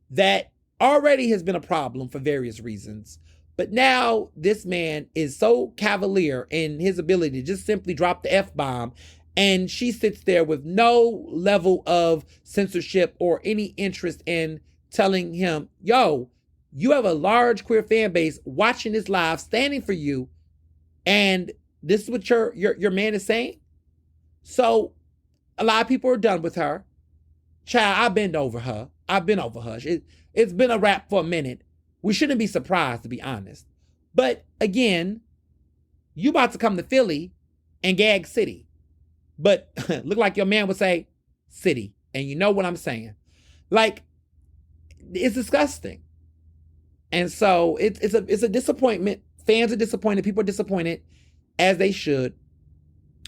that already has been a problem for various reasons. But now this man is so cavalier in his ability to just simply drop the F-bomb, and she sits there with no level of censorship or any interest in telling him, yo, you have a large queer fan base watching this live, standing for you, and this is what your man is saying? So a lot of people are done with her. Child, I've been over her. It's been a wrap for a minute. We shouldn't be surprised, to be honest. But again, you about to come to Philly and gag City. But look like your man would say City. And you know what I'm saying. Like, it's disgusting. And so it's a disappointment. Fans are disappointed. People are disappointed, as they should.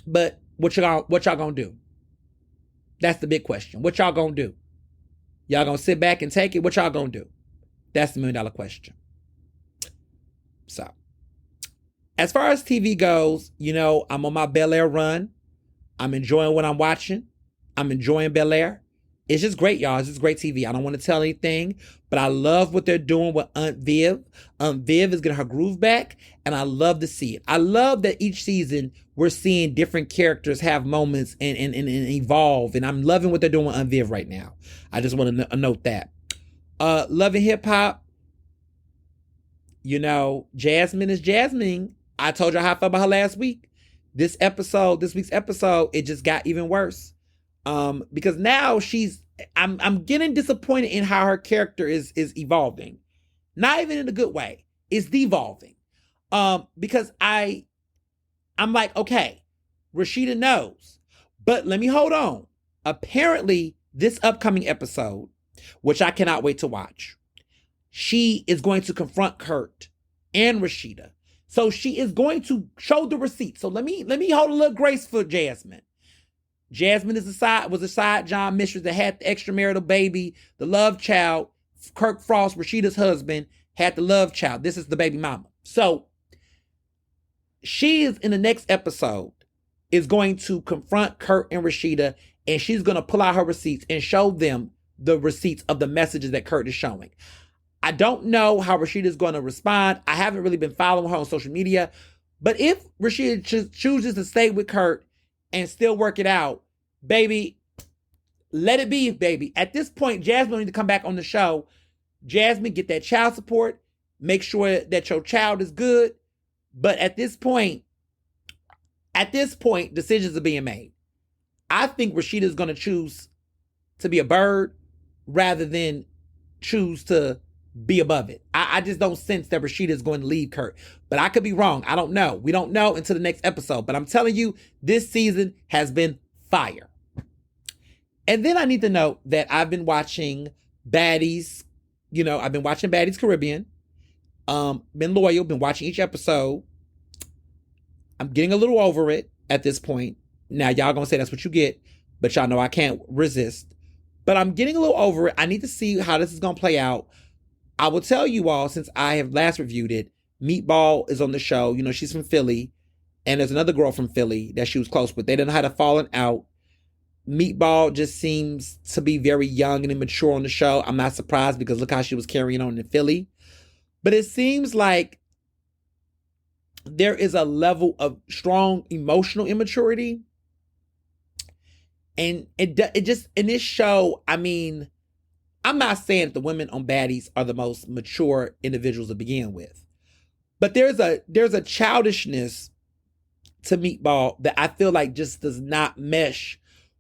But what y'all gonna do? That's the big question. What y'all gonna do? Y'all gonna sit back and take it? What y'all gonna do? That's the $1 million question. So, as far as TV goes, you know, I'm on my Bel Air run. I'm enjoying what I'm watching. I'm enjoying Bel Air. It's just great, y'all. It's just great TV. I don't want to tell anything, but I love what they're doing with Aunt Viv. Aunt Viv is getting her groove back, and I love to see it. I love that each season we're seeing different characters have moments and evolve, and I'm loving what they're doing with Aunt Viv right now. I just want to note that. Loving hip hop. You know, Jasmine is Jasmine. I told you how I felt about her last week. This week's episode, it just got even worse. Because now I'm getting disappointed in how her character is evolving. Not even in a good way. It's devolving. Because I'm like, okay, Rashida knows. But let me hold on. Apparently, this upcoming episode, which I cannot wait to watch, she is going to confront Kurt and Rashida. So she is going to show the receipt. So let me hold a little grace for Jasmine. Jasmine was a side John mistress that had the extramarital baby, the love child. Kirk Frost, Rashida's husband, had the love child. This is the baby mama. So she is in the next episode is going to confront Kurt and Rashida, and she's going to pull out her receipts and show them the receipts of the messages that Kurt is showing. I don't know how Rashida is going to respond. I haven't really been following her on social media. But if Rashida chooses to stay with Kurt and still work it out, baby, let it be, baby. At this point, Jasmine need to come back on the show. Jasmine, get that child support. Make sure that your child is good. But at this point, decisions are being made. I think Rashida is going to choose to be a bird rather than choose to be above it. I just don't sense that Rashida is going to leave Kurt. But I could be wrong. I don't know. We don't know until the next episode. But I'm telling you, this season has been fire. And then I need to note that I've been watching Baddies. I've been watching Baddies Caribbean. Been loyal, been watching each episode. I'm getting a little over it at this point. Now, y'all gonna say that's what you get, but y'all know I can't resist. But I'm getting a little over it. I need to see how this is gonna play out. I will tell you all, since I have last reviewed it, Meatball is on the show. She's from Philly, and there's another girl from Philly that she was close with. They didn't know how to falling out. Meatball just seems to be very young and immature on the show. I'm not surprised because look how she was carrying on in Philly. But it seems like there is a level of strong emotional immaturity. And it just, in this show, I mean, I'm not saying that the women on Baddies are the most mature individuals to begin with. But there's a childishness to Meatball that I feel like just does not mesh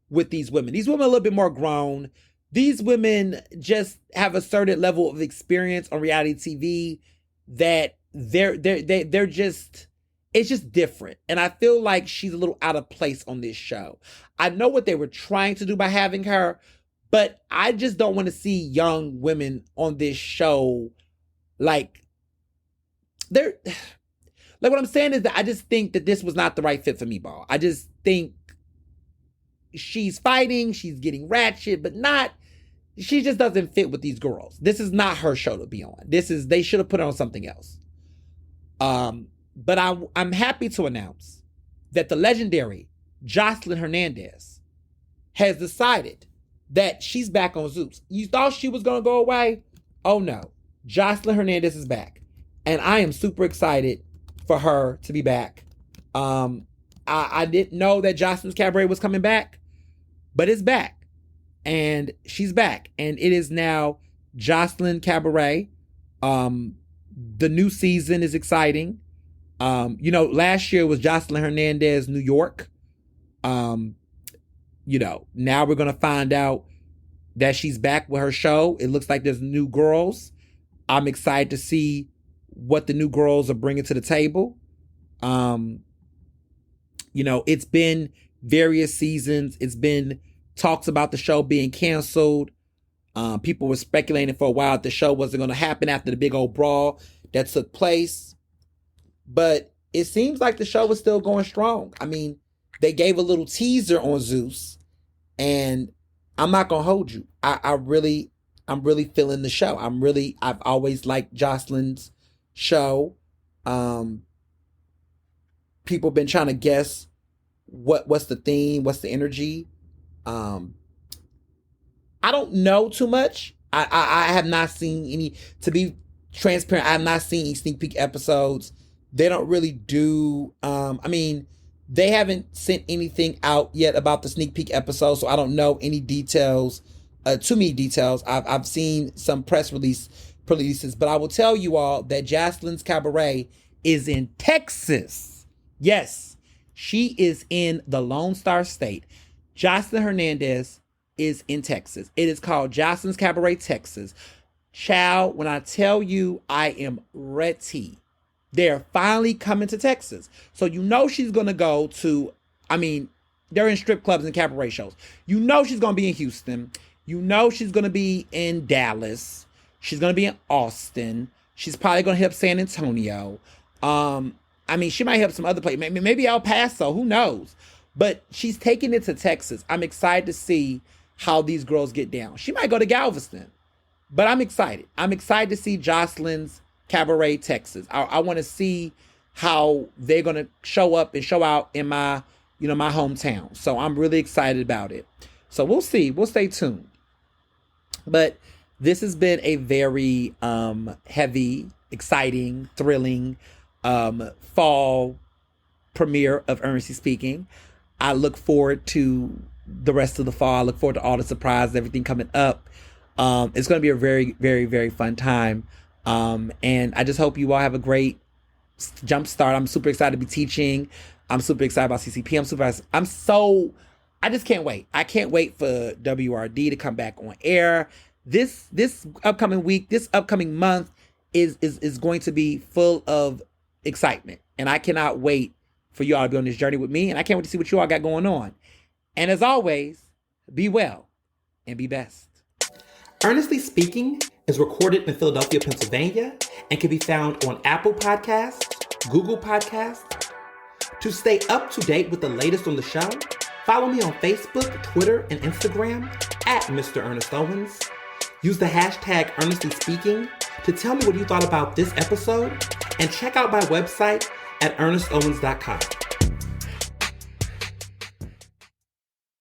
with these women. These women are a little bit more grown. These women just have a certain level of experience on reality TV that they're just, it's just different. And I feel like she's a little out of place on this show. I know what they were trying to do by having her, but I just don't want to see young women on this show. Like what I'm saying is that I just think that this was not the right fit for Meatball. I just think she's fighting, she's getting ratchet, but she just doesn't fit with these girls. This is not her show to be on. They should have put her on something else. But I'm happy to announce that the legendary Jocelyn Hernandez has decided that she's back on Zeus. You thought she was going to go away? Oh no. Jocelyn Hernandez is back. And I am super excited for her to be back. I didn't know that Jocelyn's Cabaret was coming back, but it's back. And she's back. And it is now Jocelyn Cabaret. The new season is exciting. Last year was Jocelyn Hernandez, New York. Now we're going to find out that she's back with her show. It looks like there's new girls. I'm excited to see what the new girls are bringing to the table. It's been various seasons. It's been talks about the show being canceled. People were speculating for a while that the show wasn't going to happen after the big old brawl that took place. But it seems like the show is still going strong. I mean, they gave a little teaser on Zeus, and I'm not going to hold you. I'm really feeling the show. I've always liked Jocelyn's show. People have been trying to guess what's the theme, what's the energy. I don't know too much. I have not seen any, to be transparent, I have not seen any sneak peek episodes. They don't really do, they haven't sent anything out yet about the sneak peek episode, so I don't know any details, too many details. I've seen some press releases, but I will tell you all that Jocelyn's Cabaret is in Texas. Yes, she is in the Lone Star State. Jocelyn Hernandez is in Texas. It is called Jocelyn's Cabaret, Texas. Child, when I tell you I am ready, they're finally coming to Texas. So you know she's going to go to, they're in strip clubs and cabaret shows. You know she's going to be in Houston. You know she's going to be in Dallas. She's going to be in Austin. She's probably going to hit up San Antonio. She might hit up some other place. Maybe El Paso. Who knows? But she's taking it to Texas. I'm excited to see how these girls get down. She might go to Galveston. But I'm excited. I'm excited to see Jocelyn's Cabaret, Texas. I want to see how they're going to show up and show out in my hometown. So I'm really excited about it. So we'll see. We'll stay tuned. But this has been a very heavy, exciting, thrilling fall premiere of Ernestly Speaking. I look forward to the rest of the fall. I look forward to all the surprises, everything coming up. It's going to be a very, very, very fun time. And I just hope you all have a great jump start. I'm super excited to be teaching. I'm super excited about CCP. I just can't wait. I can't wait for WRD to come back on air. This upcoming week, this upcoming month is going to be full of excitement. And I cannot wait for you all to be on this journey with me. And I can't wait to see what you all got going on. And as always, be well and be best. Ernestly Speaking is recorded in Philadelphia, Pennsylvania, and can be found on Apple Podcasts, Google Podcasts. To stay up to date with the latest on the show, follow me on Facebook, Twitter, and Instagram at Mr. Ernest Owens. Use the hashtag Ernestly Speaking to tell me what you thought about this episode, and check out my website at ernestowens.com.